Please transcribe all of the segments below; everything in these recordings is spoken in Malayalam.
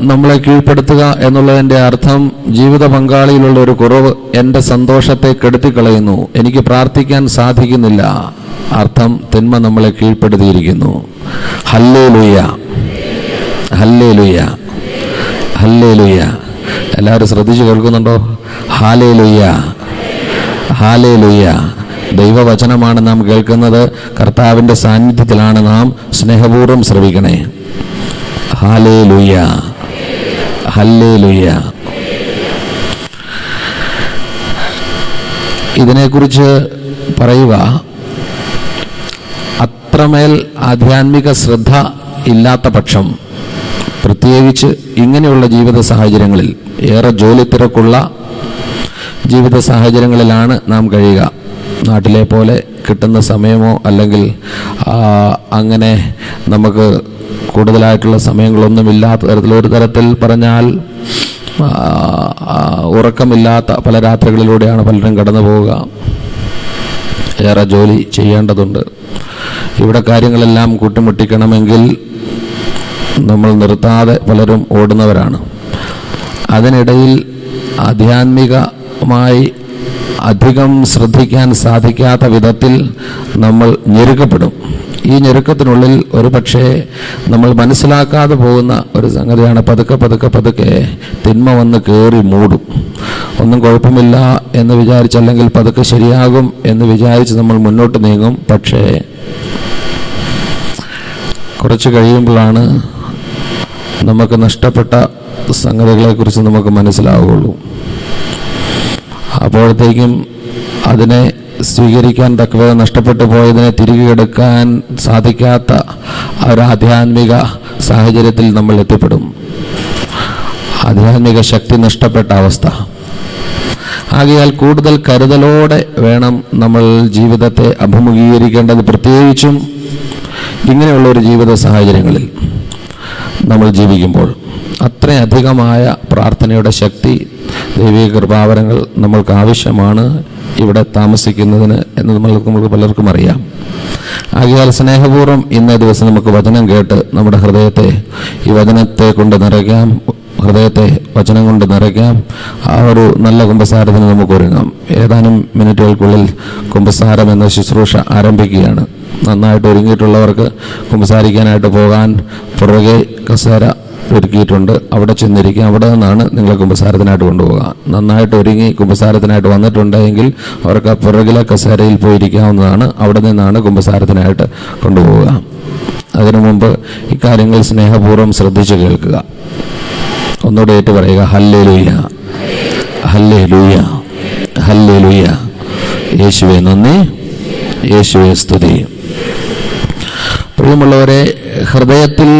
നമ്മളെ കീഴ്പ്പെടുത്തുക എന്നുള്ളതിൻ്റെ അർത്ഥം ജീവിത പങ്കാളിയിലുള്ള ഒരു കുറവ് എൻ്റെ സന്തോഷത്തെ കെടുത്തിക്കളയുന്നു, എനിക്ക് പ്രാർത്ഥിക്കാൻ സാധിക്കുന്നില്ല. അർത്ഥം തിന്മ നമ്മളെ കീഴ്പ്പെടുത്തിയിരിക്കുന്നു. Hallelujah, hallelujah, hallelujah. എല്ലാവരും ശ്രദ്ധിച്ച് കേൾക്കുന്നുണ്ടോ? Hallelujah, hallelujah. ദൈവവചനമാണ് നാം കേൾക്കുന്നത്. കർത്താവിൻ്റെ സാന്നിധ്യത്തിലാണ് നാം. സ്നേഹപൂർവ്വം ശ്രവിക്കണേ. Hallelujah, hallelujah. ഇതിനെക്കുറിച്ച് പറയുക, അത്രമേൽ ആധ്യാത്മിക ശ്രദ്ധ ഇല്ലാത്ത പക്ഷം, പ്രത്യേകിച്ച് ഇങ്ങനെയുള്ള ജീവിത സാഹചര്യങ്ങളിൽ, ഏറെ ജോലി തിരക്കുള്ള ജീവിത സാഹചര്യങ്ങളിലാണ് നാം കഴിയുക. നാട്ടിലെ പോലെ കിട്ടുന്ന സമയമോ അല്ലെങ്കിൽ അങ്ങനെ നമുക്ക് കൂടുതലായിട്ടുള്ള സമയങ്ങളൊന്നുമില്ലാത്ത തരത്തിൽ, ഒരു തരത്തിൽ പറഞ്ഞാൽ ഉറക്കമില്ലാത്ത പല രാത്രികളിലൂടെയാണ് പലരും കടന്നു പോവുക. ഏറെ ജോലി ചെയ്യേണ്ടതുണ്ട്. ഇവിടെ കാര്യങ്ങളെല്ലാം കൂട്ടിമുട്ടിക്കണമെങ്കിൽ നമ്മൾ നിർത്താതെ പലരും ഓടുന്നവരാണ്. അതിനിടയിൽ ആധ്യാത്മികമായി അധികം ശ്രദ്ധിക്കാൻ സാധിക്കാത്ത വിധത്തിൽ നമ്മൾ ഞെരുക്കപ്പെടും. ഈ ഞെരുക്കത്തിനുള്ളിൽ ഒരു പക്ഷേ നമ്മൾ മനസ്സിലാക്കാതെ പോകുന്ന ഒരു സംഗതിയാണ്, പതുക്കെ പതുക്കെ പതുക്കെ തിന്മ വന്ന് കയറി മൂടും. ഒന്നും കുഴപ്പമില്ല എന്ന് വിചാരിച്ച്, അല്ലെങ്കിൽ പതുക്കെ ശരിയാകും എന്ന് വിചാരിച്ച് നമ്മൾ മുന്നോട്ട് നീങ്ങും. പക്ഷേ കുറച്ച് കഴിയുമ്പോഴാണ് നമുക്ക് നഷ്ടപ്പെട്ട സംഗതികളെക്കുറിച്ച് നമുക്ക് മനസ്സിലാവുകയുള്ളൂ. അപ്പോഴത്തേക്കും അതിനെ സ്വീകരിക്കാൻ തക്കവിധം നഷ്ടപ്പെട്ടു പോയതിനെ തിരികെ എടുക്കാൻ സാധിക്കാത്ത ഒരു ആധ്യാത്മിക സാഹചര്യത്തിൽ നമ്മൾ എത്തിപ്പെടും. ആധ്യാത്മിക ശക്തി നഷ്ടപ്പെട്ട അവസ്ഥ. ആകയാൽ കൂടുതൽ കരുതലോടെ വേണം നമ്മൾ ജീവിതത്തെ അഭിമുഖീകരിക്കേണ്ടത്. പ്രത്യേകിച്ചും ഇങ്ങനെയുള്ള ഒരു ജീവിത സാഹചര്യങ്ങളിൽ നമ്മൾ ജീവിക്കുമ്പോൾ അത്രയധികമായ പ്രാർത്ഥനയുടെ ശക്തി, ദൈവിക കൃപാവരങ്ങൾ നമ്മൾക്ക് ആവശ്യമാണ് ഇവിടെ താമസിക്കുന്നതിന് എന്ന് നമുക്ക് പലർക്കും അറിയാം. ആകയാൽ സ്നേഹപൂർവ്വം ഇന്നേ ദിവസം നമുക്ക് വചനം കേട്ട് നമ്മുടെ ഹൃദയത്തെ ഈ വചനത്തെ കൊണ്ട് നിറയ്ക്കാം, ഹൃദയത്തെ വചനം കൊണ്ട് നിറയ്ക്കാം. ആ ഒരു നല്ല കുമ്പസാരത്തിന് നമുക്ക് ഒരുങ്ങാം. ഏതാനും മിനിറ്റുകൾക്കുള്ളിൽ കുമ്പസാരം എന്ന ശുശ്രൂഷ ആരംഭിക്കുകയാണ്. നന്നായിട്ട് ഒരുങ്ങിയിട്ടുള്ളവർക്ക് കുമ്പസാരിക്കാനായിട്ട് പോകാൻ പുറകെ കസേര ഒരുക്കിയിട്ടുണ്ട്. അവിടെ ചെന്നിരിക്കുക. അവിടെ നിന്നാണ് നിങ്ങളെ കുമ്പസാരത്തിനായിട്ട് കൊണ്ടുപോകുക. നന്നായിട്ട് ഒരുങ്ങി കുമ്പസാരത്തിനായിട്ട് വന്നിട്ടുണ്ടെങ്കിൽ അവർക്ക് ആ പുറകിലെ കസേരയിൽ പോയിരിക്കാവുന്നതാണ്. അവിടെ നിന്നാണ് കുമ്പസാരത്തിനായിട്ട് കൊണ്ടുപോവുക. അതിനു മുമ്പ് ഇക്കാര്യങ്ങൾ സ്നേഹപൂർവ്വം ശ്രദ്ധിച്ച് കേൾക്കുക. ഒന്നുകൂടെ ഏറ്റു പറയുക, ഹല്ലേലൂയ, ഹല്ലേലൂയ, ഹല്ലേലൂയ. യേശുവേ നന്ദി, യേശുവേ സ്തുതി. പ്രിയമുള്ളവരെ, ഹൃദയത്തിൽ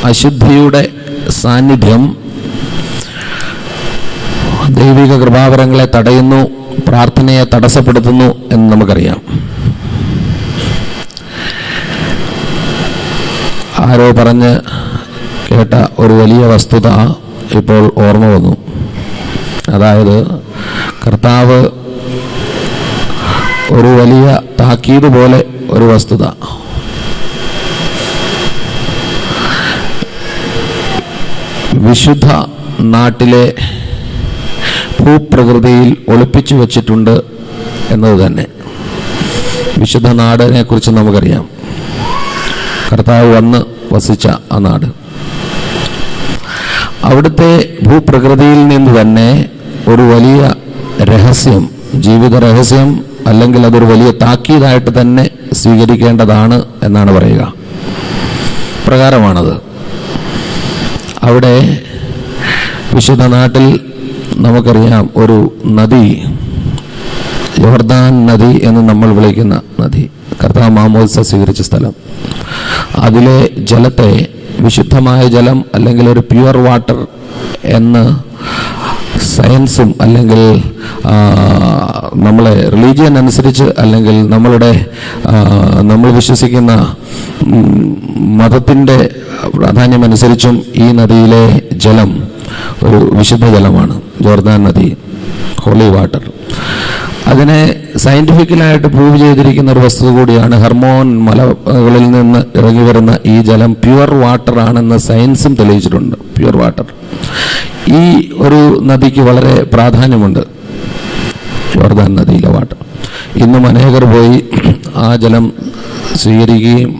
അശുദ്ധിയുടെ സാന്നിധ്യം ദൈവിക കൃപാവരങ്ങളെ തടയുന്നു, പ്രാർത്ഥനയെ തടസ്സപ്പെടുത്തുന്നു എന്ന് നമുക്കറിയാം. ആരോ പറഞ്ഞ് കേട്ട ഒരു വലിയ വസ്തുത ഇപ്പോൾ ഓർമ്മ വന്നു. അതായത്, കർത്താവ് ഒരു വലിയ താക്കീത് പോലെ ഒരു വസ്തുത, വിശുദ്ധ നാട്ടിലെ ഭൂപ്രകൃതിയിൽ ഒളിപ്പിച്ചു വച്ചിട്ടുണ്ട് എന്നത് തന്നെ. വിശുദ്ധ നാടിനെ കുറിച്ച് നമുക്കറിയാം. കർത്താവ് വന്ന് വസിച്ച ആ നാട്, അവിടുത്തെ ഭൂപ്രകൃതിയിൽ നിന്ന് തന്നെ ഒരു വലിയ രഹസ്യം, ജീവിത രഹസ്യം, അല്ലെങ്കിൽ അതൊരു വലിയ താക്കീതായിട്ട് തന്നെ സ്വീകരിക്കേണ്ടതാണ് എന്നാണ് പറയുക. പ്രകാരമാണത്. അവിടെ വിശുദ്ധ നാട്ടിൽ നമുക്കറിയാം ഒരു നദി, യോർദാൻ നദി എന്ന് നമ്മൾ വിളിക്കുന്ന നദി, കർത്താവ് മാമോദിസ സ്വീകരിച്ച സ്ഥലം. അതിലെ ജലത്തെ വിശുദ്ധമായ ജലം അല്ലെങ്കിൽ ഒരു പ്യുവർ വാട്ടർ എന്ന് സയൻസും അല്ലെങ്കിൽ നമ്മളെ റിലീജിയൻ അനുസരിച്ച് അല്ലെങ്കിൽ നമ്മൾ വിശ്വസിക്കുന്ന മതത്തിൻ്റെ പ്രാധാന്യമനുസരിച്ചും ഈ നദിയിലെ ജലം ഒരു വിശുദ്ധ ജലമാണ്. ജോർദാൻ നദി, ഹോളി വാട്ടർ. അതിനെ സയന്റിഫിക്കലായിട്ട് പ്രൂവ് ചെയ്തിരിക്കുന്ന ഒരു വസ്തുത കൂടിയാണ്. ഹർമോൺ മലകളിൽ നിന്ന് ഇറങ്ങി വരുന്ന ഈ ജലം പ്യുവർ വാട്ടർ ആണെന്ന് സയൻസും തെളിയിച്ചിട്ടുണ്ട്. Pure water. ഈ ഒരു നദിക്ക് വളരെ പ്രാധാന്യമുണ്ട്, യോർദാൻ നദിയിലെ വാട്ടർ. ഇന്നും അനേകർ പോയി ആ ജലം സ്വീകരിക്കുകയും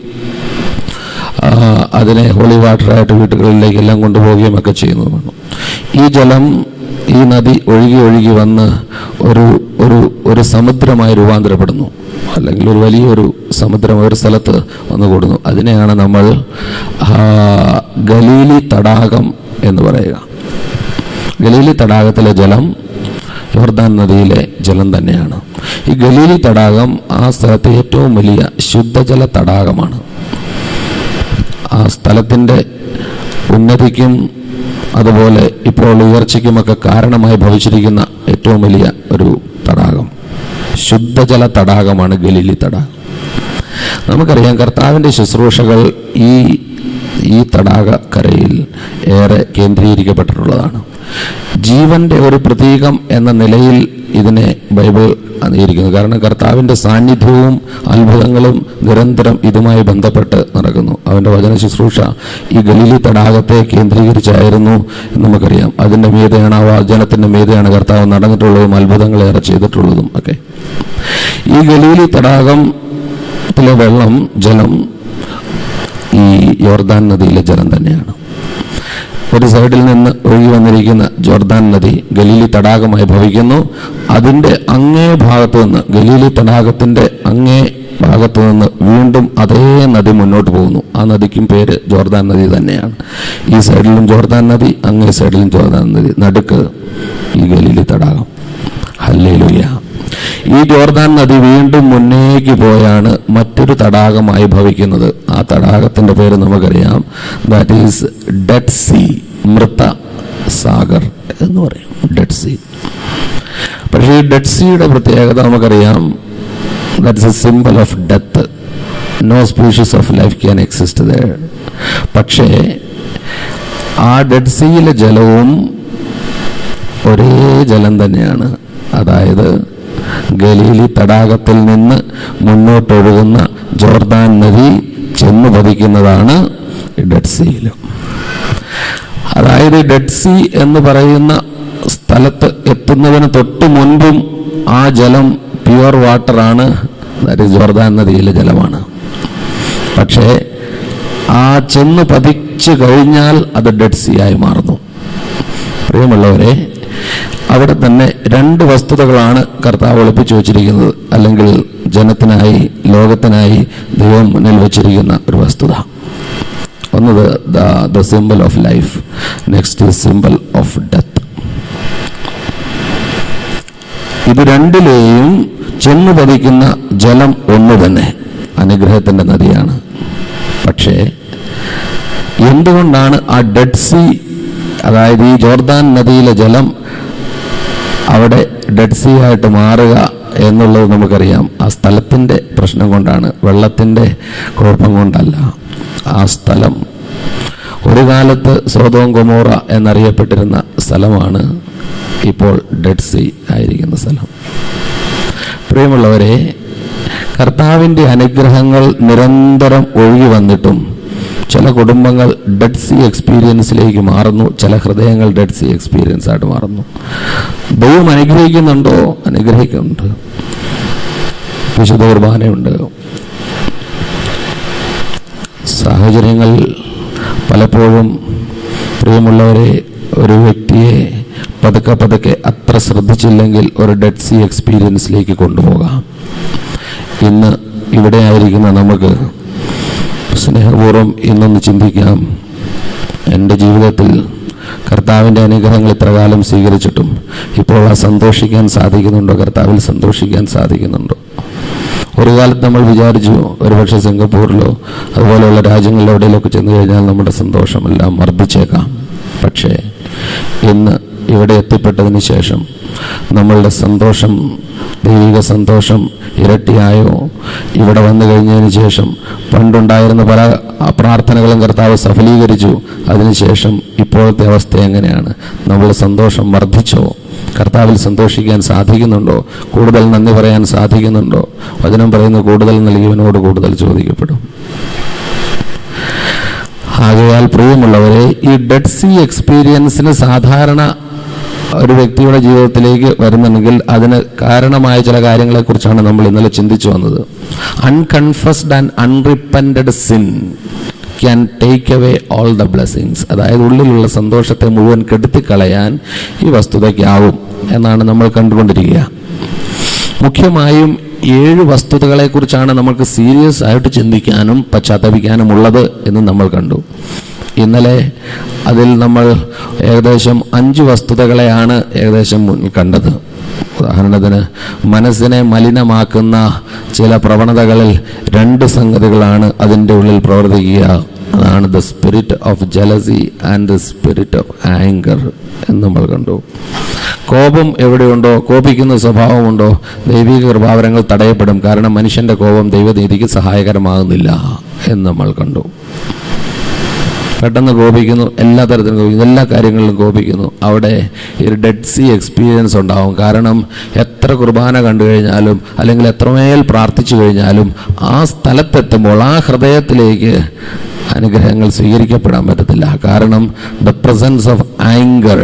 അതിനെ ഹോളി വാട്ടറായിട്ട് വീട്ടുകളിലേക്ക് എല്ലാം കൊണ്ടുപോവുകയും ഒക്കെ ചെയ്യുന്നതാണ്. ഈ ജലം, ഈ നദി ഒഴുകി ഒഴുകി വന്ന് ഒരു സമുദ്രമായി രൂപാന്തരപ്പെടുന്നു, അല്ലെങ്കിൽ ഒരു വലിയൊരു സമുദ്രം ഒരു സ്ഥലത്ത് വന്നു കൂടുന്നു. അതിനെയാണ് നമ്മൾ ഗലീലി തടാകം എന്ന് പറയുക. ഗലീലി തടാകത്തിലെ ജലം യോർദാൻ നദിയിലെ ജലം തന്നെയാണ്. ഈ ഗലീലി തടാകം ആ സ്ഥലത്തെ ഏറ്റവും വലിയ ശുദ്ധജല തടാകമാണ്. ആ സ്ഥലത്തിൻ്റെ ഉന്നതിക്കും അതുപോലെ ഇപ്പോൾ ഉയർച്ചയ്ക്കുമൊക്കെ കാരണമായി ഭവിച്ചിരിക്കുന്ന ഏറ്റവും വലിയ ഒരു തടാകം, ശുദ്ധജല തടാകമാണ് ഗലീലി തടാകം. നമുക്കറിയാം, കർത്താവിൻ്റെ ശുശ്രൂഷകൾ ഈ തടാകക്കരയിൽ ഏറെ കേന്ദ്രീകരിക്കപ്പെട്ടിട്ടുള്ളതാണ്. ജീവന്റെ ഒരു പ്രതീകം എന്ന നിലയിൽ ഇതിനെ ബൈബിൾ ഇരിക്കുന്നു. കാരണം കർത്താവിൻ്റെ സാന്നിധ്യവും അത്ഭുതങ്ങളും നിരന്തരം ഇതുമായി ബന്ധപ്പെട്ട് നടക്കുന്നു. അവൻ്റെ വചന ശുശ്രൂഷ ഈ ഗലീലി തടാകത്തെ കേന്ദ്രീകരിച്ചായിരുന്നു എന്ന് നമുക്കറിയാം. അതിൻ്റെ മീതെയാണ്, ആ വചനത്തിൻ്റെ മീതെയാണ് കർത്താവ് നടന്നിട്ടുള്ളതും അത്ഭുതങ്ങളേറെ ചെയ്തിട്ടുള്ളതും ഒക്കെ. ഈ ഗലീലി തടാകത്തിലെ ജലം ഈ യോർദാൻ നദിയിലെ ജലം തന്നെയാണ്. ഒരു സൈഡിൽ നിന്ന് ഒഴുകി വന്നിരിക്കുന്ന ജോർദാൻ നദി ഗലീലി തടാകമായി ഭവിക്കുന്നു. അതിൻ്റെ അങ്ങേ ഭാഗത്തു നിന്ന്, ഗലീലി തടാകത്തിൻ്റെ അങ്ങേ ഭാഗത്തു നിന്ന് വീണ്ടും അതേ നദി മുന്നോട്ട് പോകുന്നു. ആ നദിക്കും പേര് ജോർദാൻ നദി തന്നെയാണ്. ഈ സൈഡിലും ജോർദാൻ നദി, അങ്ങേ സൈഡിലും ജോർദാൻ നദി, നടുക്ക് ഈ ഗലീലി തടാകം. ഹല്ലേലൂയ. ഈ ജോർദാൻ നദി വീണ്ടും മുന്നേക്ക് പോയാണ് മറ്റൊരു തടാകമായി ഭവിക്കുന്നത്. ആ തടാകത്തിന്റെ പേര് നമുക്കറിയാം, ദാറ്റ് ഈസ് ഡെഡ് സീ, മൃത സാഗർ എന്ന് പറയും, ഡെഡ് സീ. പക്ഷേ ഈ ഡെഡ് സീയുടെ പ്രത്യേകത നമുക്കറിയാം, that is a symbol of death. No species of life can exist there. പക്ഷേ ആ ഡെഡ് സീയിലെ ജലവും ഒരേ ജലം തന്നെയാണ്. അതായത് ഗലീലി തടാകത്തിൽ നിന്ന് മുന്നോട്ടൊഴുകുന്ന ജോർദാൻ നദി ചെന്നു പതിക്കുന്നതാണ് ഡെഡ് സീയിൽ. അതായത് ഡെഡ് സീ എന്ന് പറയുന്ന സ്ഥലത്ത് എത്തുന്നതിന് തൊട്ട് മുൻപും ആ ജലം പ്യുവർ വാട്ടറാണ്, അതായത് ജോർദാൻ നദിയിലെ ജലമാണ്. പക്ഷേ ആ ചെന്ന് പതിച്ചു കഴിഞ്ഞാൽ അത് ഡെഡ് സീ ആയി മാറുന്നു. പ്രിയമുള്ളവരെ, അവിടെ തന്നെ രണ്ട് വസ്തുതകളാണ് കർത്താവ് ഒളിപ്പിച്ചു വച്ചിരിക്കുന്നത്, അല്ലെങ്കിൽ ജനത്തിനായി, ലോകത്തിനായി ദൈവം മുന്നിൽ വച്ചിരിക്കുന്ന ഒരു വസ്തുത. ഒന്ന് the symbol of life, next symbol of death. ഇത് രണ്ടിലെയും ചെന്നു പതിക്കുന്ന ജലം ഒന്ന് തന്നെ, അനുഗ്രഹത്തിൻ്റെ നദിയാണ്. പക്ഷേ എന്തുകൊണ്ടാണ് ആ ഡെഡ് സീ, അതായത് ഈ ജോർദാൻ നദിയിലെ ജലം അവിടെ ഡെഡ് സീ ആയിട്ട് മാറുക എന്നുള്ളത് നമുക്കറിയാം. ആ സ്ഥലത്തിൻ്റെ പ്രശ്നം കൊണ്ടാണ്, വെള്ളത്തിൻ്റെ കുഴപ്പം കൊണ്ടല്ല. ആ സ്ഥലം ഒരു കാലത്ത് സോദോം ഗൊമോറ എന്നറിയപ്പെട്ടിരുന്ന സ്ഥലമാണ് ഇപ്പോൾ ഡെഡ് സീ ആയിരിക്കുന്ന സ്ഥലം. പ്രിയമുള്ളവരെ, കർത്താവിൻ്റെ അനുഗ്രഹങ്ങൾ നിരന്തരം ഒഴുകി വന്നിട്ടും ചില കുടുംബങ്ങൾ ഡെഡ് സീ എക്സ്പീരിയൻസിലേക്ക് മാറുന്നു, ചില ഹൃദയങ്ങൾ ഡെഡ് സീ എക്സ്പീരിയൻസ് ആയിട്ട് മാറുന്നു. ദൈവം അനുഗ്രഹിക്കുന്നുണ്ടോ? അനുഗ്രഹിക്കുന്നുണ്ട്. വിശുദ്ധ കുർബാനയുണ്ട്. സാഹചര്യങ്ങൾ പലപ്പോഴും, പ്രിയമുള്ളവരെ, ഒരു വ്യക്തിയെ പതുക്കെ അത്ര ശ്രദ്ധിച്ചില്ലെങ്കിൽ ഒരു ഡെഡ് സീ എക്സ്പീരിയൻസിലേക്ക് കൊണ്ടുപോകാം. ഇന്ന് ഇവിടെ ആയിരിക്കുന്ന നമുക്ക് സ്നേഹപൂർവ്വം ഇന്നൊന്ന് ചിന്തിക്കാം. എൻ്റെ ജീവിതത്തിൽ കർത്താവിൻ്റെ അനുഗ്രഹങ്ങൾ ഇത്രകാലം സ്വീകരിച്ചിട്ടും ഇപ്പോൾ ആ സന്തോഷിക്കാൻ സാധിക്കുന്നുണ്ടോ? കർത്താവിൽ സന്തോഷിക്കാൻ സാധിക്കുന്നുണ്ടോ? ഒരു കാലത്ത് നമ്മൾ വിചാരിച്ചു ഒരുപക്ഷെ സിംഗപ്പൂരിലോ അതുപോലെയുള്ള രാജ്യങ്ങളിലോ എവിടെയൊക്കെ ചെന്ന് കഴിഞ്ഞാൽ നമ്മുടെ സന്തോഷമെല്ലാം വർദ്ധിച്ചേക്കാം. പക്ഷേ ഇന്ന് ഇവിടെ എത്തിപ്പെട്ടതിന് ശേഷം നമ്മളുടെ സന്തോഷം, ദൈവിക സന്തോഷം ഇരട്ടിയായോ? ഇവിടെ വന്നു കഴിഞ്ഞതിന് ശേഷം പണ്ടുണ്ടായിരുന്ന പല പ്രാർത്ഥനകളും കർത്താവ് സഫലീകരിച്ചു. അതിനുശേഷം ഇപ്പോഴത്തെ അവസ്ഥ എങ്ങനെയാണ്? നമ്മളുടെ സന്തോഷം വർദ്ധിച്ചോ? കർത്താവിൽ സന്തോഷിക്കാൻ സാധിക്കുന്നുണ്ടോ? കൂടുതൽ നന്ദി പറയാൻ സാധിക്കുന്നുണ്ടോ? വചനം പറയുന്നു, കൂടുതൽ നൽകിയവനോട് കൂടുതൽ ചോദിക്കപ്പെടും. ആകയാൽ പ്രിയമുള്ളവരെ, ഈ ഡെഡ് സീ എക്സ്പീരിയൻസിന് സാധാരണ ഒരു വ്യക്തിയുടെ ജീവിതത്തിലേക്ക് വരുന്നുണ്ടെങ്കിൽ അതിന് കാരണമായ ചില കാര്യങ്ങളെക്കുറിച്ചാണ് നമ്മൾ ഇന്നലെ ചിന്തിച്ചു വന്നത്. Unconfessed and unrepented sin can take away all the blessings. അതായത് ഉള്ളിലുള്ള സന്തോഷത്തെ മുഴുവൻ കെടുത്തിക്കളയാൻ ഈ വസ്തുതയ്ക്കാവും എന്നാണ് നമ്മൾ കണ്ടുകൊണ്ടിരിക്കുക. മുഖ്യമായും 7 വസ്തുതകളെക്കുറിച്ചാണ് നമുക്ക് സീരിയസ് ആയിട്ട് ചിന്തിക്കാനും പശ്ചാത്തപിക്കാനും ഉള്ളത് എന്ന് നമ്മൾ കണ്ടു. ഇന്നലെ അതിൽ നമ്മൾ ഏകദേശം 5 വസ്തുതകളെയാണ് ഏകദേശം മുന്നിൽ കണ്ടത്. ഉദാഹരണത്തിന്, മനസ്സിനെ മലിനമാക്കുന്ന ചില പ്രവണതകളിൽ 2 സംഗതികളാണ് അതിൻ്റെ ഉള്ളിൽ പ്രവർത്തിക്കുക. അതാണ് the spirit of jealousy and the spirit of anchor എന്ന് നമ്മൾ കണ്ടു. കോപം എവിടെയുണ്ടോ, കോപിക്കുന്ന സ്വഭാവമുണ്ടോ, ദൈവിക കൃപാവരങ്ങൾ തടയപ്പെടും. കാരണം മനുഷ്യൻ്റെ കോപം ദൈവനീതിക്ക് സഹായകരമാകുന്നില്ല എന്ന് നമ്മൾ കണ്ടു. പെട്ടെന്ന് കോപിക്കുന്നു, എല്ലാ തരത്തിലും കോപിക്കുന്നു, എല്ലാ കാര്യങ്ങളിലും കോപിക്കുന്നു. അവിടെ ഒരു ഡെഡ് സീ എക്സ്പീരിയൻസ് ഉണ്ടാവും. കാരണം എത്ര കുർബാന കണ്ടു കഴിഞ്ഞാലും അല്ലെങ്കിൽ എത്രമേൽ പ്രാർത്ഥിച്ചു കഴിഞ്ഞാലും ആ സ്ഥലത്തെത്തുമ്പോൾ ആ ഹൃദയത്തിലേക്ക് അനുഗ്രഹങ്ങൾ സ്വീകരിക്കപ്പെടാൻ പറ്റത്തില്ല. കാരണം ദ പ്രസൻസ് ഓഫ് ആങ്കർ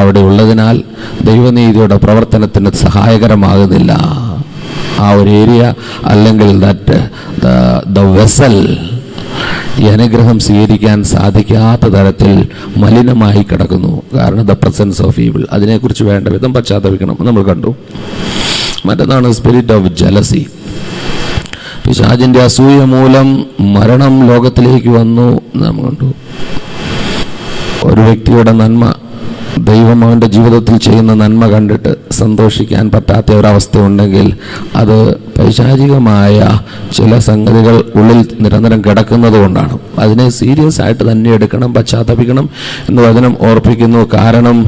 അവിടെ ഉള്ളതിനാൽ ദൈവനീതിയുടെ പ്രവർത്തനത്തിന് സഹായകരമാകുന്നില്ല. ആ ഒരു ഏരിയ അല്ലെങ്കിൽ ദ വെസൽ ഈ അനുഗ്രഹം സ്വീകരിക്കാൻ സാധിക്കാത്ത തരത്തിൽ മലിനമായി കിടക്കുന്നു. കാരണം ദ പ്രസൻസ് ഓഫ് ഈവിൾ. അതിനെക്കുറിച്ച് വേണ്ട വിധം പശ്ചാത്തപിക്കണം നമ്മൾ കണ്ടു. മറ്റൊന്നാണ് സ്പിരിറ്റ് ഓഫ് ജലസി. പിശാചിൻ്റെ അസൂയ മൂലം മരണം ലോകത്തിലേക്ക് വന്നു നാം കണ്ടു. ഒരു വ്യക്തിയുടെ നന്മ, ദൈവം അവൻ്റെ ജീവിതത്തിൽ ചെയ്യുന്ന നന്മ കണ്ടിട്ട് സന്തോഷിക്കാൻ പറ്റാത്ത ഒരവസ്ഥ ഉണ്ടെങ്കിൽ അത് പൈശാചികമായ ചില സംഗതികൾ ഉള്ളിൽ നിരന്തരം കിടക്കുന്നത് കൊണ്ടാണ്. അതിനെ സീരിയസ് ആയിട്ട് തന്നെ എടുക്കണം, പശ്ചാത്തപിക്കണം എന്ന് വചനം ഓർപ്പിക്കുന്നു. കാരണം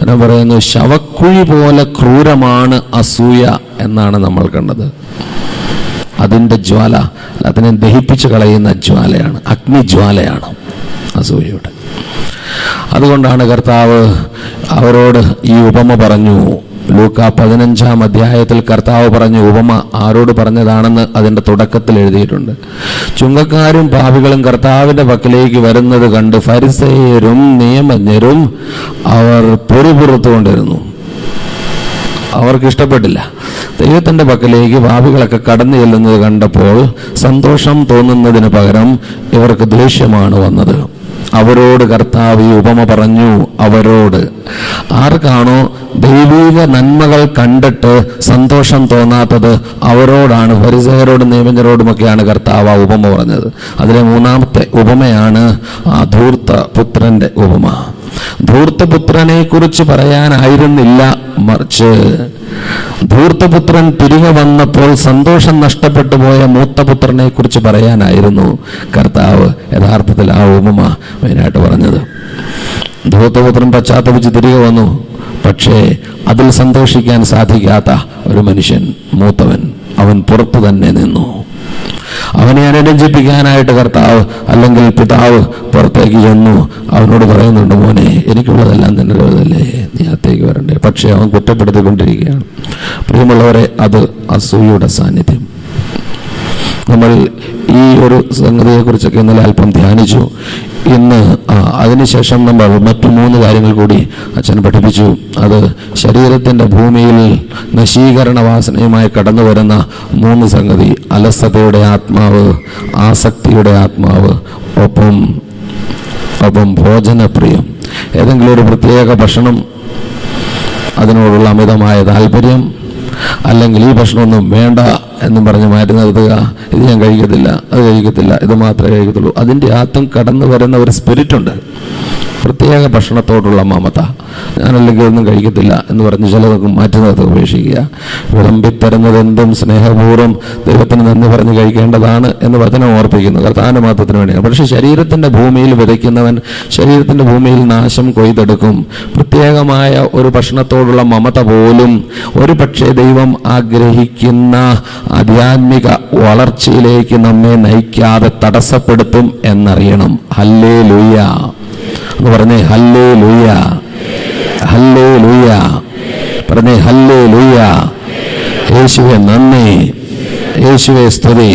ഞാൻ പറയുന്നു, ശവക്കുഴി പോലെ ക്രൂരമാണ് അസൂയ എന്നാണ് നമ്മൾ കണ്ടത്. അതിൻ്റെ ജ്വാല, അതിനെ ദഹിപ്പിച്ച് കളയുന്ന ജ്വാലയാണ്, അഗ്നിജ്വാലയാണ് അസൂയയുടെ. അതുകൊണ്ടാണ് കർത്താവ് അവരോട് ഈ ഉപമ പറഞ്ഞു. ലൂക്ക 15-ാം അധ്യായത്തിൽ കർത്താവ് പറഞ്ഞ ഉപമ ആരോട് പറഞ്ഞതാണെന്ന് അതിൻ്റെ തുടക്കത്തിൽ എഴുതിയിട്ടുണ്ട്. ചുങ്കക്കാരും പാപികളും കർത്താവിൻ്റെ പക്കലേക്ക് വരുന്നത് കണ്ട് ഫരിസേയരും നിയമജ്ഞരും അവർ പൊറുപുറത്തുകൊണ്ടിരുന്നു. അവർക്കിഷ്ടപ്പെട്ടില്ല. ദൈവത്തിൻ്റെ പക്കലേക്ക് പാപികളൊക്കെ കടന്നു ചെല്ലുന്നത് കണ്ടപ്പോൾ സന്തോഷം തോന്നുന്നതിന് പകരം ഇവർക്ക് ദേഷ്യമാണ് വന്നത്. അവരോട് കർത്താവ് ഈ ഉപമ പറഞ്ഞു. അവരോട്, ആർക്കാണോ ദൈവിക നന്മകൾ കണ്ടിട്ട് സന്തോഷം തോന്നാത്തത് അവരോടാണ്, ഫരിസേയരോടും നിയമജ്ഞരോടുമൊക്കെയാണ് കർത്താവ് ആ ഉപമ പറഞ്ഞത്. അതിലെ 3-ാമത്തെ ഉപമയാണ് ആ ധൂർത്തപുത്രൻ്റെ ഉപമ. ധൂർത്തപുത്രനെ കുറിച്ച് പറയാനായിരുന്നില്ല, മറിച്ച് ധൂർത്തപുത്രൻ തിരികെ വന്നപ്പോൾ സന്തോഷം നഷ്ടപ്പെട്ടു പോയ മൂത്തപുത്രനെ കുറിച്ച് പറയാനായിരുന്നു കർത്താവ് യഥാർത്ഥത്തിൽ ആ ഉപമ മെയിനായിട്ട് പറഞ്ഞത്. ധൂർത്തപുത്രൻ പശ്ചാത്തപിച്ച് തിരികെ വന്നു. പക്ഷേ അതിൽ സന്തോഷിക്കാൻ സാധിക്കാത്ത ഒരു മനുഷ്യൻ, മൂത്തവൻ, അവൻ പുറത്തു തന്നെ നിന്നു. അവനെ അനുരഞ്ജിപ്പിക്കാനായിട്ട് കർത്താവ് അല്ലെങ്കിൽ പിതാവ് പുറത്തേക്ക് ചെന്നു. അവനോട് പറയുന്നുണ്ട്, മോനെ, എനിക്കുള്ളതെല്ലാം നിന്നുള്ളതല്ലേ, നീ അകത്തേക്ക് വരണ്ടേ. പക്ഷേ അവൻ കുറ്റപ്പെടുത്തിക്കൊണ്ടിരിക്കുകയാണ്. പ്രിയമുള്ളവരെ, അത് അസൂയയുടെ സാന്നിധ്യം. നമ്മൾ ഈ ഒരു സംഗതിയെക്കുറിച്ചൊക്കെ ഇന്നലെ അല്പം ധ്യാനിച്ചു. ഇന്ന് അതിനുശേഷം നമ്മൾ മറ്റു 3 കാര്യങ്ങൾ കൂടി അച്ഛൻ പഠിപ്പിച്ചു. അത് ശരീരത്തിൻ്റെ ഭൂമിയിൽ നശീകരണ വാസനയുമായി കടന്നു വരുന്ന 3 സംഗതി: അലസതയുടെ ആത്മാവ്, ആസക്തിയുടെ ആത്മാവ്, ഒപ്പം ഭോജനപ്രിയം. ഏതെങ്കിലും ഒരു പ്രത്യേക ഭക്ഷണം, അതിനോടുള്ള അമിതമായ താല്പര്യം, അല്ലെങ്കിൽ ഈ ഭക്ഷണമൊന്നും വേണ്ട എന്നും പറഞ്ഞ് മാറ്റി നിർത്തുക. ഇത് ഞാൻ കഴിക്കത്തില്ല, അത് കഴിക്കത്തില്ല, ഇത് മാത്രമേ കഴിക്കത്തുള്ളൂ. അതിൻ്റെ അകത്തും കടന്നു വരുന്ന ഒരു സ്പിരിറ്റുണ്ട്, പ്രത്യേക ഭക്ഷണത്തോടുള്ള മമത. ഞാനല്ലെങ്കിൽ ഒന്നും കഴിക്കത്തില്ല എന്ന് പറഞ്ഞ് ചിലതൊക്കെ മാറ്റി നിർത്തി ഉപേക്ഷിക്കുക. വിളമ്പിത്തരുന്നത് എന്തും സ്നേഹപൂർവ്വം ദൈവത്തിന് നന്ദി പറഞ്ഞ് കഴിക്കേണ്ടതാണ് എന്ന് വചനം ഓർപ്പിക്കുന്നു. കർത്താവിൻ്റെ മഹത്വത്തിന് വേണ്ടിയാണ്. പക്ഷേ ശരീരത്തിൻ്റെ ഭൂമിയിൽ വിതയ്ക്കുന്നവൻ ശരീരത്തിൻ്റെ ഭൂമിയിൽ നാശം കൊയ്തെടുക്കും. പ്രത്യേകമായ ഒരു ഭക്ഷണത്തോടുള്ള മമത പോലും ഒരു പക്ഷേ ദൈവം ആഗ്രഹിക്കുന്ന ആധ്യാത്മിക വളർച്ചയിലേക്ക് നമ്മെ നയിക്കാതെ തടസ്സപ്പെടുത്തും എന്നറിയണം. ഹല്ലേലൂയ എന്ന് പറഞ്ഞേ, ഹല്ലേലൂയ. ഹല്ലേലൂയ, പറഞ്ഞേ ഹല്ലേലൂയ. യേശുവേ നന്ദി, യേശുവേ സ്തുതി.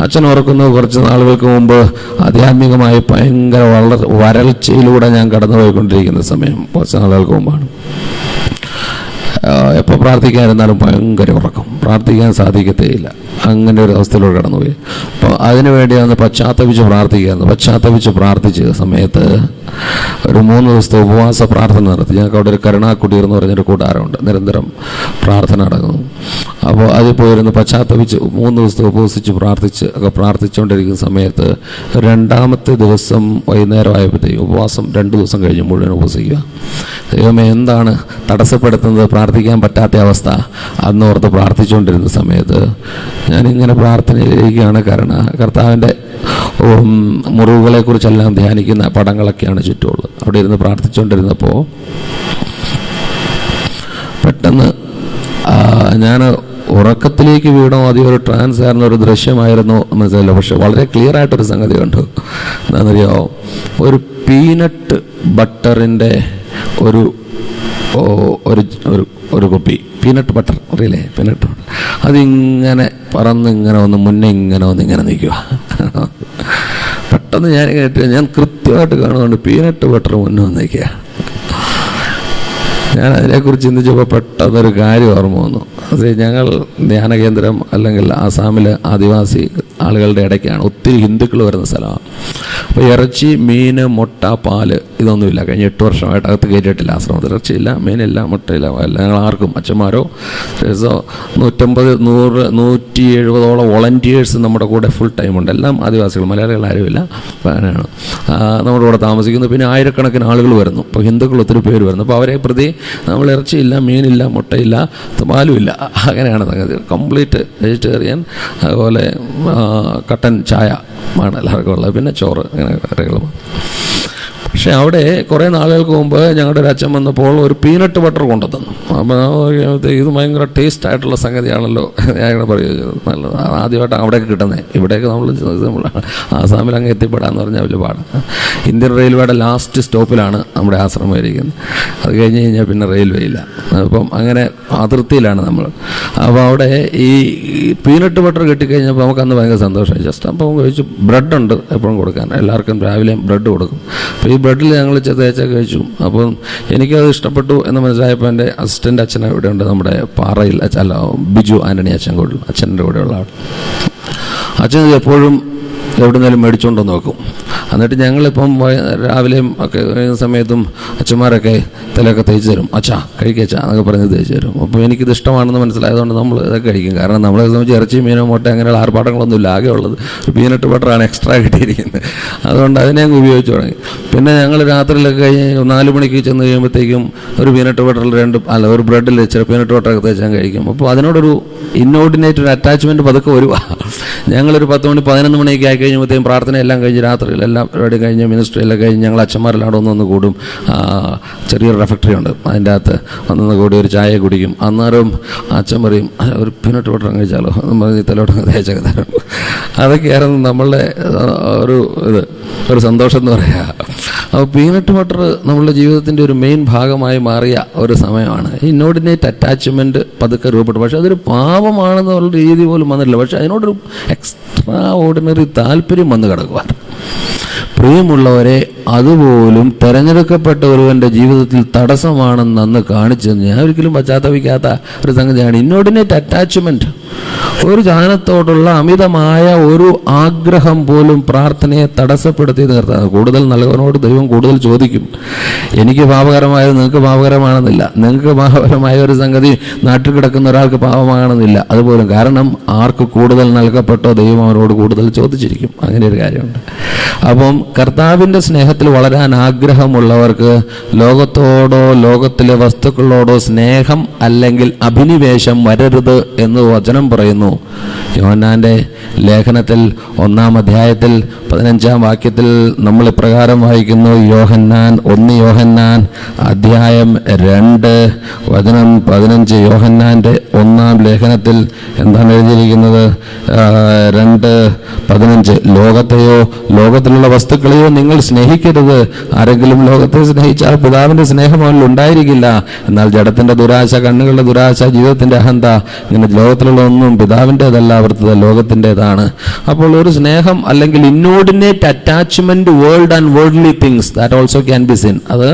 അച്ഛൻ ഓർക്കുന്നു, കുറച്ച് നാളുകൾക്ക് മുമ്പ് ആധ്യാത്മികമായി ഭയങ്കര വരൾച്ചയിലൂടെ ഞാൻ കടന്നുപോയിക്കൊണ്ടിരിക്കുന്ന സമയം, കുറച്ച് നാളുകൾക്ക് മുമ്പാണ്. എപ്പോൾ പ്രാർത്ഥിക്കാനിരുന്നാലും ഭയങ്കര ഉറക്കം, പ്രാർത്ഥിക്കാൻ സാധിക്കത്തേയില്ല. അങ്ങനെ ഒരു അവസ്ഥയിലൂടെ കടന്നുപോയി. അപ്പോൾ അതിനുവേണ്ടിയാണ് പശ്ചാത്തപിച്ച് പ്രാർത്ഥിച്ച സമയത്ത് ഒരു 3 ദിവസത്തെ ഉപവാസ പ്രാർത്ഥന നടത്തി. ഞങ്ങൾക്ക് അവിടെ ഒരു കരുണാക്കുടീർ എന്ന് പറഞ്ഞൊരു കൂടാരമുണ്ട്, നിരന്തരം പ്രാർത്ഥന നടക്കുന്നു. അപ്പോൾ അതിൽ പോയിരുന്ന് പശ്ചാത്തപിച്ച് 3 ദിവസത്തെ ഉപവസിച്ച് പ്രാർത്ഥിച്ചുകൊണ്ടിരിക്കുന്ന സമയത്ത് 2-ാമത്തെ ദിവസം വൈകുന്നേരം ആയപ്പോഴത്തേക്കും, ഉപവാസം 2 ദിവസം കഴിഞ്ഞ് മുഴുവൻ ഉപവസിക്കുക. ദൈവമേ, എന്താണ് തടസ്സപ്പെടുത്തുന്നത്, പ്രാർത്ഥിക്കാൻ പറ്റാത്ത അവസ്ഥ അന്നോർത്ത് പ്രാർത്ഥിച്ചുകൊണ്ടിരുന്ന സമയത്ത് ഞാനിങ്ങനെ പ്രാർത്ഥനയിലിരിക്കുകയാണ്. കർത്താവിൻ്റെ മുറിവുകളെക്കുറിച്ചെല്ലാം ധ്യാനിക്കുന്ന പടങ്ങളൊക്കെയാണ് ചുറ്റുമുള്ളത്. അവിടെ ഇരുന്ന് പ്രാർത്ഥിച്ചുകൊണ്ടിരുന്നപ്പോൾ പെട്ടെന്ന് ഞാൻ ഉറക്കത്തിലേക്ക് വീണോ അതോ ഒരു ട്രാൻസ് ആയിരുന്ന ഒരു ദൃശ്യമായിരുന്നു മനസ്സിലല്ല. പക്ഷെ വളരെ ക്ലിയർ ആയിട്ടൊരു സംഗതി കണ്ടു. എന്താണെന്നറിയാമോ, ഒരു പീനട്ട് ബട്ടറിൻ്റെ ഒരു കുപ്പി, പീനട്ട് ബട്ടർ അറിയില്ലേ, പീനട്ട് ബട്ടർ, അതിങ്ങനെ പറന്നിങ്ങനെ ഇങ്ങനെ നിൽക്കുക. പെട്ടെന്ന് ഞാൻ കൃത്യമായിട്ട് കാണുന്നുണ്ട് പീനട്ട് ബട്ടർ മുന്നേ വന്നിരിക്കുക. ഞാൻ അതിനെക്കുറിച്ച് ചിന്തിച്ചപ്പോൾ പെട്ടെന്നൊരു കാര്യം ഓർമ്മ വന്നു. അത് ഞങ്ങൾ ധ്യാന കേന്ദ്രം അല്ലെങ്കിൽ ആസാമിലെ ആദിവാസി ആളുകളുടെ ഇടയ്ക്കാണ്, ഒത്തിരി ഹിന്ദുക്കൾ വരുന്ന സ്ഥലമാണ്. അപ്പോൾ ഇറച്ചി, മീൻ, മുട്ട, പാല് ഇതൊന്നുമില്ല. കഴിഞ്ഞ 8 വർഷമായിട്ട് അകത്ത് കയറ്റിയിട്ടില്ല ആശ്രമത്തിൽ. ഇറച്ചിയില്ല, മീനില്ല, മുട്ടയില്ല. ഞങ്ങൾ ആർക്കും, അച്ഛന്മാരോ 150, 100, 170ഓളം വോളണ്ടിയേഴ്സ് നമ്മുടെ കൂടെ ഫുൾ ടൈമുണ്ട്. എല്ലാം ആദിവാസികൾ, മലയാളികൾ ആരുമില്ല. അങ്ങനെയാണ് നമ്മുടെ കൂടെ താമസിക്കുന്നത്. പിന്നെ ആയിരക്കണക്കിന് ആളുകൾ വരുന്നു. അപ്പോൾ ഹിന്ദുക്കൾ ഒത്തിരി പേര് വരുന്നു. അപ്പോൾ അവരെ പ്രതി നമ്മൾ ഇറച്ചിയില്ല, മീനില്ല, മുട്ടയില്ല, പാലുമില്ല. അങ്ങനെയാണ് സംഗതി. Complete vegetarian. അതുപോലെ കട്ടൻ ചായ ആണ് എല്ലാവർക്കും ഉള്ളത്. പിന്നെ ചോറ്, അങ്ങനെ കറികളും. പക്ഷെ അവിടെ കുറേ നാളുകൾക്ക് മുമ്പ് ഞങ്ങളുടെ ഒരു അച്ഛൻ വന്നപ്പോൾ ഒരു പീനട്ട് ബട്ടർ കൊണ്ടുതന്നു. അപ്പോൾ ഇത് ഭയങ്കര ടേസ്റ്റ് ആയിട്ടുള്ള സംഗതിയാണല്ലോ ഞാൻ പറയുക. നല്ലത്, ആദ്യമായിട്ട് അവിടെയൊക്കെ കിട്ടുന്നത്. ഇവിടെയൊക്കെ നമ്മൾ ആസാമിൽ അങ്ങ് എത്തിപ്പെടാന്ന് പറഞ്ഞാൽ വലിയ പാടാണ്. ഇന്ത്യൻ റെയിൽവേയുടെ ലാസ്റ്റ് സ്റ്റോപ്പിലാണ് നമ്മുടെ ആശ്രമം ഇരിക്കുന്നത്. അത് കഴിഞ്ഞ് കഴിഞ്ഞാൽ പിന്നെ റെയിൽവേ ഇല്ല. അപ്പം അങ്ങനെ അതിർത്തിയിലാണ് നമ്മൾ. അപ്പോൾ അവിടെ ഈ പീനട്ട് ബട്ടർ കിട്ടിക്കഴിഞ്ഞപ്പോൾ നമുക്കന്ന് ഭയങ്കര സന്തോഷമായി. ജസ്റ്റ് അപ്പോൾ കഴിച്ചു. ബ്രെഡുണ്ട് എപ്പോഴും കൊടുക്കാൻ, എല്ലാവർക്കും രാവിലെയും ബ്രെഡ് കൊടുക്കും. അപ്പോൾ ഈ ബ്രെഡിൽ ഞങ്ങൾ തേച്ചൊക്കെ കഴിച്ചു. അപ്പം എനിക്കത് ഇഷ്ടപ്പെട്ടു എന്ന് മനസ്സിലായപ്പോൾ എൻ്റെ അസിസ്റ്റൻ്റ് അച്ഛൻ ഇവിടെ ഉണ്ട്, നമ്മുടെ പാറയിൽ ബിജു ആൻ്റണി അച്ഛൻ്റെ കൂടെയുള്ള ആൾ. അച്ഛൻ എപ്പോഴും എവിടുന്നേലും മേടിച്ചുകൊണ്ടൊന്ന് വെക്കും. എന്നിട്ട് ഞങ്ങളിപ്പം രാവിലെയും ഒക്കെ സമയത്തും അച്ഛന്മാരൊക്കെ തലയൊക്കെ തേച്ച് തരും. അച്ഛാ കഴിക്കച്ചാ എന്നൊക്കെ പറഞ്ഞ് തേച്ച് തരും. അപ്പോൾ എനിക്കിത് ഇഷ്ടമാണെന്ന് മനസ്സിലായതുകൊണ്ട് നമ്മൾ ഇതൊക്കെ കഴിക്കും. കാരണം നമ്മളെ സംബന്ധിച്ച് ഇറച്ചി, മീനോ, മുട്ട അങ്ങനെയുള്ള ആർഭാടങ്ങളൊന്നുമില്ല. ആകെ ഉള്ളത് ഒരു പീനട്ട് ബട്ടറാണ് എക്സ്ട്രാ കിട്ടിയിരിക്കുന്നത്. അതുകൊണ്ട് അതിനെ അങ്ങ് ഉപയോഗിച്ച് തുടങ്ങി. പിന്നെ രാത്രിയിലൊക്കെ കഴിഞ്ഞ് 4 മണിക്ക് ചെന്ന് കഴിയുമ്പോഴത്തേക്കും ഒരു പീനട്ട് ബട്ടറിൽ ഒരു ബ്രെഡിൽ ചില പീനട്ട് ബട്ടറൊക്കെ തേച്ചാൽ കഴിക്കും. അപ്പോൾ അതിനോടൊരു ഇന്നോർഡിനേറ്റ് ഒരു അറ്റാച്ച്മെൻറ്റ് പതുക്കെ വരുവാ. ഞങ്ങളൊരു 10 മണി 11 മണിയൊക്കെ ആയി കഴിയുമ്പോഴത്തേക്കും പ്രാർത്ഥനയെല്ലാം കഴിഞ്ഞ് രാത്രിയിലെല്ലാം പരിപാടി കഴിഞ്ഞ് മിനിസ്ട്രിയെല്ലാം കഴിഞ്ഞ് ഞങ്ങൾ അച്ഛന്മാരെല്ലാം അവിടെ ഒന്ന് കൂടും. ചെറിയൊരു റെഫക്ടറി ഉണ്ട്, അതിൻ്റെ അകത്ത് വന്നൊന്ന് കൂടി ഒരു ചായ കുടിക്കും. അന്നേരം അച്ഛൻ പറയും ഒരു പീനട്ട് ബട്ടർ കഴിച്ചാലോ എന്ന് പറഞ്ഞ് തലോട്ട് തേച്ചൊക്കെ തരും. അതൊക്കെയായിരുന്നു നമ്മളുടെ ഒരു സന്തോഷം എന്ന് പറയുക. അപ്പോൾ പീനട്ട് ബട്ടർ നമ്മളുടെ ജീവിതത്തിൻ്റെ ഒരു മെയിൻ ഭാഗമായി മാറിയ ഒരു സമയമാണ്. ഇന്നോർഡിനേറ്റ് അറ്റാച്ച്മെൻറ്റ് പതുക്കെ രൂപപ്പെട്ടു. പക്ഷേ അതൊരു പാപമാണെന്നുള്ള രീതി പോലും വന്നിട്ടില്ല. പക്ഷേ അതിനോടൊരു എക്സ്ട്രാ ഓർഡിനറി താല്പര്യം വന്ന് കിടക്കുവാൻ. പ്രിയമുള്ളവരെ, അതുപോലും തിരഞ്ഞെടുക്കപ്പെട്ട ഒരുവൻ്റെ ജീവിതത്തിൽ തടസ്സമാണെന്ന് അന്ന് കാണിച്ചത് ഞാൻ ഒരിക്കലും പശ്ചാത്തപിക്കാത്ത ഒരു സംഗതിയാണ്. ഇന്നോർഡിനേറ്റ് അറ്റാച്ച്മെൻറ്റ്, ഒരു ജ്ഞാനത്തോടുള്ള അമിതമായ ഒരു ആഗ്രഹം പോലും പ്രാർത്ഥനയെ തടസ്സപ്പെടുത്തി നിർത്താൻ. കൂടുതൽ നൽകുന്നവനോട് ദൈവം കൂടുതൽ ചോദിക്കും. എനിക്ക് പാപകരമായത് നിങ്ങൾക്ക് പാപകരമാണെന്നില്ല, നിങ്ങൾക്ക് പാപകരമായ ഒരു സംഗതി നാട്ടിൽ കിടക്കുന്ന ഒരാൾക്ക് പാപമാകണമെന്നില്ല. അതുപോലും കാരണം ആർക്ക് കൂടുതൽ നൽകപ്പെട്ടോ ദൈവം അവനോട് കൂടുതൽ ചോദിച്ചിരിക്കും. അങ്ങനെ ഒരു കാര്യമുണ്ട്. അപ്പം കർത്താവിൻ്റെ സ്നേഹത്തിൽ വളരാൻ ആഗ്രഹമുള്ളവർക്ക് ലോകത്തോടോ ലോകത്തിലെ വസ്തുക്കളോടോ സ്നേഹം അല്ലെങ്കിൽ അഭിനിവേശം വരരുത് എന്ന് വചനം പറയുന്നു. യോഹന്നാൻ്റെ ലേഖനത്തിൽ 1-ാം അധ്യായത്തിൽ 15-ാം വാക്യത്തിൽ നമ്മൾ ഇപ്രകാരം വായിക്കുന്നു. 1 യോഹന്നാൻ അധ്യായം 2 വചനം 15. യോഹന്നാൻ്റെ 1-ാം ലേഖനത്തിൽ എന്താണ് എഴുതിയിരിക്കുന്നത്? 2:15 ലോകത്തെയോ ലോകത്തിലുള്ള വസ്തുക്കളെയോ നിങ്ങൾ സ്നേഹിക്കുക ചിന്തിക്കരുത്, ആരെങ്കിലും ലോകത്തെ സ്നേഹിച്ചാൽ പിതാവിൻ്റെ സ്നേഹം അവനിൽ ഉണ്ടായിരിക്കില്ല. എന്നാൽ ജഡത്തിൻ്റെ ദുരാശ, കണ്ണുകളുടെ ദുരാശ, ജീവിതത്തിൻ്റെ അഹന്ത, ഇങ്ങനെ ലോകത്തിലുള്ള ഒന്നും പിതാവിൻ്റെതല്ല, അവർത്തത് ലോകത്തിൻ്റെതാണ്. അപ്പോൾ ഒരു സ്നേഹം അല്ലെങ്കിൽ inordinate attachment world and worldly things that also can be sin. അത്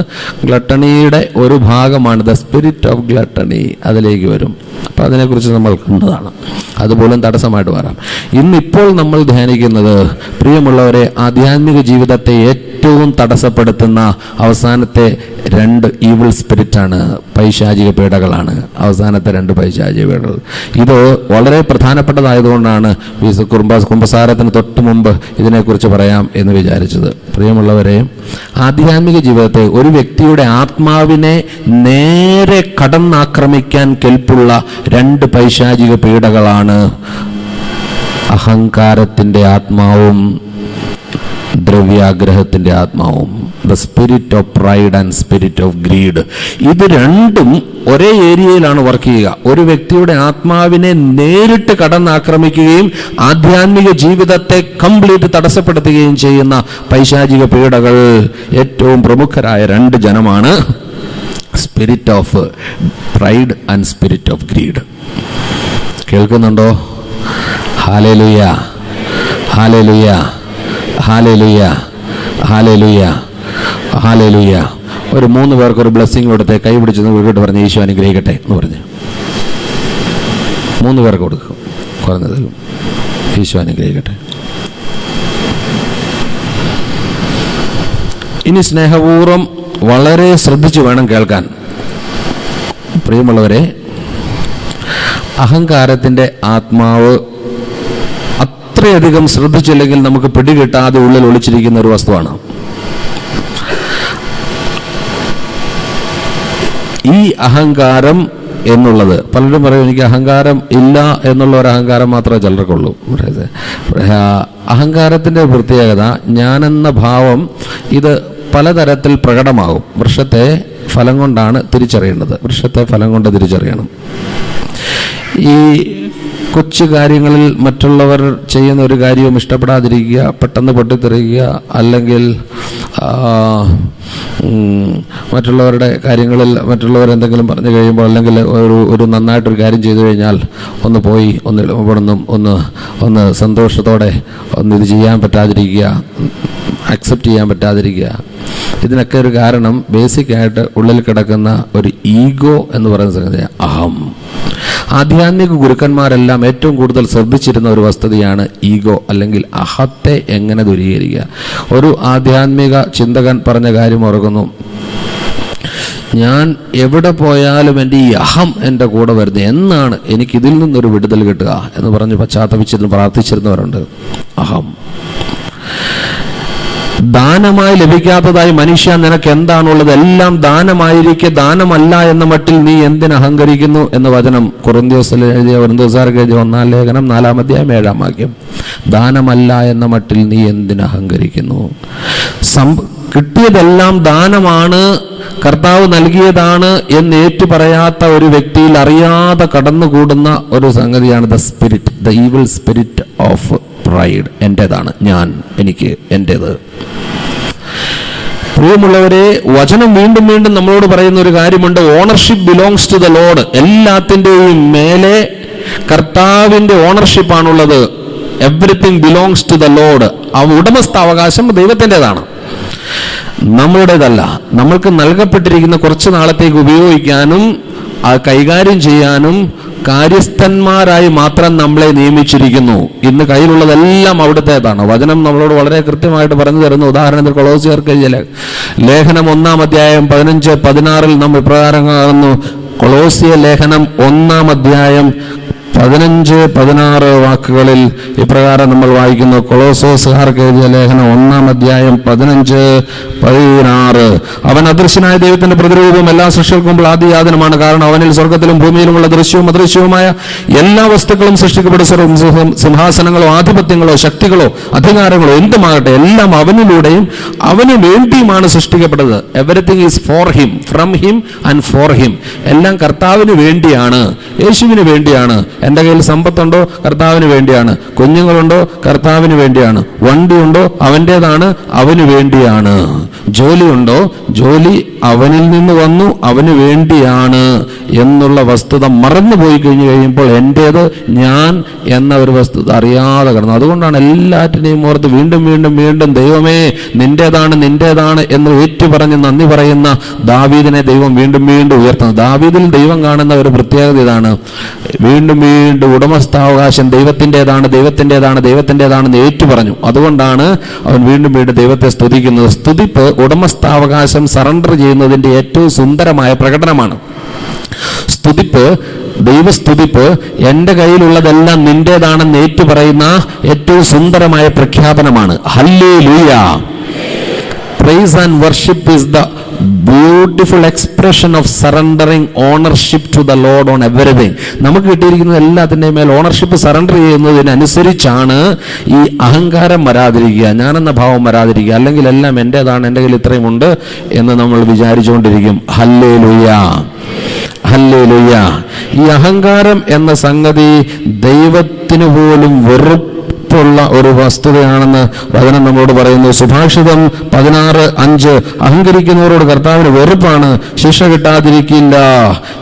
ഗ്ലട്ടണിയുടെ ഒരു ഭാഗമാണ്. ദ സ്പിരിറ്റ് ഓഫ് ഗ്ലട്ടണി അതിലേക്ക് വരും. അപ്പം അതിനെക്കുറിച്ച് നമ്മൾ കണ്ടതാണ്. അതുപോലും തടസ്സമായിട്ട് വരാം. ഇന്നിപ്പോൾ നമ്മൾ ധ്യാനിക്കുന്നത്, പ്രിയമുള്ളവരെ, ആധ്യാത്മിക ജീവിതത്തെ ഏറ്റവും തടസ്സപ്പെടുത്തുന്ന അവസാനത്തെ 2 ഈവിൾ സ്പിരിറ്റാണ്, പൈശാചിക പീഡകളാണ്. അവസാനത്തെ 2 പൈശാചിക പീഡകൾ. ഇത് വളരെ പ്രധാനപ്പെട്ടതായതുകൊണ്ടാണ് കുമ്പസാരത്തിന് തൊട്ട് മുമ്പ് ഇതിനെക്കുറിച്ച് പറയാം എന്ന് വിചാരിച്ചത്. പ്രിയമുള്ളവരെ, ആധ്യാത്മിക ജീവിതത്തെ, ഒരു വ്യക്തിയുടെ ആത്മാവിനെ നേരെ കടന്നാക്രമിക്കാൻ കെൽപ്പുള്ള 2 പൈശാചിക പീഡകളാണ് അഹങ്കാരത്തിൻ്റെ ആത്മാവും ദ്രവ്യാഗ്രഹത്തിൻ്റെ ആത്മാവും. The spirit of pride and spirit of greed. ഇത് രണ്ടും ഒരേ ഏരിയയിലാണ് വർക്ക് ചെയ്യുക. ഒരു വ്യക്തിയുടെ ആത്മാവിനെ നേരിട്ട് കടന്നാക്രമിക്കുകയും ആധ്യാത്മിക ജീവിതത്തെ കംപ്ലീറ്റ് തടസ്സപ്പെടുത്തുകയും ചെയ്യുന്ന പൈശാചിക പീഡകൾ ഏറ്റവും പ്രമുഖരായ 2 ജനമാണ് spirit of pride and spirit of greed. കേൾക്കുന്നുണ്ടോ? Hallelujah, hallelujah, hallelujah, hallelujah, hallelujah. ഒരു 3 പേർക്ക് ഒരു ബ്ലെസ്സിങ് കൊടുത്തേ. കൈ പിടിച്ചെന്ന് വീട്ടിട്ട് പറഞ്ഞ് ഈശോ അനുഗ്രഹിക്കട്ടെ എന്ന് പറഞ്ഞ് 3 പേർക്ക് കൊടുക്കും. കുറഞ്ഞതിൽ ഈശോ അനുഗ്രഹിക്കട്ടെ. ഇനി സ്നേഹപൂർവ്വം വളരെ ശ്രദ്ധിച്ചു വേണം കേൾക്കാൻ. പ്രിയമുള്ളവരെ, അഹങ്കാരത്തിൻ്റെ ആത്മാവ് അത്രയധികം ശ്രദ്ധിച്ചില്ലെങ്കിൽ നമുക്ക് പിടികിട്ടാതെ ഉള്ളിൽ ഒളിച്ചിരിക്കുന്ന ഒരു വസ്തുവാണ്. ഈ അഹങ്കാരം എന്നുള്ളത്, പലരും പറയും എനിക്ക് അഹങ്കാരം ഇല്ല എന്നുള്ള ഒരു അഹങ്കാരം മാത്രമേ ചിലർക്കുള്ളൂ. അഹങ്കാരത്തിൻ്റെ പ്രത്യേകത, ഞാനെന്ന ഭാവം ഇത് പലതരത്തിൽ പ്രകടമാകും. വൃക്ഷത്തെ ഫലം കൊണ്ടാണ് തിരിച്ചറിയേണ്ടത്. വൃക്ഷത്തെ ഫലം കൊണ്ട് തിരിച്ചറിയണം. ഈ കൊച്ചു കാര്യങ്ങളിൽ മറ്റുള്ളവർ ചെയ്യുന്ന ഒരു കാര്യവും ഇഷ്ടപ്പെടാതിരിക്കുക, പെട്ടെന്ന് പൊട്ടിത്തെറിക്കുക, അല്ലെങ്കിൽ മറ്റുള്ളവരുടെ കാര്യങ്ങളിൽ മറ്റുള്ളവർ എന്തെങ്കിലും പറഞ്ഞു കഴിയുമ്പോൾ, അല്ലെങ്കിൽ ഒരു നന്നായിട്ടൊരു കാര്യം ചെയ്തു കഴിഞ്ഞാൽ ഒന്ന് പോയി ഒന്ന് സന്തോഷത്തോടെ ഇത് ചെയ്യാൻ പറ്റാതിരിക്കുക, അക്സെപ്റ്റ് ചെയ്യാൻ പറ്റാതിരിക്കുക. ഇതിനൊക്കെ ഒരു കാരണം ബേസിക്കായിട്ട് ഉള്ളിൽ കിടക്കുന്ന ഒരു ഈഗോ എന്ന് പറയുന്ന സംഗതിയാണ്, അഹം. ആധ്യാത്മിക ഗുരുക്കന്മാരെല്ലാം ഏറ്റവും കൂടുതൽ ശ്രദ്ധിച്ചിരുന്ന ഒരു വസ്തുതയാണ് ഈഗോ അല്ലെങ്കിൽ അഹത്തെ എങ്ങനെ ദൂരീകരിക്കുക. ഒരു ആധ്യാത്മിക ചിന്തകൻ പറഞ്ഞ കാര്യം ഓർക്കുന്നു, ഞാൻ എവിടെ പോയാലും എൻ്റെ ഈ അഹം എൻ്റെ കൂടെ വരുന്നത്, എന്നാണ് എനിക്കിതിൽ നിന്നൊരു വിടുതൽ കിട്ടുക എന്ന് പറഞ്ഞ് പശ്ചാത്തപിച്ചിരുന്നു പ്രാർത്ഥിച്ചിരുന്നവരുണ്ട്. അഹം ദാനമായി ലഭിക്കാത്തതായി മനുഷ്യ നിനക്ക് എന്താണുള്ളത്, എല്ലാം ദാനമായിരിക്കെ ദാനമല്ല എന്ന മട്ടിൽ നീ എന്തിന് അഹങ്കരിക്കുന്നു എന്ന് വചനം കൊറിന്തോസുകാർക്ക് എഴുതിയ 1-ാം ലേഖനം 4-ാം അധ്യായം 7-ാം വാക്യം. ദാനമല്ല എന്ന മട്ടിൽ നീ എന്തിന് അഹങ്കരിക്കുന്നു? കിട്ടിയതെല്ലാം ദാനമാണ്, കർത്താവ് നൽകിയതാണ് എന്ന് ഏറ്റു പറയാത്ത ഒരു വ്യക്തിയിൽ അറിയാതെ കടന്നുകൂടുന്ന ഒരു സംഗതിയാണ് the evil spirit of pride. എൻ്റേതാണ്, ഞാൻ, എനിക്ക്, എൻ്റേത്. പ്രിയമുള്ളവരെ, വചനം വീണ്ടും വീണ്ടും നമ്മളോട് പറയുന്ന ഒരു കാര്യമുണ്ട്, ownership belongs to the Lord. എല്ലാത്തിൻ്റെയും മേലെ കർത്താവിൻ്റെ ഓണർഷിപ്പാണുള്ളത്. Everything belongs to the Lord. ആ ഉടമസ്ഥാവകാശം ദൈവത്തിൻ്റെതാണ്, നമ്മളുടേതല്ല. നമ്മൾക്ക് നൽകപ്പെട്ടിരിക്കുന്ന കുറച്ച് നാളത്തേക്ക് ഉപയോഗിക്കാനും അത് കൈകാര്യം ചെയ്യാനും കാര്യസ്ഥന്മാരായി മാത്രം നമ്മളെ നിയമിച്ചിരിക്കുന്നു. ഇന്ന് കയ്യിലുള്ളതെല്ലാം അവിടുത്തേതാണ്. വചനം നമ്മളോട് വളരെ കൃത്യമായിട്ട് പറഞ്ഞു തരുന്നു. ഉദാഹരണത്തിന് കൊളോസ്യർക്ക് എഴുതിയ ലേഖനം 1-ാം അധ്യായം 15-16 നാം ഇപ്രകാരം കാണുന്നു. കൊളോസ്യ ലേഖനം 1-ാം അധ്യായം 15-16 വാക്കുകളിൽ ഇപ്രകാരം നമ്മൾ വായിക്കുന്നു. കൊളോസ്യക്കാർക്ക് എഴുതിയ ലേഖനം 1-ാം അധ്യായം 15-16. അവൻ അദൃശ്യനായ ദൈവത്തിന്റെ പ്രതിരൂപം, എല്ലാ സൃഷ്ടികൾക്കും ആദിയാതനമാണ്. കാരണം അവനിൽ സ്വർഗത്തിലും ഭൂമിയിലുമുള്ള ദൃശ്യവും അദൃശ്യവുമായ എല്ലാ വസ്തുക്കളും സൃഷ്ടിക്കപ്പെട്ട സിംഹാസനങ്ങളോ ആധിപത്യങ്ങളോ ശക്തികളോ അധികാരങ്ങളോ എന്തുമാകട്ടെ, എല്ലാം അവനിലൂടെയും അവന് വേണ്ടിയുമാണ് സൃഷ്ടിക്കപ്പെട്ടത്. Everything is for him, from him and for him. എല്ലാം കർത്താവിന് വേണ്ടിയാണ്, യേശുവിന് വേണ്ടിയാണ്. എൻ്റെ കയ്യിൽ സമ്പത്തുണ്ടോ കർത്താവിന് വേണ്ടിയാണ്, കുഞ്ഞുങ്ങളുണ്ടോ കർത്താവിന് വേണ്ടിയാണ്, വണ്ടിയുണ്ടോ അവൻ്റേതാണ്, അവന് വേണ്ടിയാണ്, ജോലിയുണ്ടോ ജോലി അവനിൽ നിന്ന് വന്നു അവന് വേണ്ടിയാണ് എന്നുള്ള വസ്തുത മറന്നു പോയി കഴിയുമ്പോൾ എൻ്റേത് ഞാൻ എന്ന ഒരു വസ്തുത അറിയാതെ കിടന്നു. അതുകൊണ്ടാണ് എല്ലാറ്റിനെയും ഓർത്ത് വീണ്ടും വീണ്ടും വീണ്ടും ദൈവമേ നിൻ്റേതാണ് നിൻ്റേതാണ് എന്ന് ഏറ്റുപറഞ്ഞ് നന്ദി പറയുന്ന ദാവീദിനെ ദൈവം വീണ്ടും വീണ്ടും ഉയർത്തുന്നത്. ദാവീദിൽ ദൈവം കാണുന്ന ഒരു പ്രത്യേകത ഇതാണ്, വീണ്ടും വീണ്ടും ഉടമസ്ഥാവകാശം ദൈവത്തിൻ്റെതാണ് ദൈവത്തിൻ്റെതാണ് ദൈവത്തിൻ്റെതാണെന്ന് ഏറ്റുപറഞ്ഞു. അതുകൊണ്ടാണ് അവൻ വീണ്ടും വീണ്ടും ദൈവത്തെ സ്തുതിക്കുന്നത്. സ്തുതിപ്പ് ഉടമസ്ഥാവകാശം സറണ്ടർ ചെയ്യുന്നതിൻ്റെ ഏറ്റവും സുന്ദരമായ പ്രകടനമാണ്. സ്തുതിപ്പ്, ദൈവസ്തുതിപ്പ് എൻ്റെ കയ്യിലുള്ളതെല്ലാം നിൻ്റേതാണെന്ന് ഏറ്റുപറയുന്ന ഏറ്റവും സുന്ദരമായ പ്രഖ്യാപനമാണ്. Hallelujah. Praise and worship is the beautiful expression of surrendering ownership to the Lord on everything. നമുക്ക് കിട്ടിയിരിക്കുന്ന എല്ലാത്തിൻ്റെയും മേൽ ഓണർഷിപ്പ് സറണ്ടർ ചെയ്യുന്നതിനനുസരിച്ചാണ് ഈ അഹങ്കാരം വരാതിരിക്കുക, ഞാനെന്ന ഭാവം വരാതിരിക്കുക. അല്ലെങ്കിൽ എല്ലാം എൻ്റേതാണ്, എൻ്റെ കയ്യിൽ ഇത്രയും ഉണ്ട് എന്ന് നമ്മൾ വിചാരിച്ചുകൊണ്ടിരിക്കും. Hallelujah, hallelujah. ഈ അഹങ്കാരം എന്ന സംഗതി ദൈവത്തിന് പോലും വെറുപ്പുള്ള ഒരു വസ്തുതയാണെന്ന് വചനം നമ്മളോട് പറയുന്നു. സുഭാഷിതം 16:5 അഹങ്കരിക്കുന്നവരോട് കർത്താവിന് വെറുപ്പാണ്, ശിക്ഷ കിട്ടാതിരിക്കില്ല,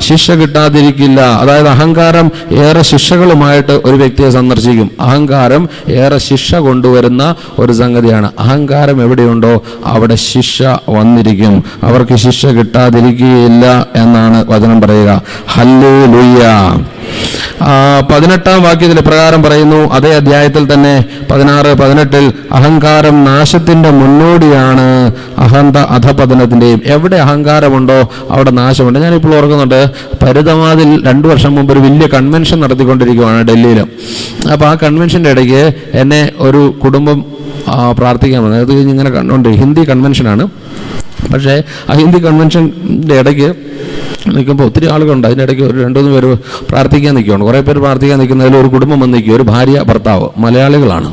ശിക്ഷ കിട്ടാതിരിക്കില്ല. അതായത് അഹങ്കാരം ഏറെ ശിക്ഷകളുമായിട്ട് ഒരു വ്യക്തിയെ സന്ദർശിക്കും. അഹങ്കാരം ഏറെ ശിക്ഷ കൊണ്ടുവരുന്ന ഒരു സംഗതിയാണ്. അഹങ്കാരം എവിടെയുണ്ടോ അവിടെ ശിക്ഷ വന്നിരിക്കും. അവർക്ക് ശിക്ഷ കിട്ടാതിരിക്കുകയില്ല എന്നാണ് വചനം പറയുക. ഹല്ലേലൂയ. 18-ാം വാക്യത്തിൽ പ്രകാരം പറയുന്നു, അതേ അധ്യായത്തിൽ തന്നെ 16-18 അഹങ്കാരം നാശത്തിന്റെ മുന്നോടിയാണ്, അഹന്ത അധപതനത്തിന്റെയും. എവിടെ അഹങ്കാരമുണ്ടോ അവിടെ നാശമുണ്ട്. ഞാനിപ്പോൾ ഓർക്കുന്നുണ്ട്, പരുതമാതിൽ 2 വർഷം മുമ്പ് ഒരു വലിയ കൺവെൻഷൻ നടത്തിക്കൊണ്ടിരിക്കുകയാണ് ഡൽഹിയിൽ. അപ്പോൾ ആ കൺവെൻഷൻ്റെ ഇടയ്ക്ക് എന്നെ ഒരു കുടുംബം പ്രാർത്ഥിക്കാൻ വന്നത്. അത് കഴിഞ്ഞ് ഇങ്ങനെ കണ്ടുകൊണ്ട് ഹിന്ദി കൺവെൻഷനാണ്. പക്ഷേ ആ ഹിന്ദി കൺവെൻഷൻ്റെ ഇടയ്ക്ക് നിൽക്കുമ്പോൾ ഒത്തിരി ആളുകളുണ്ട്. അതിൻ്റെ ഇടയ്ക്ക് ഒരു 2-3 പേര് പ്രാർത്ഥിക്കാൻ നിൽക്കുകയാണ്. കുറേ പേര് പ്രാർത്ഥിക്കാൻ നിൽക്കുന്നതിൽ ഒരു കുടുംബം വന്ന് നിൽക്കുക, ഒരു ഭാര്യ ഭർത്താവ് മലയാളികളാണ്.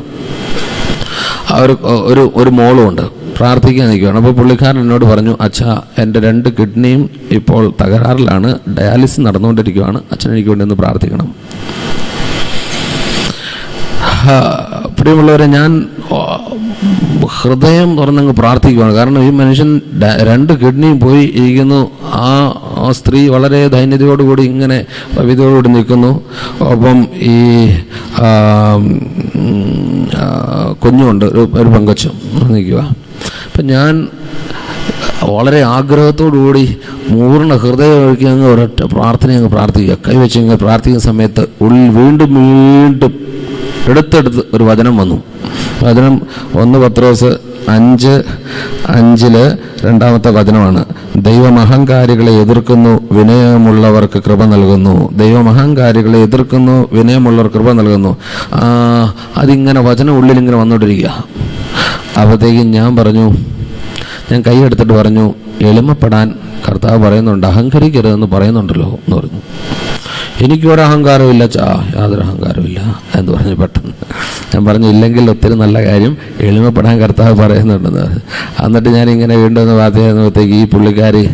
ഒരു മോളുമുണ്ട്. പ്രാർത്ഥിക്കാൻ നിൽക്കുകയാണ്. അപ്പോൾ പുള്ളിക്കാരൻ എന്നോട് പറഞ്ഞു, അച്ഛാ എൻ്റെ 2 കിഡ്നിയും ഇപ്പോൾ തകരാറിലാണ്, ഡയാലിസിസ് നടന്നുകൊണ്ടിരിക്കുകയാണ്, അച്ഛൻ എനിക്ക് വേണ്ടി ഒന്ന് പ്രാർത്ഥിക്കണം. പ്രിയമുള്ളവരെ, ഞാൻ ഹൃദയം തുറന്നങ്ങ് പ്രാർത്ഥിക്കുകയാണ്. കാരണം ഈ മനുഷ്യൻ 2 കിഡ്നിയും പോയി ഇരിക്കുന്നു. ആ സ്ത്രീ വളരെ ദൈന്യതയോടുകൂടി ഇങ്ങനെ പവിതയോടുകൂടി നിൽക്കുന്നു. ഒപ്പം ഈ കുഞ്ഞുണ്ട്, ഒരു പെങ്കൊച്ചും നിൽക്കുക. അപ്പം ഞാൻ വളരെ ആഗ്രഹത്തോടുകൂടി പൂർണ്ണ ഹൃദയം ഒഴുക്കി അങ്ങ് ഒരൊറ്റ പ്രാർത്ഥന അങ്ങ് പ്രാർത്ഥിക്കുക. കൈവച്ച് ഇങ്ങനെ പ്രാർത്ഥിക്കുന്ന സമയത്ത് ഉള്ളിൽ വീണ്ടും വീണ്ടും എടുത്തെടുത്ത് ഒരു വചനം വന്നു. വചനം 1 പത്രോസ് 5:5 2-ാമത്തെ വചനമാണ്. ദൈവം അഹങ്കാരികളെ എതിർക്കുന്നു, വിനയമുള്ളവർക്ക് കൃപ നൽകുന്നു. ദൈവം അഹങ്കാരികളെ എതിർക്കുന്നു, വിനയമുള്ളവർ കൃപ നൽകുന്നു. അതിങ്ങനെ വചനം ഉള്ളിൽ ഇങ്ങനെ വന്നുകൊണ്ടിരിക്കുക. അപ്പോഴത്തേക്കും ഞാൻ കൈയെടുത്തിട്ട് പറഞ്ഞു, എളിമപ്പെടാൻ കർത്താവ് പറയുന്നുണ്ട്, അഹങ്കരിക്കരുതെന്ന് പറയുന്നുണ്ടല്ലോ എന്ന് പറഞ്ഞു. എനിക്കൊരു അഹങ്കാരമില്ല, യാതൊരു അഹങ്കാരമില്ല എന്ന് പറഞ്ഞു. പെട്ടെന്ന് ഞാൻ പറഞ്ഞു, ഇല്ലെങ്കിൽ ഒത്തിരി നല്ല കാര്യം, എളിമപ്പെടാൻ കർത്താവ് പറയുന്നുണ്ടെന്ന്. എന്നിട്ട് ഞാനിങ്ങനെ വീണ്ടും വാർത്തയാകുമ്പോഴത്തേക്ക് ഈ പുള്ളിക്കാരി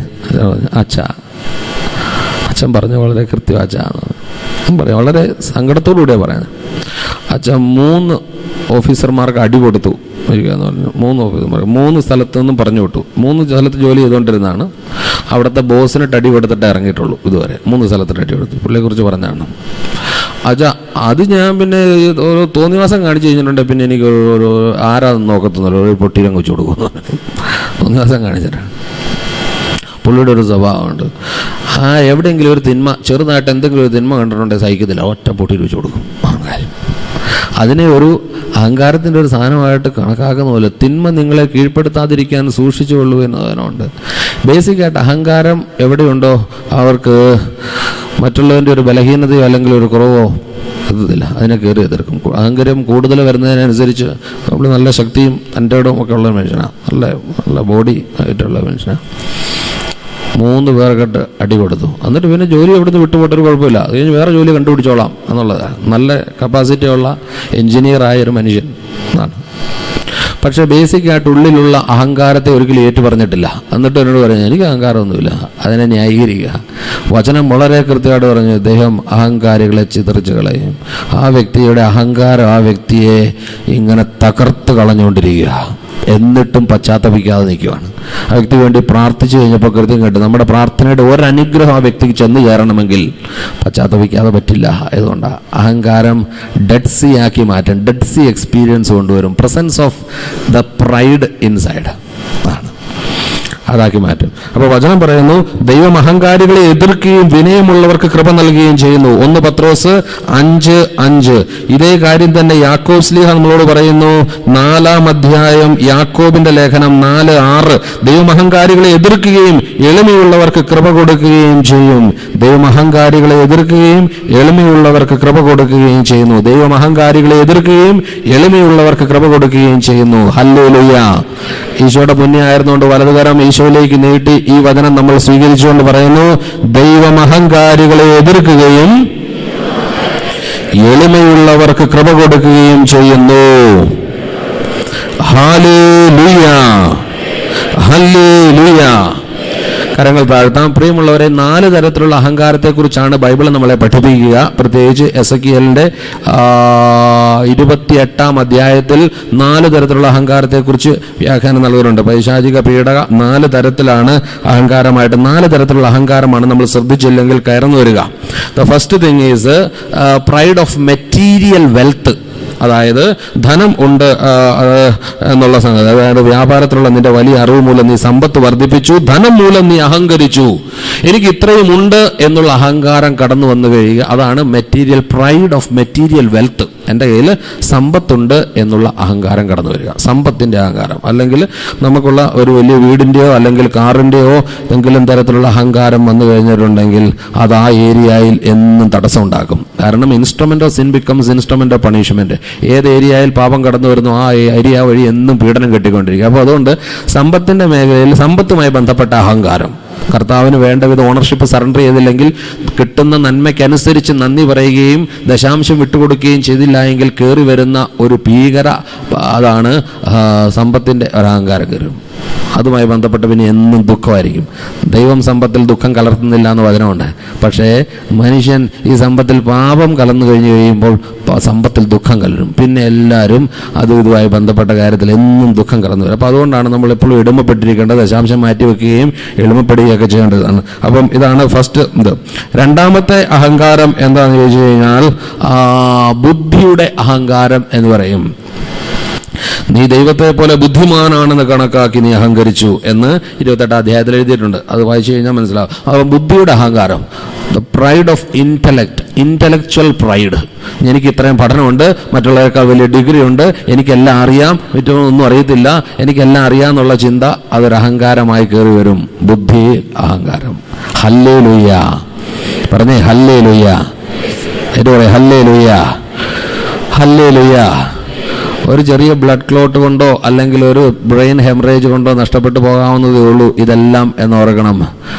അച്ഛൻ പറഞ്ഞു വളരെ കൃത്യം അച്ഛാന്ന് പറയാം. വളരെ സങ്കടത്തോടുകൂടിയാണ് പറയുന്നത്. അച്ഛൻ 3 ഓഫീസർമാർക്ക് അടി കൊടുത്തു എന്ന് പറഞ്ഞു. 3 ഓഫീസർമാർ 3 സ്ഥലത്ത് നിന്നും പറഞ്ഞു വിട്ടു. 3 സ്ഥലത്ത് ജോലി ചെയ്തുകൊണ്ടിരുന്നതാണ്. അവിടുത്തെ ബോസിനിട്ട് അടി കൊടുത്തിട്ട് ഇറങ്ങിയിട്ടുള്ളൂ. ഇതുവരെ 3 സ്ഥലത്തിട്ട് അടി കൊടുത്തു. പുള്ളിയെക്കുറിച്ച് പറഞ്ഞതാണ്. അത് ഞാൻ പിന്നെ ഒരു തോന്നിവാസം കാണിച്ചു കഴിഞ്ഞിട്ടുണ്ട്. പിന്നെ എനിക്ക് ഒരു ആരാധന നോക്കത്തുന്നല്ലോ, ഒരു പൊട്ടിയിലങ്ങ് വെച്ച് കൊടുക്കുന്നു. തോന്നിവാസം കാണിച്ചിട്ടാണ്. പുള്ളിയുടെ ഒരു സ്വഭാവമുണ്ട്. എവിടെയെങ്കിലും ഒരു തിന്മ, ചെറുതായിട്ട് എന്തെങ്കിലും ഒരു തിന്മ കണ്ടിട്ടുണ്ടെങ്കിൽ സഹിക്കത്തില്ല, ഒറ്റ പൊട്ടിയിൽ വെച്ച് കൊടുക്കും. അതിനെ ഒരു അഹങ്കാരത്തിൻ്റെ ഒരു സാധനമായിട്ട് കണക്കാക്കുന്ന പോലെ തിന്മ നിങ്ങളെ കീഴ്പ്പെടുത്താതിരിക്കാൻ സൂക്ഷിച്ചുകൊള്ളൂ എന്നതിനുണ്ട്. ബേസിക്കായിട്ട് അഹങ്കാരം എവിടെയുണ്ടോ അവർക്ക് മറ്റുള്ളവൻ്റെ ഒരു ബലഹീനതയോ അല്ലെങ്കിൽ ഒരു കുറവോ എത്തില്ല, അതിനെ കയറി എതിർക്കും. അഹങ്കാരം കൂടുതൽ വരുന്നതിനനുസരിച്ച് നമ്മൾ നല്ല ശക്തിയും തൻ്റെ ഇടവും ഒക്കെ ഉള്ള മനുഷ്യനാണ്, നല്ല ബോഡി ആയിട്ടുള്ള മനുഷ്യനാണ്. 3 പേർക്കിട്ട് അടി കൊടുത്തു. എന്നിട്ട് പിന്നെ ജോലി എവിടുന്ന് വിട്ടുപോട്ടൊരു കുഴപ്പമില്ല, അത് കഴിഞ്ഞ് വേറെ ജോലി കണ്ടുപിടിച്ചോളാം എന്നുള്ളതാണ്. നല്ല കപ്പാസിറ്റി ഉള്ള എൻജിനീയറായ ഒരു മനുഷ്യൻ എന്നാണ്. പക്ഷേ ബേസിക്കായിട്ട് ഉള്ളിലുള്ള അഹങ്കാരത്തെ ഒരിക്കലും ഏറ്റു പറഞ്ഞിട്ടില്ല. എന്നിട്ട് എന്നോട് പറഞ്ഞു എനിക്ക് അഹങ്കാരമൊന്നുമില്ല. അതിനെ ന്യായീകരിക്കുക. വചനം വളരെ കൃത്യമായിട്ട് പറഞ്ഞു, ദൈവം അഹങ്കാരികളെ ചിതറിച്ച് കളയും. ആ വ്യക്തിയുടെ അഹങ്കാരം ആ വ്യക്തിയെ ഇങ്ങനെ തകർത്ത് കളഞ്ഞുകൊണ്ടിരിക്കുക. എന്നിട്ടും പശ്ചാത്തപിക്കാതെ നിൽക്കുകയാണ്. ആ വ്യക്തി വേണ്ടി പ്രാർത്ഥിച്ചു കഴിഞ്ഞപ്പോൾ കൃത്യം കേട്ടു. നമ്മുടെ പ്രാർത്ഥനയുടെ ഒരനുഗ്രഹം ആ വ്യക്തിക്ക് ചെന്ന് കയറണമെങ്കിൽ പശ്ചാത്തപിക്കാതെ പറ്റില്ല. അതുകൊണ്ടാണ് അഹങ്കാരം ഡെഡ് സീ ആക്കി മാറ്റാൻ, ഡെഡ് സീ എക്സ്പീരിയൻസ് കൊണ്ടുവരും. Presence of the pride inside ആണ്, അതാക്കി മാറ്റും. അപ്പോൾ വചനം പറയുന്നു, ദൈവം അഹങ്കാരികളെ എതിർക്കുകയും വിനയമുള്ളവർക്ക് കൃപ നൽകുകയും ചെയ്യുന്നു. 1 പത്രോസ് 5:5. ഇതേ കാര്യം തന്നെ യാക്കോബ് ശ്ലീഹ നമ്മളോട് പറയുന്നു. 4-ാം അധ്യായം യാക്കോബിന്റെ ലേഖനം 4:6. ദൈവം അഹങ്കാരികളെ എതിർക്കുകയും എളിമയുള്ളവർക്ക് കൃപ കൊടുക്കുകയും ചെയ്യും. ദൈവം അഹങ്കാരികളെ എതിർക്കുകയും എളിമയുള്ളവർക്ക് കൃപ കൊടുക്കുകയും ചെയ്യുന്നു. ദൈവം അഹങ്കാരികളെ എതിർക്കുകയും എളിമയുള്ളവർക്ക് കൃപ കൊടുക്കുകയും ചെയ്യുന്നു. ഹല്ലേലൂയ. ഈശോയുടെ പുണ്യമായിരുന്നുകൊണ്ട് വലതുകരം ഈശോയിലേക്ക് നീട്ടി ഈ വചനം നമ്മൾ സ്വീകരിച്ചുകൊണ്ട് പറയുന്നു, ദൈവം അഹങ്കാരികളെ എതിർക്കുകയും എളിമയുള്ളവർക്ക് കൃപ കൊടുക്കുകയും ചെയ്യുന്നു. Hallelujah, hallelujah. കരങ്ങൾ താഴ്ത്താം. പ്രിയമുള്ളവരെ, 4 തരത്തിലുള്ള അഹങ്കാരത്തെക്കുറിച്ചാണ് ബൈബിൾ നമ്മളെ പഠിപ്പിക്കുക. പ്രത്യേകിച്ച് എസെക്കിയേലിന്റെ 28-ാം അധ്യായത്തിൽ 4 തരത്തിലുള്ള അഹങ്കാരത്തെക്കുറിച്ച് വ്യാഖ്യാനം നൽകുന്നുണ്ട്. പൈശാചിക പീഡക 4 തരത്തിലാണ് അഹങ്കാരമായിട്ട്. 4 തരത്തിലുള്ള അഹങ്കാരമാണ് നമ്മൾ ശ്രദ്ധിച്ചില്ലെങ്കിൽ കയറുന്നു വരിക. The first thing is pride of material wealth. അതായത് ധനം ഉണ്ട് എന്നുള്ള സംഗതി. അതായത് വ്യാപാരത്തിലുള്ള നിന്റെ വലിയ അറിവ് മൂലം നീ സമ്പത്ത് വർദ്ധിപ്പിച്ചു, ധനം മൂലം നീ അഹങ്കരിച്ചു. എനിക്ക് ഇത്രയും ഉണ്ട് എന്നുള്ള അഹങ്കാരം കടന്നു വന്നു കഴിയുക. അതാണ് material, pride of material wealth. എൻ്റെ കയ്യിൽ സമ്പത്തുണ്ട് എന്നുള്ള അഹങ്കാരം കടന്നു വരിക, സമ്പത്തിൻ്റെ അഹങ്കാരം. അല്ലെങ്കിൽ നമുക്കുള്ള ഒരു വലിയ വീടിൻ്റെയോ അല്ലെങ്കിൽ കാറിൻ്റെയോ എന്തെങ്കിലും തരത്തിലുള്ള അഹങ്കാരം വന്നു കഴിഞ്ഞിട്ടുണ്ടെങ്കിൽ അത് ആ ഏരിയയിൽ എന്നും തടസ്സം ഉണ്ടാക്കും. കാരണം instrument of sin becomes instrument of punishment. ഏത് ഏരിയയിൽ പാപം കടന്നു വരുന്നു ആ ഏരിയ വഴി എന്നും പീഡനം കെട്ടിക്കൊണ്ടിരിക്കുക. അപ്പോൾ അതുകൊണ്ട് സമ്പത്തിൻ്റെ മേഖലയിൽ സമ്പത്തുമായി ബന്ധപ്പെട്ട അഹങ്കാരം, കർത്താവിന് വേണ്ട വിധ ഓണർഷിപ്പ് സറണ്ടർ ചെയ്തില്ലെങ്കിൽ കിട്ടുന്ന നന്മയ്ക്കനുസരിച്ച് നന്ദി പറയുകയും ദശാംശം വിട്ടുകൊടുക്കുകയും ചെയ്തില്ല എങ്കിൽ കയറി വരുന്ന ഒരു ഭീകര അതാണ് സമ്പത്തിൻ്റെ ഒരഹങ്കാരം കയറും. അതുമായി ബന്ധപ്പെട്ട് പിന്നെ എന്നും ദുഃഖമായിരിക്കും. ദൈവം സമ്പത്തിൽ ദുഃഖം കലർത്തുന്നില്ല എന്ന് വചനമുണ്ട്. പക്ഷേ മനുഷ്യൻ ഈ സമ്പത്തിൽ പാപം കലർന്നു കഴിഞ്ഞ് കഴിയുമ്പോൾ സമ്പത്തിൽ ദുഃഖം കലരും. പിന്നെ എല്ലാവരും അതും ഇതുമായി ബന്ധപ്പെട്ട കാര്യത്തിൽ എന്നും ദുഃഖം കലർന്നു വരും. അപ്പോൾ അതുകൊണ്ടാണ് നമ്മൾ എപ്പോഴും എളിമപ്പെട്ടിരിക്കേണ്ടത്, ദശാംശം മാറ്റി വെക്കുകയും എളിമപ്പെടുകയൊക്കെ ചെയ്യേണ്ടതാണ്. അപ്പം ഇതാണ് ഫസ്റ്റ് ഇത്. രണ്ടാമത്തെ അഹങ്കാരം എന്താണെന്ന് ചോദിച്ചു കഴിഞ്ഞാൽ ബുദ്ധിയുടെ അഹങ്കാരം എന്ന് പറയും. നീ ദൈവത്തെ പോലെ ബുദ്ധിമാനാണെന്ന് കണക്കാക്കി നീ അഹങ്കരിച്ചു എന്ന് 28-ാം അധ്യായത്തിൽ എഴുതിയിട്ടുണ്ട്. അത് വായിച്ചു കഴിഞ്ഞാൽ മനസ്സിലാവും. അപ്പോൾ ബുദ്ധിയുടെ അഹങ്കാരം, the pride of intellect, intellectual pride. എനിക്ക് ഇത്രയും പഠനമുണ്ട്, മറ്റുള്ളവരെക്കാൾ വലിയ ഡിഗ്രി ഉണ്ട്, എനിക്കെല്ലാം അറിയാം, മറ്റൊന്നും അറിയത്തില്ല, എനിക്കെല്ലാം അറിയാമെന്നുള്ള ചിന്ത അതൊരു അഹങ്കാരമായി കയറി വരും. ബുദ്ധി അഹങ്കാരം. ഹല്ലേലൂയ പറഞ്ഞേ, ഹല്ലേലൂയ. ഏറ്റവും പറയാം ഹല്ലേലൂയ, ഹല്ലേലൂയ. ഒരു ചെറിയ ബ്ലഡ് ക്ലോട്ട് കൊണ്ടോ അല്ലെങ്കിൽ ഒരു ബ്രെയിൻ ഹെമറേജ് കൊണ്ടോ നഷ്ടപ്പെട്ടു പോകാവുന്നതേ ഉള്ളൂ ഇതെല്ലാം എന്നോർക്കണം.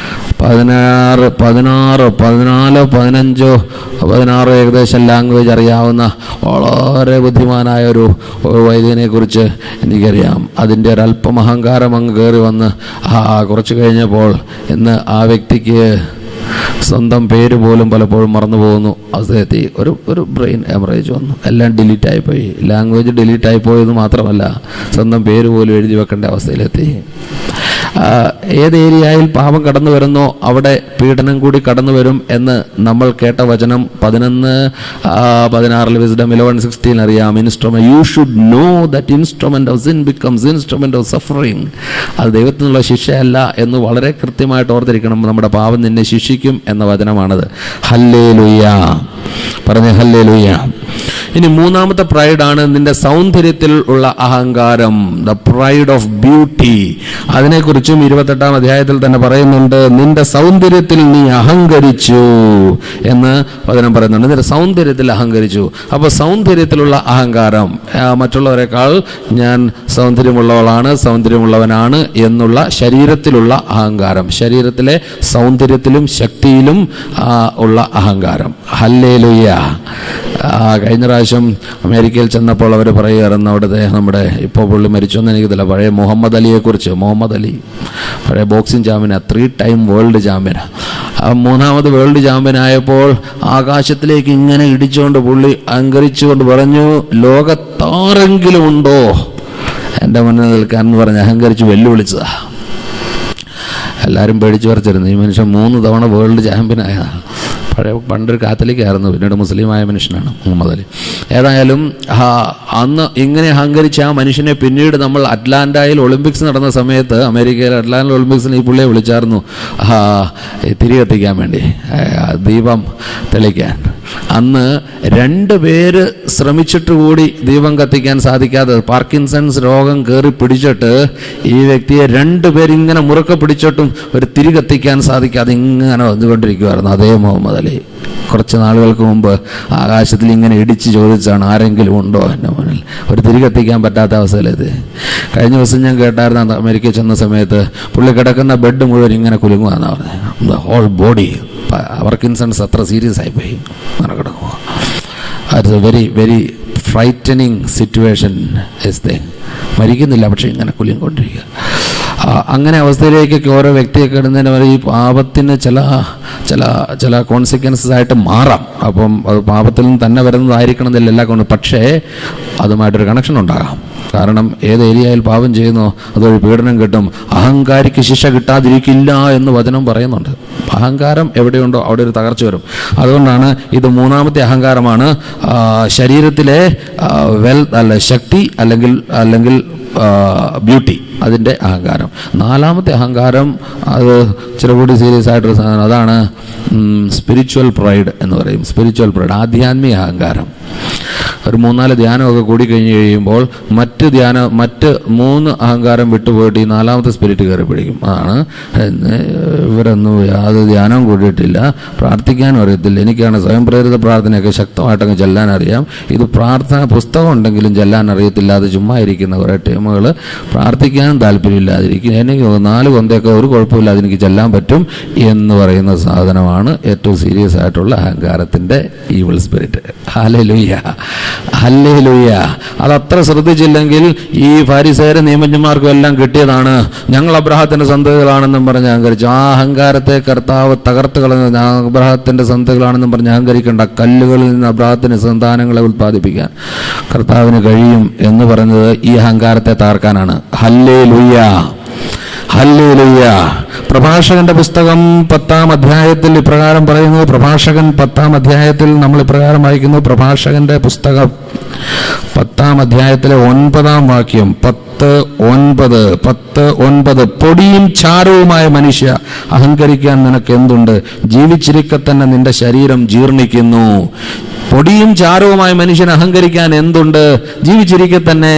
16, 15 ഏകദേശം ലാംഗ്വേജ് അറിയാവുന്ന വളരെ ബുദ്ധിമാനായ ഒരു വൈദ്യനെക്കുറിച്ച് എനിക്കറിയാം. അതിൻ്റെ ഒരല്പം അഹങ്കാരം അങ്ങ് കയറി വന്ന് കുറച്ച് കഴിഞ്ഞപ്പോൾ ഇന്ന് ആ വ്യക്തിക്ക് സ്വന്തം പേര് പോലും പലപ്പോഴും മറന്നു പോകുന്നു അവസ്ഥയെത്തി. ഒരു ബ്രെയിൻ ഹെമറേജ് വന്നു, എല്ലാം ഡിലീറ്റായിപ്പോയി. ലാംഗ്വേജ് ഡിലീറ്റായിപ്പോയെന്ന് മാത്രമല്ല, സ്വന്തം പേര് പോലും എഴുതി വെക്കേണ്ട അവസ്ഥയിലെത്തി. ഏത് ഏരിയയിൽ പാപം കടന്നു വരുന്നോ അവിടെ പീഡനം കൂടി കടന്നു വരും എന്ന് നമ്മൾ കേട്ട വചനം 11:16 വിസ്ഡം 11:16 അറിയാം. Instrument, you should know that instrument of sin becomes instrument of suffering. അത് ദൈവത്തിനുള്ള ശിക്ഷയല്ല എന്ന് വളരെ കൃത്യമായിട്ട് ഓർത്തിരിക്കണം. നമ്മുടെ പാപം നിന്നെ ശിക്ഷിക്കും എന്ന വചനമാണത്. ഹല്ലേലൂയ പറഞ്ഞേ, ഹല്ലേലൂയ. ഇനി മൂന്നാമത്തെ പ്രൈഡാണ് നിന്റെ സൗന്ദര്യത്തിൽ ഉള്ള അഹങ്കാരം, ദ പ്രൈഡ് ഓഫ് ബ്യൂട്ടി. അതിനെക്കുറിച്ചും 28-ാം അധ്യായത്തിൽ തന്നെ പറയുന്നുണ്ട്. നിന്റെ സൗന്ദര്യത്തിൽ നീ അഹങ്കരിച്ചു എന്ന് വചനം പറയുന്നുണ്ട്. നിന്റെ സൗന്ദര്യത്തിൽ അഹങ്കരിച്ചു. അപ്പോൾ സൗന്ദര്യത്തിലുള്ള അഹങ്കാരം, മറ്റുള്ളവരെക്കാൾ ഞാൻ സൗന്ദര്യമുള്ളവളാണ്, സൗന്ദര്യമുള്ളവനാണ് എന്നുള്ള ശരീരത്തിലുള്ള അഹങ്കാരം, ശരീരത്തിലെ സൗന്ദര്യത്തിലും ശക്തിയിലും ഉള്ള അഹങ്കാരം. ഹല്ലേലൂയ. കഴിഞ്ഞ പ്രാവശ്യം അമേരിക്കയിൽ ചെന്നപ്പോൾ അവർ പറയുമായിരുന്നു, അവിടുത്തെ നമ്മുടെ ഇപ്പോൾ പുള്ളി മരിച്ചൊന്നും എനിക്കതില്ല, പഴയ മുഹമ്മദ് അലിയെക്കുറിച്ച്. മുഹമ്മദ് അലി പഴയ ബോക്സിംഗ് ചാമ്പ്യനാണ്, 3 ടൈം വേൾഡ് ചാമ്പ്യനാണ്. മൂന്നാമത് വേൾഡ് ചാമ്പ്യനായപ്പോൾ ആകാശത്തിലേക്ക് ഇങ്ങനെ ഇടിച്ചുകൊണ്ട് പുള്ളി അഹങ്കരിച്ചുകൊണ്ട് പറഞ്ഞു, ലോകത്താരെങ്കിലും ഉണ്ടോ എൻ്റെ മുന്നിൽ നിൽക്കാൻ എന്ന് പറഞ്ഞ് അഹങ്കരിച്ച് വെല്ലുവിളിച്ചതാ. എല്ലാവരും പേടിച്ചു പറിച്ചിരുന്നു. ഈ മനുഷ്യൻ 3 തവണ വേൾഡ് ചാമ്പ്യനായതാണ്. പണ്ടൊരു കാത്തലിക്കായിരുന്നു, പിന്നീട് മുസ്ലിമായ മനുഷ്യനാണ് മുഹമ്മദ് അലി. ഏതായാലും അന്ന് ഇങ്ങനെ അഹങ്കരിച്ച ആ മനുഷ്യനെ പിന്നീട് നമ്മൾ അറ്റ്ലാന്റയിൽ ഒളിമ്പിക്സ് നടന്ന സമയത്ത്, അമേരിക്കയിലെ അറ്റ്ലാന്റ ഒളിമ്പിക്സിന് ഈ പുള്ളിയെ വിളിച്ചായിരുന്നു തിരി കത്തിക്കാൻ വേണ്ടി, ദീപം തെളിക്കാൻ. അന്ന് 2 പേര് ശ്രമിച്ചിട്ട് കൂടി ദീപം കത്തിക്കാൻ സാധിക്കാതെ, പാർക്കിൻസൺസ് രോഗം കയറി പിടിച്ചിട്ട് ഈ വ്യക്തിയെ 2 പേരിങ്ങനെ മുറുക്കെ പിടിച്ചിട്ടും ഒരു തിരി കത്തിക്കാൻ സാധിക്കാതെ ഇങ്ങനെ വന്നുകൊണ്ടിരിക്കുമായിരുന്നു അതേ മുഹമ്മദ് അലി. കുറച്ച് നാളുകൾക്ക് മുമ്പ് ആകാശത്തിൽ ഇങ്ങനെ ഇടിച്ച് ചോദിച്ചാണ്, ആരെങ്കിലും ഉണ്ടോ എൻ്റെ മുന്നിൽ. ഒരു തിരി കത്തിക്കാൻ പറ്റാത്ത അവസ്ഥയിലേത്. കഴിഞ്ഞ ദിവസം ഞാൻ കേട്ടായിരുന്നു, അമേരിക്കയിൽ ചെന്ന സമയത്ത് പുള്ളി കിടക്കുന്ന ബെഡ് മുഴുവൻ ഇങ്ങനെ കുലുങ്ങുകയെന്നാണ് പറഞ്ഞത്. ഹോൾ ബോഡി പാർക്കിൻസൺസ് അത്ര സീരിയസ് ആയിപ്പോയി അങ്ങനെ കിടക്കുക. അത് very very frightening situation is there. മരിക്കുന്നില്ല, പക്ഷേ ഇങ്ങനെ കുലുങ്ങിക്കൊണ്ടിരിക്കുക. അങ്ങനെ അവസ്ഥയിലേക്കൊക്കെ ഓരോ വ്യക്തിയൊക്കെ ഇടുന്നതിന് വരെ ഈ പാപത്തിന് ചില ചില ചില കോൺസിക്വൻസസ് ആയിട്ട് മാറാം. അപ്പം അത് പാപത്തിൽ നിന്ന് തന്നെ വരുന്നതായിരിക്കണം എന്നില്ല എല്ലാ കൊണ്ട്, പക്ഷേ അതുമായിട്ടൊരു കണക്ഷൻ ഉണ്ടാകാം. കാരണം ഏത് ഏരിയയിൽ പാപം ചെയ്യുന്നോ അതുവഴി പീഡനം കിട്ടും. അഹങ്കാരിക്ക് ശിക്ഷ കിട്ടാതിരിക്കില്ല എന്ന് വചനം പറയുന്നുണ്ട്. അഹങ്കാരം എവിടെയുണ്ടോ അവിടെ ഒരു തകർച്ച വരും. അതുകൊണ്ടാണ് ഇത് 3ാമത്തെ അഹങ്കാരമാണ്, ശരീരത്തിലെ ശക്തി അല്ലെങ്കിൽ ബ്യൂട്ടി, അതിൻ്റെ അഹങ്കാരം. 4ാമത്തെ അഹങ്കാരം അത് ചില കൂടി സീരിയസ് ആയിട്ടൊരു സാധനം, അതാണ് സ്പിരിച്വൽ പ്രൈഡ് എന്ന് പറയും. സ്പിരിച്വൽ പ്രൈഡ്, ആധ്യാത്മിക അഹങ്കാരം. ഒരു 3-4 ധ്യാനമൊക്കെ കൂടിക്കഴിഞ്ഞ് കഴിയുമ്പോൾ മറ്റ് 3 അഹങ്കാരം വിട്ടുപോയിട്ട് ഈ 4ാമത്തെ സ്പിരിറ്റ് കയറി പിടിക്കും. അതാണ് ഇവരൊന്നും യാതൊരു ധ്യാനവും കൂടിയിട്ടില്ല, പ്രാർത്ഥിക്കാനും അറിയത്തില്ല. എനിക്കാണ് സ്വയം പ്രേരിത പ്രാർത്ഥനയൊക്കെ ശക്തമായിട്ടങ്ങ് ചെല്ലാൻ അറിയാം. ഇത് പ്രാർത്ഥന പുസ്തകം ഉണ്ടെങ്കിലും ചെല്ലാൻ അറിയത്തില്ലാതെ ചുമ്മാ ഇരിക്കുന്ന കുറേ ടീമുകൾ പ്രാർത്ഥിക്കാനും താല്പര്യമില്ലാതിരിക്കും. എനിക്ക് 4 കൊന്തയൊക്കെ ഒരു കുഴപ്പമില്ലാതെ എനിക്ക് ചെല്ലാൻ പറ്റും എന്ന് പറയുന്ന സാധനമാണ് ഏറ്റവും സീരിയസ് ആയിട്ടുള്ള അഹങ്കാരത്തിൻ്റെ ഈവിൾ സ്പിരിറ്റ്. Hallelujah, hallelujah. അതത്ര ശ്രദ്ധിച്ചില്ലെങ്കിൽ ഈ ഫരിസേയരും നിയമജ്ഞന്മാർക്കും എല്ലാം കിട്ടിയതാണ്. ഞങ്ങൾ അബ്രാഹത്തിന്റെ സന്തതികളാണെന്നും പറഞ്ഞ് അഹങ്കരിച്ചു. ആ അഹങ്കാരത്തെ കർത്താവ് തകർത്ത് കളഞ്ഞ. അബ്രാഹത്തിന്റെ സന്തതികളാണെന്നും പറഞ്ഞ് അഹങ്കരിക്കേണ്ട. കല്ലുകളിൽ നിന്ന് അബ്രാഹത്തിന് സന്താനങ്ങളെ ഉൽപ്പാദിപ്പിക്കാൻ കർത്താവിന് കഴിയും എന്ന് പറഞ്ഞത് ഈ അഹങ്കാരത്തെ തകർക്കാനാണ്. Hallelujah, hallelujah. പ്രഭാഷകന്റെ പുസ്തകം 10-ാം അധ്യായത്തിൽ ഇപ്രകാരം പറയുന്നു. പ്രഭാഷകൻ 10-ാം അധ്യായത്തിൽ നമ്മൾ ഇപ്രകാരം വായിക്കുന്നു. പ്രഭാഷകന്റെ പുസ്തകം 10-ാം അധ്യായത്തിലെ 9-ാം വാക്യം, 10:9 പൊടിയും ചാരവുമായ മനുഷ്യ, അഹങ്കരിക്കാൻ നിനക്ക് എന്തുണ്ട്? ജീവിച്ചിരിക്കെ തന്നെ നിന്റെ ശരീരം ജീർണിക്കുന്നു. പൊടിയും ചാരവുമായ മനുഷ്യൻ അഹങ്കരിക്കാൻ എന്തുണ്ട്? ജീവിച്ചിരിക്കെ തന്നെ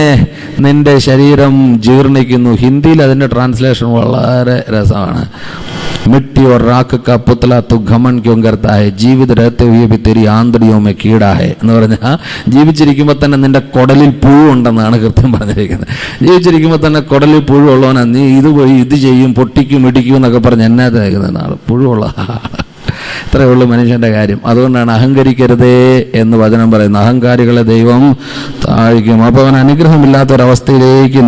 നിന്റെ ശരീരം ജീർണിക്കുന്നു. ഹിന്ദിയിൽ അതിൻ്റെ ട്രാൻസ്ലേഷൻ വളരെ രസമാണ്. मिट्टी और राख का पुतला तू घमंड क्यों करता है, ജീവിത रहते हुए भी तेरी आंतड़ियों में कीड़ा है എന്ന് പറഞ്ഞാൽ ജീവിച്ചിരിക്കുമ്പോൾ തന്നെ നിന്റെ കുടലിൽ പുഴുണ്ടെന്നാണ് കൃത്യം പറഞ്ഞിരിക്കുന്നത്. ജീവിച്ചിരിക്കുമ്പോൾ തന്നെ കുടലിൽ പുഴുള്ളവനാ നീ, ഇത് ചെയ്യും, പൊട്ടിക്കും ഇടിക്കും എന്നൊക്കെ പറഞ്ഞ് എന്നാ തേക്കുന്നതാണ് പുഴുള്ള. ഇത്രയേ ഉള്ളൂ മനുഷ്യൻ്റെ കാര്യം. അതുകൊണ്ടാണ് അഹങ്കരിക്കരുതേ എന്ന് വചനം പറയുന്നത്. അഹങ്കാരികളെ ദൈവം താഴ്ക്കും. അപ്പോൾ അവൻ അനുഗ്രഹമില്ലാത്തൊരവസ്ഥയിലേക്ക്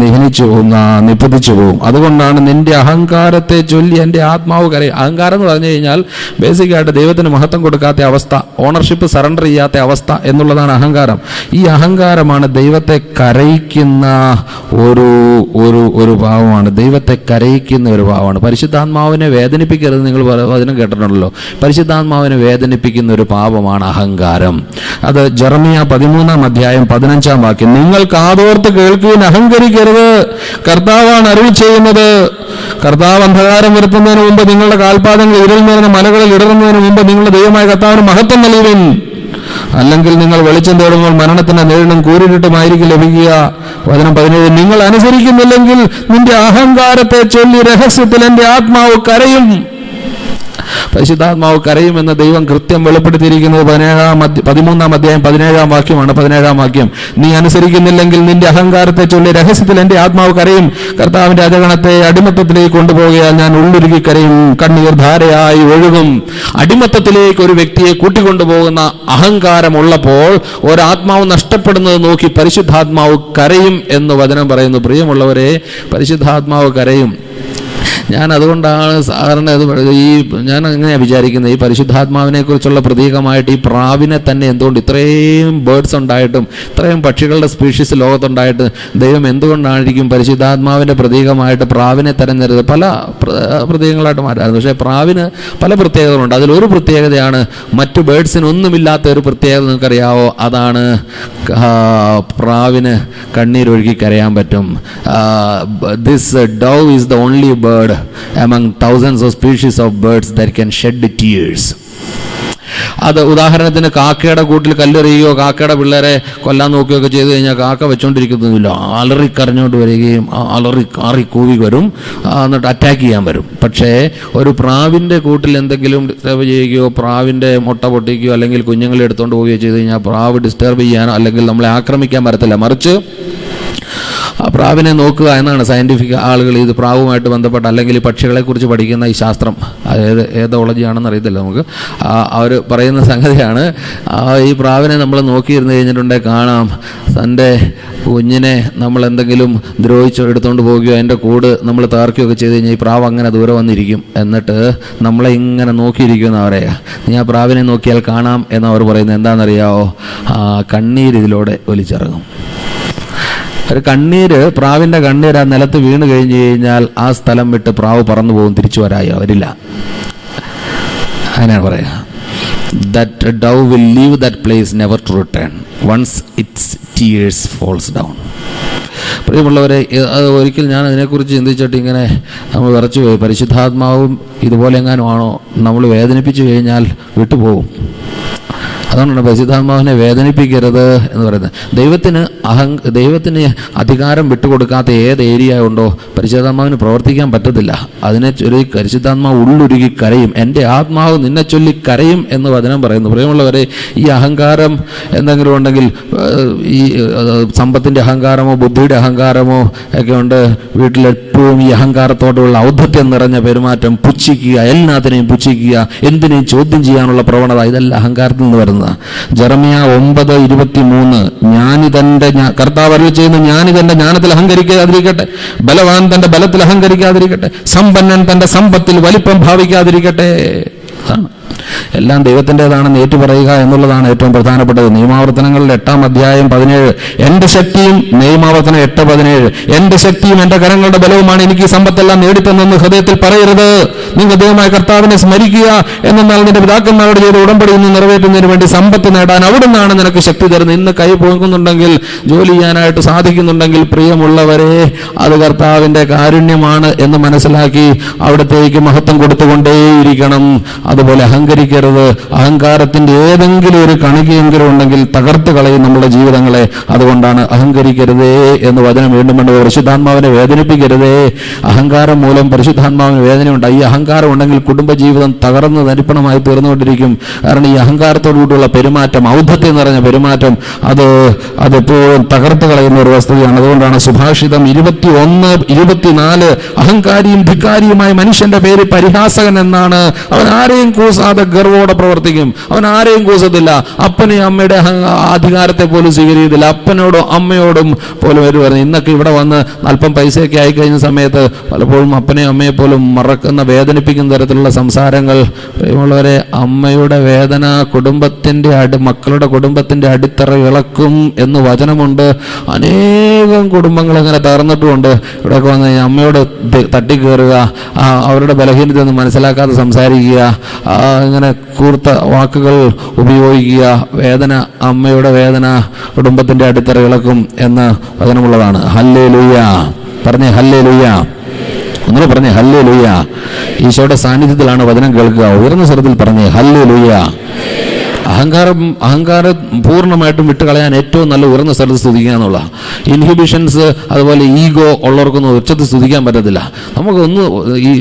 നിപതിച്ചു പോകും. അതുകൊണ്ടാണ് നിന്റെ അഹങ്കാരത്തെ ചൊല്ലി എൻ്റെ ആത്മാവ് കരയും. അഹങ്കാരം എന്ന് പറഞ്ഞു കഴിഞ്ഞാൽ ബേസിക്കായിട്ട് ദൈവത്തിന് മഹത്വം കൊടുക്കാത്ത അവസ്ഥ, ഓണർഷിപ്പ് സറണ്ടർ ചെയ്യാത്ത അവസ്ഥ എന്നുള്ളതാണ് അഹങ്കാരം. ഈ അഹങ്കാരമാണ് ദൈവത്തെ കരയിക്കുന്ന ഒരു ഭാവമാണ്. ദൈവത്തെ കരയിക്കുന്ന ഒരു ഭാവമാണ്. പരിശുദ്ധാത്മാവിനെ വേദനിപ്പിക്കരുത്. നിങ്ങൾ വചനം കേട്ടിട്ടുണ്ടല്ലോ. പരിശുദ്ധാത്മാവിനെ വേദനിപ്പിക്കുന്ന ഒരു പാപമാണ് അഹങ്കാരം. അത് ജെറമിയ 13-ാം അധ്യായം 15-ാം വാക്യം. നിങ്ങൾ കാതോർത്ത് കേൾക്കുകയും അഹങ്കരിക്കരുത്, കർത്താവാണ് അരുളി ചെയ്യുന്നത്. കർത്താവ് അന്ധകാരം വരുത്തുന്നതിന് മുമ്പ് നിങ്ങളുടെ കാൽപാദങ്ങൾ ഇരുൾ നിറഞ്ഞ മലകളിൽ ഇടറുന്നതിന് മുമ്പ് നിങ്ങളുടെ ദൈവമായ കർത്താവിന് മഹത്വം നൽകുവിൻ. അല്ലെങ്കിൽ നിങ്ങൾ വെളിച്ചം തേടുമ്പോൾ മരണത്തിന്റെ നേരിടും കൂരിട്ടുമായിരിക്കും ലഭിക്കുക. വചനം 17. നിങ്ങൾ അനുസരിക്കുന്നില്ലെങ്കിൽ നിന്റെ അഹങ്കാരത്തെ ചൊല്ലി രഹസ്യത്തിൽ എൻ്റെ ആത്മാവ് കരയും. പരിശുദ്ധാത്മാവ് കരയുമെന്ന് ദൈവം കൃത്യം വെളിപ്പെടുത്തിയിരിക്കുന്നത് 13-ാം അധ്യായം 17-ാം വാക്യമാണ്. 17-ാം വാക്യം, നീ അനുസരിക്കുന്നില്ലെങ്കിൽ നിന്റെ അഹങ്കാരത്തെ ചൊല്ലി രഹസ്യത്തിൽ എൻ്റെ ആത്മാവ് കരയും, കർത്താവിന്റെ അജഗണത്തെ അടിമത്തത്തിലേക്ക് കൊണ്ടുപോകുകയാൽ ഞാൻ ഉള്ളുരുകി കരയും, കണ്ണീർ ധാരയായി ഒഴുകും. അടിമത്തത്തിലേക്ക് ഒരു വ്യക്തിയെ കൂട്ടിക്കൊണ്ടുപോകുന്ന അഹങ്കാരമുള്ളപ്പോൾ ഒരാത്മാവ് നഷ്ടപ്പെടുന്നത് നോക്കി പരിശുദ്ധാത്മാവ് കരയും എന്ന് വചനം പറയുന്നു. പ്രിയമുള്ളവരെ, പരിശുദ്ധാത്മാവ് കരയും. ഞാൻ അതുകൊണ്ടാണ് സാധാരണ ഞാൻ അങ്ങനെയാണ് വിചാരിക്കുന്നത്, ഈ പരിശുദ്ധാത്മാവിനെ കുറിച്ചുള്ള പ്രതീകമായിട്ട് ഈ പ്രാവിനെ തന്നെ എന്തുകൊണ്ട് ഇത്രയും ബേർഡ്സ് ഉണ്ടായിട്ടും ഇത്രയും പക്ഷികളുടെ സ്പീഷീസ് ലോകത്തുണ്ടായിട്ട് ദൈവം എന്തുകൊണ്ടായിരിക്കും പരിശുദ്ധാത്മാവിൻ്റെ പ്രതീകമായിട്ട് പ്രാവിനെ തെരഞ്ഞെടുത്തത്? പല പ്രതീകങ്ങളായിട്ട് മാറ്റാറുണ്ട്, പക്ഷേ പ്രാവിന് പല പ്രത്യേകതകളുണ്ട്. അതിലൊരു പ്രത്യേകതയാണ് മറ്റു ബേർഡ്സിനൊന്നുമില്ലാത്ത ഒരു പ്രത്യേകത നിങ്ങൾക്കറിയാവോ? അതാണ് പ്രാവിന് കണ്ണീരൊഴുകി കരയാൻ പറ്റും. This Dove is the only bird among thousands of species of birds that can shed tears. അത് ഉദാഹരണത്തിന് കാക്കയുടെ കൂട്ടിൽ കല്ലെറിയുകയോ കാക്കയുടെ പിള്ളേരെ കൊല്ലാൻ നോക്കുകയൊക്കെ ചെയ്തു കഴിഞ്ഞാൽ കാക്ക വെച്ചോണ്ടിരിക്കുന്നതുമില്ല, അലറിക്കരഞ്ഞുകൊണ്ട് വരികയും കാറി കൂവി വരും, എന്നിട്ട് അറ്റാക്ക് ചെയ്യാൻ വരും. പക്ഷേ ഒരു പ്രാവിൻ്റെ കൂട്ടിൽ എന്തെങ്കിലും ഡിസ്റ്റർബ് ചെയ്യുകയോ പ്രാവിൻ്റെ മുട്ട പൊട്ടിക്കുകയോ അല്ലെങ്കിൽ കുഞ്ഞുങ്ങളെ എടുത്തുകൊണ്ട് പോവുകയോ ചെയ്തു കഴിഞ്ഞാൽ പ്രാവ് ഡിസ്റ്റർബ് ചെയ്യാനോ അല്ലെങ്കിൽ നമ്മളെ ആക്രമിക്കാൻ വരത്തില്ല. മറിച്ച് ആ പ്രാവിനെ നോക്കുക എന്നാണ് സയൻറ്റിഫിക് ആളുകൾ, ഇത് പ്രാവുമായിട്ട് ബന്ധപ്പെട്ട അല്ലെങ്കിൽ പക്ഷികളെക്കുറിച്ച് പഠിക്കുന്ന ഈ ശാസ്ത്രം, അതായത് ഏതോളജിയാണെന്ന് അറിയത്തില്ല നമുക്ക്, അവർ പറയുന്ന സംഗതിയാണ്, ഈ പ്രാവിനെ നമ്മൾ നോക്കിയിരുന്നു കഴിഞ്ഞിട്ടുണ്ടെങ്കിൽ കാണാം തൻ്റെ കുഞ്ഞിനെ നമ്മൾ എന്തെങ്കിലും ദ്രോഹിച്ചോ എടുത്തുകൊണ്ട് പോവുകയോ അതിൻ്റെ കൂട് നമ്മൾ തകർക്കുകയൊക്കെ ചെയ്ത് കഴിഞ്ഞാൽ ഈ പ്രാവ് അങ്ങനെ ദൂരെ വന്നിരിക്കും, എന്നിട്ട് നമ്മളെ ഇങ്ങനെ നോക്കിയിരിക്കുമെന്ന് പറയാ. നീ ആ പ്രാവിനെ നോക്കിയാൽ കാണാം എന്നവർ പറയുന്നത് എന്താണെന്നറിയാമോ? കണ്ണീര് ഇതിലൂടെ ഒലിച്ചിറങ്ങും. ഒരു കണ്ണീര്, പ്രാവിൻ്റെ കണ്ണീര് ആ നിലത്ത് വീണ് കഴിഞ്ഞ് കഴിഞ്ഞാൽ ആ സ്ഥലം വിട്ട് പ്രാവ് പറന്നു പോകും, തിരിച്ചു വരില്ല. അങ്ങനെയാണ് പറയുക. That dove will leave that place never to return once its tears falls down. പ്രിയമുള്ളവരെ, ഒരിക്കൽ ഞാൻ അതിനെക്കുറിച്ച് ചിന്തിച്ചിട്ട് ഇങ്ങനെ നമ്മൾ വിറച്ചുപോയി. പരിശുദ്ധാത്മാവും ഇതുപോലെ എങ്ങാനും ആണോ? നമ്മൾ വേദനിപ്പിച്ചു കഴിഞ്ഞാൽ വിട്ടുപോകും. അതുകൊണ്ടാണ് പരിശുദ്ധാത്മാവിനെ വേദനിപ്പിക്കരുത് എന്ന് പറയുന്നത്. ദൈവത്തിന് അധികാരം വിട്ടുകൊടുക്കാത്ത ഏത് ഏരിയ ഉണ്ടോ പരിശുദ്ധാത്മാവിന് പ്രവർത്തിക്കാൻ പറ്റത്തില്ല. അതിനെ ചൊല്ലി പരിശുദ്ധാത്മാവ് ഉള്ളുരുകി കരയും, എൻ്റെ ആത്മാവ് നിന്നെ ചൊല്ലി കരയും എന്ന് വചനം പറയുന്നു. പ്രിയമുള്ളവരെ, ഈ അഹങ്കാരം എന്തെങ്കിലും ഉണ്ടെങ്കിൽ, ഈ സമ്പത്തിൻ്റെ അഹങ്കാരമോ ബുദ്ധിയുടെ അഹങ്കാരമോ ഒക്കെ ഉണ്ട്, വീട്ടിലെപ്പോഴും ഈ അഹങ്കാരത്തോടുള്ള ഔദ്ധത്യം നിറഞ്ഞ പെരുമാറ്റം, പുച്ഛിക്കുക, എല്ലാത്തിനെയും പുച്ഛിക്കുക, എന്തിനേയും ചോദ്യം ചെയ്യാനുള്ള പ്രവണത, ഇതെല്ലാം അഹങ്കാരത്തിൽ നിന്ന് വരുന്നത്. ജെറമ്യാ 9:23, കർത്താവ് അരുളിച്ചെയ്യുന്നു, ഞാനിതെന്റെ ജ്ഞാനത്തിൽ അഹങ്കരിക്കാതിരിക്കട്ടെ, ബലവാൻ തന്റെ ബലത്തിൽ അഹങ്കരിക്കാതിരിക്കട്ടെ, സമ്പന്നൻ തന്റെ സമ്പത്തിൽ വലിപ്പം ഭാവിക്കാതിരിക്കട്ടെ. അതാണ് എല്ലാം ദൈവത്തിൻ്റെതാണെന്ന് ഏറ്റുപറയുക എന്നുള്ളതാണ് ഏറ്റവും പ്രധാനപ്പെട്ടത്. നിയമാവർത്തനങ്ങളുടെ 8-ാം അധ്യായം 17, എൻ്റെ ശക്തിയും, നിയമാവർത്തനം 8:17, എൻ്റെ ശക്തിയും എൻ്റെ കരങ്ങളുടെ ബലവുമാണ് എനിക്ക് ഈ സമ്പത്തെല്ലാം നേടിത്തന്നെന്ന് ഹൃദയത്തിൽ പറയരുത്. നിങ്ങൾ ദൈവമായ കർത്താവിനെ സ്മരിക്കുക, എന്നാൽ നിന്റെ പിതാക്കന്മാരോട് ചെയ്ത് ഉടമ്പടി ഇന്ന് നിറവേറ്റുന്നതിന് വേണ്ടി സമ്പത്ത് നേടാൻ അവിടുന്നാണ് നിനക്ക് ശക്തി തരുന്നത്. ഇന്ന് കൈ പോകുന്നുണ്ടെങ്കിൽ, ജോലി ചെയ്യാനായിട്ട് സാധിക്കുന്നുണ്ടെങ്കിൽ, പ്രിയമുള്ളവരെ, അത് കർത്താവിൻ്റെ കാരുണ്യമാണ് എന്ന് മനസ്സിലാക്കി അവിടത്തേക്ക് മഹത്വം കൊടുത്തുകൊണ്ടേയിരിക്കണം. അതുപോലെ അഹങ്കരിക്കരുത്. അഹങ്കാരത്തിന്റെ ഏതെങ്കിലും ഒരു കണികയെങ്കിലും ഉണ്ടെങ്കിൽ തകർത്ത് കളയും നമ്മുടെ ജീവിതങ്ങളെ. അതുകൊണ്ടാണ് അഹങ്കരിക്കരുതേ എന്ന് വചനം വീണ്ടും വേണ്ടത്. പരിശുദ്ധാത്മാവിനെ വേദനിപ്പിക്കരുതേ. അഹങ്കാരം മൂലം പരിശുദ്ധാത്മാവിന് വേദനയുണ്ട്. ഈ അഹങ്കാരം ഉണ്ടെങ്കിൽ കുടുംബജീവിതം തകർന്ന് തരിപ്പണമായി തീർന്നുകൊണ്ടിരിക്കും. കാരണം ഈ അഹങ്കാരത്തോടുകൂടിയുള്ള പെരുമാറ്റം, ഔദ്ധത്യം നിറഞ്ഞ പെരുമാറ്റം, അതെപ്പോഴും തകർത്ത് കളയുന്ന ഒരു വസ്തുതയാണ്. അതുകൊണ്ടാണ് സുഭാഷിതം 21:24, അഹങ്കാരിയും ധിക്കാരിയുമായ മനുഷ്യന്റെ പേര് പരിഹാസകൻ എന്നാണ്. അവൻ ആരെയും കൂസാതെ ഗർവോടെ പ്രവർത്തിക്കും. അവൻ ആരെയും കൂസത്തില്ല. അപ്പനെയും അമ്മയുടെ അധികാരത്തെ പോലും സ്വീകരിക്കത്തില്ല. അപ്പനോടും അമ്മയോടും പോലും അവർ പറഞ്ഞു. ഇന്നൊക്കെ ഇവിടെ വന്ന് അല്പം പൈസയൊക്കെ ആയിക്കഴിഞ്ഞ സമയത്ത് പലപ്പോഴും അപ്പനെയും അമ്മയെ പോലും മറക്കുന്ന, വേദനിപ്പിക്കുന്ന തരത്തിലുള്ള സംസാരങ്ങൾ. പ്രിയമുള്ളവരെ, അമ്മയുടെ വേദന മക്കളുടെ കുടുംബത്തിന്റെ അടിത്തറ ഇളക്കും എന്ന് വചനമുണ്ട്. അനേകം കുടുംബങ്ങൾ അങ്ങനെ തകർന്നിട്ടുമുണ്ട്. ഇവിടെയൊക്കെ വന്ന് അമ്മയോട് തട്ടിക്കയറുക, അവരുടെ ബലഹീനത ഒന്നും മനസ്സിലാക്കാതെ സംസാരിക്കുക, ഇങ്ങനെ കൂർത്ത വാക്കുകൾ ഉപയോഗിക്കുക. വേദന, അമ്മയുടെ വേദന കുടുംബത്തിന്റെ അടിത്തറ ഇളക്കും എന്ന് വചനമുള്ളതാണ്. ഹല്ലേലൂയ പറഞ്ഞേ, ഹല്ലേലൂയ. ഒന്നുകൂടെ പറഞ്ഞേ, ഹല്ലേലൂയ. ഈശോയുടെ സാന്നിധ്യത്തിലാണ് വചനം കേൾക്കുക. ഉയർന്ന സ്വരത്തിൽ പറഞ്ഞേ, ഹല്ലേലൂയ. അഹങ്കാരം പൂർണ്ണമായിട്ടും വിട്ടുകളയാൻ ഏറ്റവും നല്ല ഉയർന്ന സ്ഥലത്ത് സ്തുതിക്കുക എന്നുള്ള. ഇൻഹിബിഷൻസ് അതുപോലെ ഈഗോ ഉള്ളവർക്കൊന്നും ഉച്ചത്തിൽ സ്തുതിക്കാൻ പറ്റത്തില്ല. നമുക്കൊന്ന്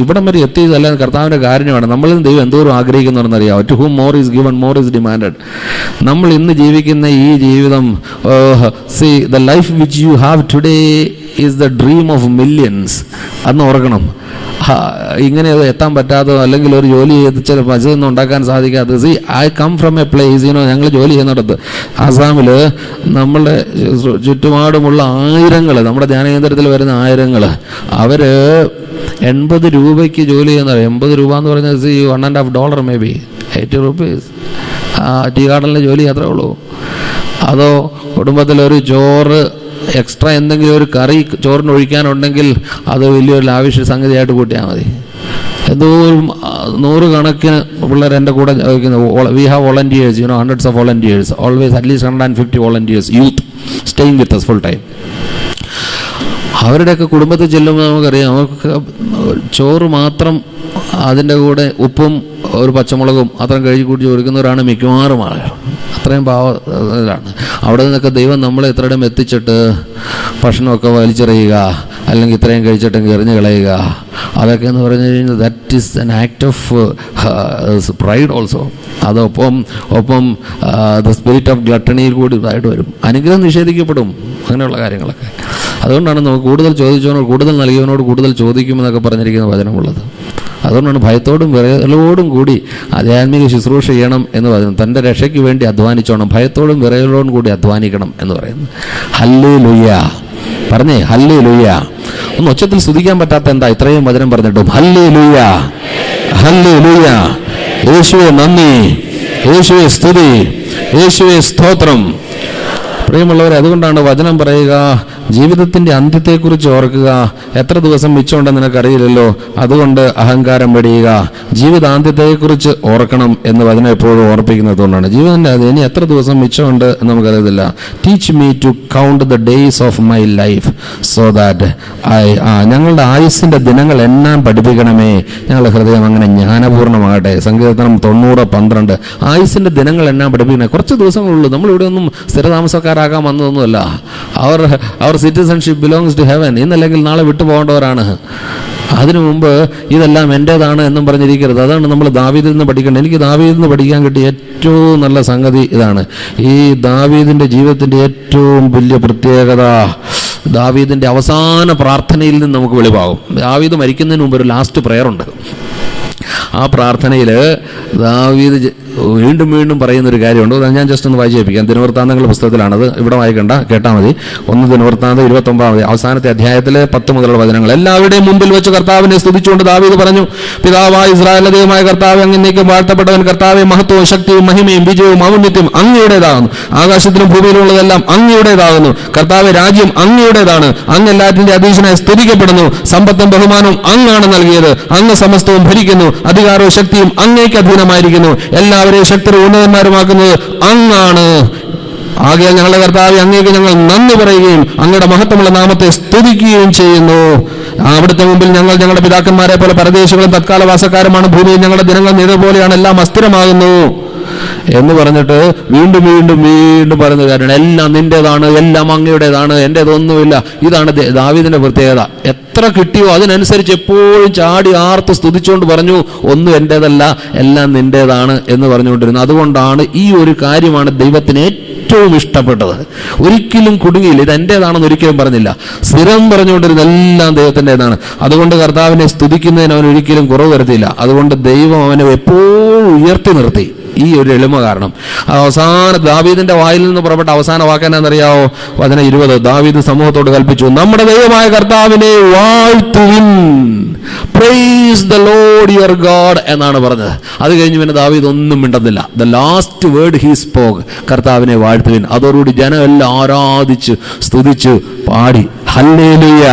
ഇവിടം വരെ എത്തിയതല്ല കർത്താവിൻ്റെ കാരുണ്യമാണ്. നമ്മളിൽ ദൈവം എന്തോരം ആഗ്രഹിക്കുന്നവരെന്നറിയാം. To whom more is given more is demanded. നമ്മൾ ഇന്ന് ജീവിക്കുന്ന ഈ ജീവിതം, see the life which you have today is the dream of millions. അന്ന് ഓർക്കണം. ഇങ്ങനെ എത്താൻ പറ്റാത്തോ അല്ലെങ്കിൽ ഒരു ജോലി ചെയ്ത് ചില പൈസയൊന്നും ഉണ്ടാക്കാൻ സാധിക്കാത്തത്. See I come from a place, ഞങ്ങൾ ജോലി ചെയ്യുന്നിടത്ത് ആസാമിൽ നമ്മളുടെ ചുറ്റുപാടുമുള്ള ആയിരങ്ങൾ, നമ്മുടെ ധ്യാനകേന്ദ്രത്തിൽ വരുന്ന ആയിരങ്ങൾ, അവർ 80 രൂപയ്ക്ക് ജോലി ചെയ്യുന്നവർ. 80 രൂപ എന്ന് പറഞ്ഞാൽ $1.5 മേ ബി 80 rupees. ടീ ഗാർഡനിലെ ജോലി അത്രേ ഉള്ളൂ. അതോ കുടുംബത്തിലൊരു ചോറ് എക്സ്ട്രാ എന്തെങ്കിലും ഒരു കറി ചോറിന് ഒഴിക്കാനുണ്ടെങ്കിൽ അത് വലിയൊരു ലാവിഷ് സംഗതിയായിട്ട് കൂട്ടിയാൽ മതി. എന്തോ 100 കണക്കിന് പിള്ളേർ എൻ്റെ കൂടെ we have volunteers, hundreds of volunteers, always at least 150 volunteers, youth staying with us full time. അവരുടെയൊക്കെ കുടുംബത്തിൽ ചെല്ലുമ്പോൾ നമുക്കറിയാം, അവർക്ക് ചോറ് മാത്രം, അതിൻ്റെ കൂടെ ഉപ്പും ഒരു പച്ചമുളകും അത്രയും കഴുകി കൂട്ടി ചോദിക്കുന്നവരാണ് മിക്കവാറും ആളുകൾ. അത്രയും പാവത്തിലാണ്. അവിടെ നിന്നൊക്കെ ദൈവം നമ്മളെ ഇത്രയും എത്തിച്ചിട്ട് ഭക്ഷണമൊക്കെ വലിച്ചെറിയുക, അല്ലെങ്കിൽ ഇത്രയും കഴിച്ചിട്ടെങ്കിൽ എറിഞ്ഞു കളയുക, അതൊക്കെ എന്ന് പറഞ്ഞു കഴിഞ്ഞാൽ that is an act of pride also. അതൊപ്പം ദ സ്പിരിറ്റ് ഓഫ് ഗ്ലട്ടണിയിൽ കൂടി ഇതായിട്ട് വരും. അനുഗ്രഹം നിഷേധിക്കപ്പെടും, അങ്ങനെയുള്ള കാര്യങ്ങളൊക്കെ. അതുകൊണ്ടാണ് നമുക്ക് കൂടുതൽ ചോദിച്ചവനോട് കൂടുതൽ നൽകിയവനോട് കൂടുതൽ ചോദിക്കുമെന്നൊക്കെ പറഞ്ഞിരിക്കുന്ന വചനമുള്ളത്. അതുകൊണ്ടാണ് ഭയത്തോടും വിറയലോടും കൂടി ആധ്യാത്മിക ശുശ്രൂഷ ചെയ്യണം എന്ന് പറയുന്നത്. തൻ്റെ രക്ഷയ്ക്ക് വേണ്ടി അധ്വാനിച്ചോണം, ഭയത്തോടും വിറയലോടും കൂടി അധ്വാനിക്കണം എന്ന് പറയുന്നത്. ഹല്ലേലൂയ പറഞ്ഞേ, ഹല്ലേലൂയ. ഒന്ന് ഒച്ചത്തിൽ സ്തുതിക്കാൻ പറ്റാത്ത എന്താ ഇത്രയും വചനം പറഞ്ഞിട്ടും? Hallelujah, hallelujah. യേശുവേ നന്ദി, യേശുവേ സ്തുതി, യേശുവേ സ്തോത്രം. പ്രിയമുള്ളവരെ, അതുകൊണ്ടാണ് വചനം പറയുക, ജീവിതത്തിൻ്റെ അന്ത്യത്തെക്കുറിച്ച് ഓർക്കുക. എത്ര ദിവസം മിച്ചമുണ്ടെന്ന് നിനക്കറിയില്ലല്ലോ, അതുകൊണ്ട് അഹങ്കാരം വെടിയുക. ജീവിതാന്ത്യത്തെക്കുറിച്ച് ഓർക്കണം എന്ന് വചനം എപ്പോഴും ഓർപ്പിക്കുന്നതുകൊണ്ടാണ്. ജീവിതത്തിൻ്റെ അത് ഇനി എത്ര ദിവസം മിച്ചമുണ്ട് എന്ന് നമുക്കറിയത്തില്ല. Teach me to count the days of my life so that ഞങ്ങളുടെ ആയുസ്സിൻ്റെ ദിനങ്ങൾ എണ്ണാൻ പഠിപ്പിക്കണമേ. ഞങ്ങളുടെ ഹൃദയം അങ്ങനെ ജ്ഞാനപൂർണ്ണമാകട്ടെ. സങ്കീർത്തനം 90:12. ആയുസ്സിൻ്റെ ദിനങ്ങൾ എണ്ണാൻ പഠിപ്പിക്കണേ. കുറച്ച് ദിവസങ്ങളുള്ളൂ. നമ്മളിവിടെ ഒന്നും സ്ഥിരതാമസക്കാരാകാൻ വന്നതൊന്നുമല്ല. അവർ സിറ്റിസൺഷിപ്പ് ബിലോങ്സ് ടു ഹെവൻ. ഇന്നല്ലെങ്കിൽ നാളെ വിട്ടു പോകേണ്ടവരാണ്. അതിനു മുമ്പ് ഇതെല്ലാം എൻ്റേതാണ് എന്നും പറഞ്ഞിരിക്കരുത്. അതാണ് നമ്മൾ ദാവീദിൽ നിന്ന് പഠിക്കേണ്ടത്. എനിക്ക് ദാവീദിൽ നിന്ന് പഠിക്കാൻ കിട്ടിയ ഏറ്റവും നല്ല സംഗതി ഇതാണ്. ഈ ദാവീദിൻ്റെ ജീവിതത്തിൻ്റെ ഏറ്റവും വലിയ പ്രത്യേകത, ദാവീദിൻ്റെ അവസാന പ്രാർത്ഥനയിൽ നിന്ന് നമുക്ക് വെളിവാകും. ദാവീദ് മരിക്കുന്നതിന് മുമ്പ് ഒരു ലാസ്റ്റ് പ്രെയർ ഉണ്ട്. ആ പ്രാർത്ഥനയിൽ ദാവീദ് വീണ്ടും വീണ്ടും പറയുന്നൊരു കാര്യമുണ്ട്. ഞാൻ ജസ്റ്റ് ഒന്ന് വായിച്ചു കേൾപ്പിക്കാം. ദിനവൃത്താന്തങ്ങളുടെ പുസ്തകത്തിലാണത്, ഇവിടെ വായിക്കണ്ട, കേട്ടാൽ മതി. 1 ദിനവൃത്താന്തം 29 അവസാനത്തെ അധ്യായത്തിലെ 10 മുതലുള്ള വചനങ്ങൾ. എല്ലാവരുടെയും മുമ്പിൽ വെച്ച് കർത്താവിനെ സ്തുതിച്ചുകൊണ്ട് ദാവീദ് പറഞ്ഞു, പിതാവായ ഇസ്രായേലിന്റെ ദൈവമായ കർത്താവേ, അങ്ങേക്ക് വാഴ്ത്തപ്പെട്ടവൻ. കർത്താവേ, മഹത്വവും ശക്തിയും മഹിമയും വിജയവും ഔന്നത്യവും അങ്ങയുടേതാകുന്നു. ആകാശത്തിലും ഭൂമിയിലുള്ളതെല്ലാം അങ്ങയുടേതാകുന്നു. കർത്താവേ, രാജ്യം അങ്ങയുടേതാണ്. അങ്ങ് എല്ലാറ്റിന്റെ അധീശനായി സ്തുതിക്കപ്പെടുന്നു. സമ്പത്തും ബഹുമാനവും അങ്ങാണ് നൽകിയത്. അങ്ങ് സമസ്തവും ഭരിക്കുന്നു. അധികാരവും ശക്തിയും അങ്ങേക്ക് അധീനമായിരിക്കുന്നു. എല്ലാവരെയും ശക്തരും ഉന്നതന്മാരുമാക്കുന്നത് അങ്ങാണ്. ആകയാൽ ഞങ്ങളുടെ കർത്താവേ, അങ്ങേക്ക് ഞങ്ങൾ നന്ദി പറയുകയും അങ്ങയുടെ മഹത്വമുള്ള നാമത്തെ സ്തുതിക്കുകയും ചെയ്യുന്നു. അവിടുത്തെ മുമ്പിൽ ഞങ്ങൾ ഞങ്ങളുടെ പിതാക്കന്മാരെ പോലെ പരദേശികളും തത്കാലവാസക്കാരുമാണ്. ഭൂമിയിൽ ഞങ്ങളുടെ ദിനങ്ങൾ നിഴപോലെയാണ്, എല്ലാം അസ്ഥിരമാകുന്നു എന്ന് പറഞ്ഞിട്ട് വീണ്ടും വീണ്ടും വീണ്ടും പറയുന്ന കാര്യമാണ്, എല്ലാം നിന്റേതാണ്, എല്ലാം അങ്ങയുടേതാണ്, എൻ്റേതൊന്നുമില്ല. ഇതാണ് ദാവീദിന്റെ പ്രത്യേകത. എത്ര കിട്ടിയോ അതിനനുസരിച്ച് എപ്പോഴും ചാടി ആർത്ത് സ്തുതിച്ചുകൊണ്ട് പറഞ്ഞു, ഒന്നും എൻ്റേതല്ല, എല്ലാം നിന്റേതാണ് എന്ന് പറഞ്ഞുകൊണ്ടിരുന്നു. അതുകൊണ്ടാണ് ഈ ഒരു കാര്യമാണ് ദൈവത്തിന് ഏറ്റവും ഇഷ്ടപ്പെട്ടത്. ഒരിക്കലും കുടുങ്ങിയില്ല. ഇത് എൻ്റേതാണെന്ന് ഒരിക്കലും പറഞ്ഞില്ല. സ്ഥിരം പറഞ്ഞുകൊണ്ടിരുന്ന എല്ലാം ദൈവത്തിൻ്റെതാണ്. അതുകൊണ്ട് കർത്താവിനെ സ്തുതിക്കുന്നതിന് അവൻ ഒരിക്കലും കുറവ് വരുത്തിയില്ല. അതുകൊണ്ട് ദൈവം അവനെ എപ്പോഴും ഉയർത്തി നിർത്തി. ഈ ഒരു എളിമ കാരണം അവസാന ദാവീദിന്റെ വായിൽ നിന്ന് പുറപ്പെട്ട അവസാന വാക്കെന്നറിയാവോ? വചനം 20. ദാവീദ് സമൂഹത്തോട് കൽപ്പിച്ചു, നമ്മുടെ ദൈവമായ കർത്താവിനെ വാഴ്ത്തുവിൻ, praise the Lord your God എന്നാണ് പറഞ്ഞത്. അത് കഴിഞ്ഞ് പിന്നെ ദാവീദ് ഒന്നും മിണ്ടുന്നില്ല. The last word he spoke, കർത്താവിനെ വാഴ്ത്തുവിൻ. അതോടുകൂടി ജനം എല്ലാം ആരാധിച്ച് സ്തുതിച്ച് പാടി ഹല്ലേലൂയ.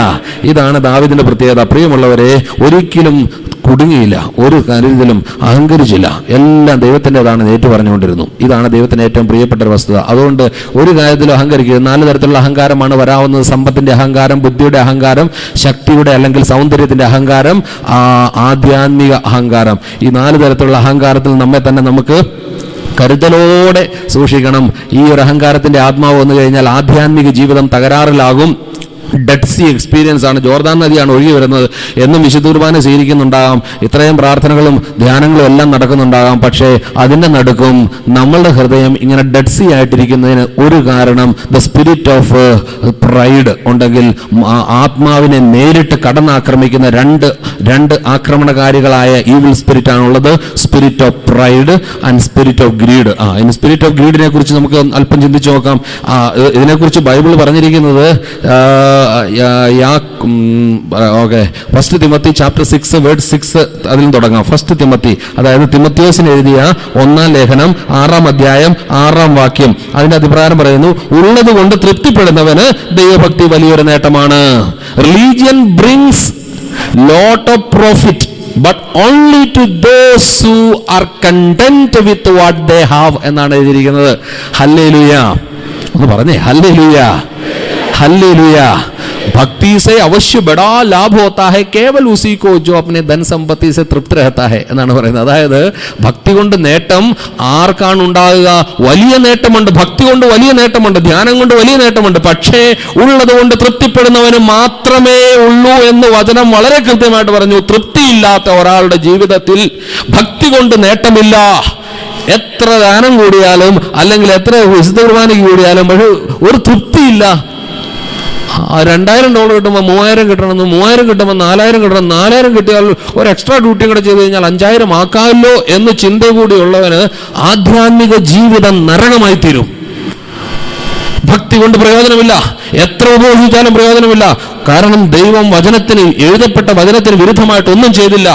ഇതാണ് ദാവീദിന്റെ പ്രത്യേകത. പ്രിയമുള്ളവരെ, ഒരിക്കലും കുടുങ്ങിയില്ല, ഒരു കാര്യത്തിലും അഹങ്കരിച്ചില്ല. എല്ലാം ദൈവത്തിൻ്റെതാണ് ഏറ്റു പറഞ്ഞുകൊണ്ടിരുന്നു. ഇതാണ് ദൈവത്തിന് ഏറ്റവും പ്രിയപ്പെട്ട ഒരു വസ്തുത. അതുകൊണ്ട് ഒരു കാര്യത്തിലും അഹങ്കരിക്കുക. 4 തരത്തിലുള്ള അഹങ്കാരമാണ് വരാവുന്നത്. സമ്പത്തിന്റെ അഹങ്കാരം, ബുദ്ധിയുടെ അഹങ്കാരം, ശക്തിയുടെ അല്ലെങ്കിൽ സൗന്ദര്യത്തിന്റെ അഹങ്കാരം, ആധ്യാത്മിക അഹങ്കാരം. ഈ 4 തരത്തിലുള്ള അഹങ്കാരത്തിൽ നമ്മെ തന്നെ നമുക്ക് കരുതലോടെ സൂക്ഷിക്കണം. ഈ ഒരു അഹങ്കാരത്തിന്റെ ആത്മാവ് വന്നു കഴിഞ്ഞാൽ ആധ്യാത്മിക ജീവിതം തകരാറിലാകും. ഡെഡ് സീ എക്സ്പീരിയൻസ് ആണ്. ജോർദാൻ നദിയാണ് ഒഴുകി വരുന്നത്. എന്നും വിശുദ്ധ കുർബാന സ്വീകരിക്കുന്നുണ്ടാകാം, ഇത്രയും പ്രാർത്ഥനകളും ധ്യാനങ്ങളും എല്ലാം നടക്കുന്നുണ്ടാകാം. പക്ഷേ അതിൻ്റെ നടുക്കും നമ്മളുടെ ഹൃദയം ഇങ്ങനെ ഡെഡ് സീ ആയിട്ടിരിക്കുന്നതിന് ഒരു കാരണം ദ സ്പിരിറ്റ് ഓഫ് പ്രൈഡ് ഉണ്ടെങ്കിൽ, ആത്മാവിനെ നേരിട്ട് കടന്നാക്രമിക്കുന്ന രണ്ട് ആക്രമണകാരികളായ ഈവിൾ സ്പിരിറ്റ് ആണുള്ളത്. Spirit of pride and spirit of greed. ഇനി സ്പിരിറ്റ് ഓഫ് ഗ്രീഡിനെ കുറിച്ച് നമുക്ക് അല്പം ചിന്തിച്ചു നോക്കാം. ഇതിനെക്കുറിച്ച് ബൈബിൾ പറഞ്ഞിരിക്കുന്നത് ഫസ്റ്റ് തിമത്തി ചാപ്റ്റർ 6 വേർഡ് 6 അതിൽ തുടങ്ങാം. ഫസ്റ്റ് തിമത്തി, അതായത് തിമത്തിയോസിന് എഴുതിയ 1-ാം ലേഖനം 6-ാം അധ്യായം 6-ാം വാക്യം. അതിന്റെ അഭിപ്രായം പറയുന്നു, ഉള്ളത് കൊണ്ട് തൃപ്തിപ്പെടുന്നവന് ദൈവഭക്തി വലിയൊരു നേട്ടമാണ്. Religion brings lot of profit but only to those who are content with what they have എന്നാണ് എഴുതിയിരിക്കുന്നത്. ഹല്ലേലൂയ ഒന്ന് പറഞ്ഞേ, ഹല്ലേലൂയ हल्लेलुया। भक्ति से अवश्य बड़ा लाभ होता है केवल उसी को जो अपने धन संपत्ति से तृप्त रहता है എന്നാണ് പറയുന്നത്. അതായത് ഭക്തി കൊണ്ട് നേട്ടം ആർക്കാണ് ഉണ്ടാകുക? വലിയ നേട്ടമുണ്ട്, ഭക്തി കൊണ്ട് വലിയ നേട്ടമുണ്ട്, ധ്യാനം കൊണ്ട് വലിയ നേട്ടമുണ്ട്. പക്ഷേ ഉള്ളത് കൊണ്ട് തൃപ്തിപ്പെടുന്നവന് മാത്രമേ ഉള്ളൂ എന്ന് വചനം വളരെ കൃത്യമായിട്ട് പറഞ്ഞു. തൃപ്തിയില്ലാത്ത ഒരാളുടെ ജീവിതത്തിൽ ഭക്തി കൊണ്ട് നേട്ടമില്ല. എത്ര ദാനം കൂടിയാലും അല്ലെങ്കിൽ എത്ര വിശുദ്ധ കുർബാനയ്ക്ക് കൂടിയാലും പക്ഷെ ഒരു തൃപ്തിയില്ല. $2000 കിട്ടുമ്പോൾ 3000 കിട്ടണമെന്ന്, 3000 കിട്ടുമ്പോൾ 4000 കിട്ടണം, 4000 കിട്ടിയാൽ ഒരു എക്സ്ട്രാ ഡ്യൂട്ടി കൂടെ ചെയ്ത് കഴിഞ്ഞാൽ 5000 ആക്കാമല്ലോ എന്ന് ചിന്ത കൂടിയുള്ളവന് ആധ്യാത്മിക ജീവിതം നരകമായി തീരും. ഭക്തി കൊണ്ട് പ്രയോജനമില്ല, എത്ര ഉപയോഗിച്ചാലും പ്രയോജനമില്ല. കാരണം ദൈവം വചനത്തിന്, എഴുതപ്പെട്ട വചനത്തിന് വിരുദ്ധമായിട്ട് ഒന്നും ചെയ്യില്ല.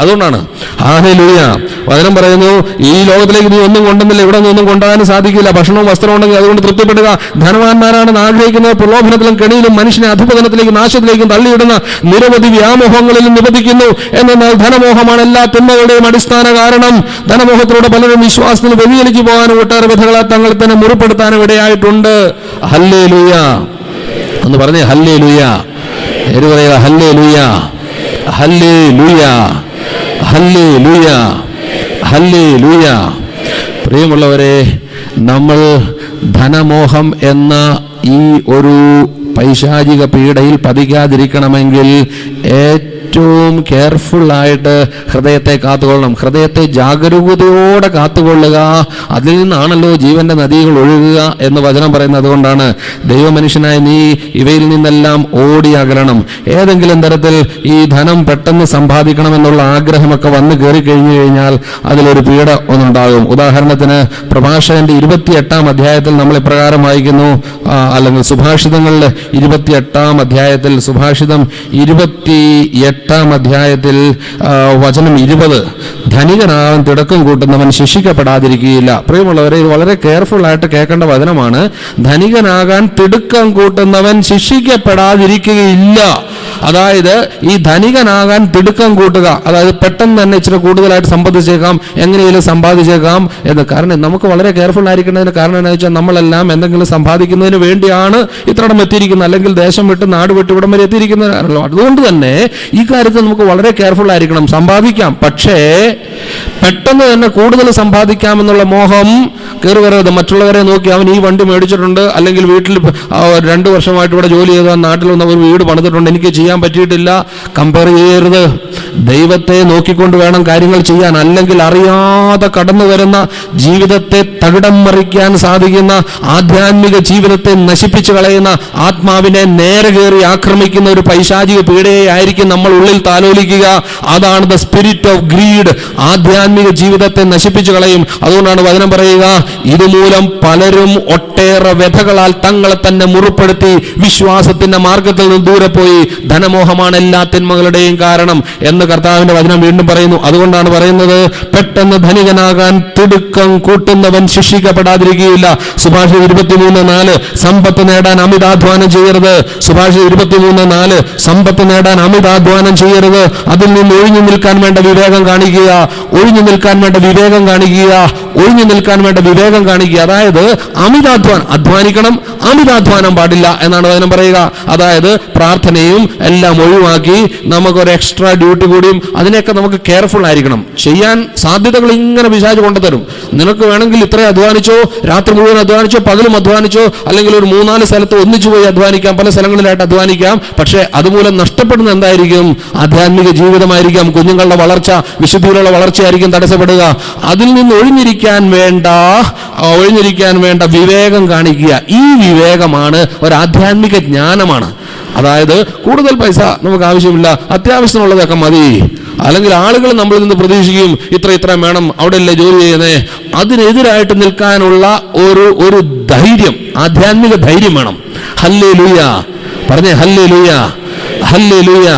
അതുകൊണ്ടാണ് ഹല്ലേലൂയ. വചനം പറയുന്നു, ഈ ലോകത്തിലേക്ക് നീ ഒന്നും കൊണ്ടുവന്നില്ല, ഇവിടെ നിന്നൊന്നും കൊണ്ടുപോകാനും സാധിക്കില്ല. ഭക്ഷണവും വസ്ത്രവും ഉണ്ടെങ്കിൽ അതുകൊണ്ട് തൃപ്തിപ്പെടുക. ധനവാന്മാരാണെന്ന് ആഗ്രഹിക്കുന്നത് പ്രലോഭനത്തിലും കെണിയിലും മനുഷ്യനെ അധപതനത്തിലേക്കും നാശത്തിലേക്കും തള്ളിയിടുന്ന നിരവധി വ്യാമോഹങ്ങളിലും നിബന്ധിക്കുന്നു. എന്നാൽ ധനമോഹമാണ് എല്ലാ തിന്മകളുടെയും അടിസ്ഥാന കാരണം. ധനമോഹത്തിലൂടെ പലരും വിശ്വാസത്തിൽ വ്യതിചലിച്ചു പോകാനും ഒട്ടേറെ വിധങ്ങളെ തങ്ങൾ തന്നെ മുറിപ്പെടുത്താനും ഇടയായിട്ടുണ്ട്. ഹല്ലേലൂയ എന്ന് പറഞ്ഞേ, ഹല്ലേലൂയ. പറയുക ഹല്ലേലൂയ, ഹല്ലേലൂയ, ഹല്ലേലൂയ, ഹല്ലേലൂയ. പ്രിയമുള്ളവരെ, നമ്മൾ ധനമോഹം എന്ന ഈ ഒരു പൈശാചിക പീഡയിൽ പതിക്കാതിരിക്കണമെങ്കിൽ ഏറ്റവും കെയർഫുള്ളായിട്ട് ഹൃദയത്തെ കാത്തുകൊള്ളണം. ഹൃദയത്തെ ജാഗരൂകതയോടെ കാത്തുകൊള്ളുക. അതിൽ നിന്നാണല്ലോ ജീവന്റെ നദികൾ ഒഴുകുക എന്ന് വചനം പറയുന്നത്. അതുകൊണ്ടാണ് ദൈവമനുഷ്യനായ നീ ഇവയിൽ നിന്നെല്ലാം ഓടി അകലണം. ഏതെങ്കിലും തരത്തിൽ ഈ ധനം പെട്ടെന്ന് സമ്പാദിക്കണമെന്നുള്ള ആഗ്രഹമൊക്കെ വന്നു കയറി കഴിഞ്ഞു കഴിഞ്ഞാൽ അതിലൊരു പീഡ ഒന്നുണ്ടാകും. ഉദാഹരണത്തിന് പ്രഭാഷകന്റെ 28-ാം അധ്യായത്തിൽ നമ്മൾ ഇപ്രകാരം വായിക്കുന്നു, അല്ലെങ്കിൽ സുഭാഷിതങ്ങളുടെ 28-ാം അധ്യായത്തിൽ, സുഭാഷിതം 28-ാം അധ്യായത്തിൽ വചനം 20, ധനികനാകാൻ തിടക്കം കൂട്ടുന്നവൻ ശിക്ഷിക്കപ്പെടാതിരിക്കുകയില്ല. പ്രിയമുള്ളവരെ, ഇത് വളരെ കെയർഫുൾ ആയിട്ട് കേൾക്കേണ്ട വചനമാണ്. ധനികനാകാൻ തിടുക്കം കൂട്ടുന്നവൻ ശിക്ഷിക്കപ്പെടാതിരിക്കുകയില്ല. അതായത് ഈ ധനികനാകാൻ തിടുക്കം കൂട്ടുക, അതായത് പെട്ടെന്ന് തന്നെ ഇച്ചിരി കൂടുതലായിട്ട് സമ്പാദിച്ചേക്കാം, എങ്ങനെയെങ്കിലും സമ്പാദിച്ചേക്കാം എന്ന്. കാരണം നമുക്ക് വളരെ കെയർഫുൾ ആയിരിക്കുന്നതിന് കാരണം എന്താണെന്ന് വെച്ചാൽ നമ്മളെല്ലാം എന്തെങ്കിലും സമ്പാദിക്കുന്നതിന് വേണ്ടിയാണ് ഇത്രയിടം എത്തിയിരിക്കുന്നത്, അല്ലെങ്കിൽ ദേശം വിട്ട് നാട് വിട്ട് ഇവിടം വരെ എത്തിയിരിക്കുന്നതാണല്ലോ. അതുകൊണ്ട് തന്നെ ഈ കാര്യത്തിൽ നമുക്ക് വളരെ കെയർഫുൾ ആയിരിക്കണം. സമ്പാദിക്കാം, പക്ഷേ പെട്ടെന്ന് തന്നെ കൂടുതൽ സമ്പാദിക്കാമെന്നുള്ള മോഹം കയറി വരരുത്. മറ്റുള്ളവരെ നോക്കി അവൻ ഈ വണ്ടി മേടിച്ചിട്ടുണ്ട്, അല്ലെങ്കിൽ വീട്ടിൽ 2 വർഷമായിട്ട് ഇവിടെ ജോലി ചെയ്ത നാട്ടിൽ വന്ന ഒരു വീട് പണിതിട്ടുണ്ട്, എനിക്ക് ചെയ്യാൻ പറ്റിയിട്ടില്ല. കമ്പയർ ചെയ്യരുത്. ദൈവത്തെ നോക്കിക്കൊണ്ട് വേണം കാര്യങ്ങൾ ചെയ്യാൻ. അല്ലെങ്കിൽ അറിയാതെ കടന്നു വരുന്ന ജീവിതത്തെ തകിടം മറിക്കാൻ സാധിക്കുന്ന, ആധ്യാത്മിക ജീവിതത്തെ നശിപ്പിച്ചു കളയുന്ന, ആത്മാവിനെ നേരെ കയറി ആക്രമിക്കുന്ന ഒരു പൈശാചിക പീഡയെ ആയിരിക്കും നമ്മൾ ഉള്ളിൽ താലോലിക്കുക. അതാണ് ദ സ്പിരിറ്റ് ഓഫ് ഗ്രീഡ്. ആധ്യാത്മിക ജീവിതത്തെ നശിപ്പിച്ചു കളയും. അതുകൊണ്ടാണ് വചനം പറയുക, ഇതുമൂലം പലരും ഒട്ടേറെ വ്യഥകളാൽ തങ്ങളെ തന്നെ മുറിപ്പെടുത്തി വിശ്വാസത്തിന്റെ മാർഗത്തിൽ നിന്ന് ദൂരെ പോയി. ധനമോഹമാണ് എല്ലാ തിന്മകളുടെയും കാരണം എന്ന് കർത്താവിന്റെ വചനം വീണ്ടും പറയുന്നു. അതുകൊണ്ടാണ് പറയുന്നത്, പെട്ടെന്ന് ധനികനാകാൻ തിടുക്കം കൂട്ടുന്നവൻ ശിക്ഷിക്കപ്പെടാതിരിക്കുകയില്ല. സുഭാഷിതം 23:4, സമ്പത്ത് നേടാൻ അമിതാധ്വാനം ചെയ്യരുത്. സുഭാഷിതം 23:4, സമ്പത്ത് നേടാൻ അമിതാധ്വാനം ചെയ്യരുത്. അതിൽ നിന്ന് ഒഴിഞ്ഞു നിൽക്കാൻ വേണ്ട വിവേകം കാണിക്കുക. ഒഴിഞ്ഞു നിൽക്കാൻ വേണ്ട വിവേകം കാണിക്കുക. ഒഴിഞ്ഞു നിൽക്കാൻ വേണ്ട വിവേകം കാണിക്കുക. അതായത് അധ്വാനിക്കണം, അമിതാധ്വാനം പാടില്ല എന്നാണ് വചനം പറയുക. അതായത് പ്രാർത്ഥനയും എല്ലാം ഒഴിവാക്കി നമുക്കൊരു എക്സ്ട്രാ ഡ്യൂട്ടി കൂടിയും അതിനെയൊക്കെ നമുക്ക് കെയർഫുൾ ആയിരിക്കണം. ചെയ്യാൻ സാധ്യതകൾ ഇങ്ങനെ പിശാച് കൊണ്ടുതരും. നിനക്ക് വേണമെങ്കിൽ ഇത്രയും അധ്വാനിച്ചോ, രാത്രി മുഴുവൻ അധ്വാനിച്ചോ, പകലും അധ്വാനിച്ചോ, അല്ലെങ്കിൽ ഒരു 3-4 സ്ഥലത്ത് ഒന്നിച്ചു പോയി അധ്വാനിക്കാം, പല സ്ഥലങ്ങളിലായിട്ട് അധ്വാനിക്കാം. പക്ഷെ അതുമൂലം നഷ്ടപ്പെടുന്ന എന്തായിരിക്കും? ആധ്യാത്മിക ജീവിതമായിരിക്കാം. കുഞ്ഞുങ്ങളുടെ വളർച്ച, വിശുദ്ധിയിലുള്ള വളർച്ചയായിരിക്കും തടസ്സപ്പെടുക. അതിൽ നിന്ന് ഒഴിഞ്ഞിരിക്കാൻ വേണ്ട വിവേകം കാണിക്കുക. ഈ വിവേകമാണ് ഒരു ആധ്യാത്മിക ജ്ഞാനമാണ്. അതായത് കൂടുതൽ പൈസ നമുക്ക് ആവശ്യമില്ല, അത്യാവശ്യമുള്ളതൊക്കെ മതി. അല്ലെങ്കിൽ ആളുകൾ നമ്മളിൽ നിന്ന് പ്രതീക്ഷിക്കും ഇത്ര വേണം, അവിടെയല്ലേ ജോലി ചെയ്യുന്നേ. അതിനെതിരായിട്ട് നിൽക്കാനുള്ള ഒരു ധൈര്യം, ആധ്യാത്മിക ധൈര്യം വേണം. ഹല്ലേലൂയ പറഞ്ഞേ, ഹല്ലേലൂയ, ഹല്ലേലൂയ.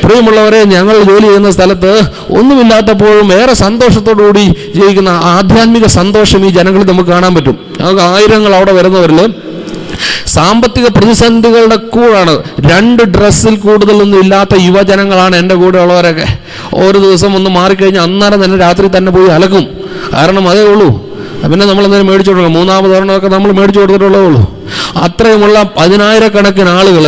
പ്രിയമുള്ളവരെ, ഞങ്ങൾ ജോലി ചെയ്യുന്ന സ്ഥലത്ത് ഒന്നുമില്ലാത്തപ്പോഴും ഏറെ സന്തോഷത്തോടുകൂടി ജീവിക്കുന്ന ആധ്യാത്മിക സന്തോഷം ഈ ജനങ്ങളിൽ നമുക്ക് കാണാൻ പറ്റും. ഞങ്ങൾക്ക് ആയിരങ്ങൾ അവിടെ വരുന്നവരിൽ സാമ്പത്തിക പ്രതിസന്ധികളുടെ കൂടാണ്. 2 ഡ്രസ്സിൽ കൂടുതലൊന്നും ഇല്ലാത്ത യുവജനങ്ങളാണ് എൻ്റെ കൂടെ ഉള്ളവരൊക്കെ. ഒരു ദിവസം ഒന്ന് മാറിക്കഴിഞ്ഞാൽ അന്നേരം തന്നെ രാത്രി തന്നെ പോയി അലക്കും. കാരണം അതേ ഉള്ളൂ. പിന്നെ നമ്മൾ എന്തെങ്കിലും മേടിച്ചു കൊടുക്കണം. 3-ാമത് ഒരെണ്ണമൊക്കെ നമ്മൾ മേടിച്ചു കൊടുത്തിട്ടുള്ളതേ ഉള്ളൂ. അത്രയുമുള്ള 10,000-കണക്കിന് ആളുകൾ,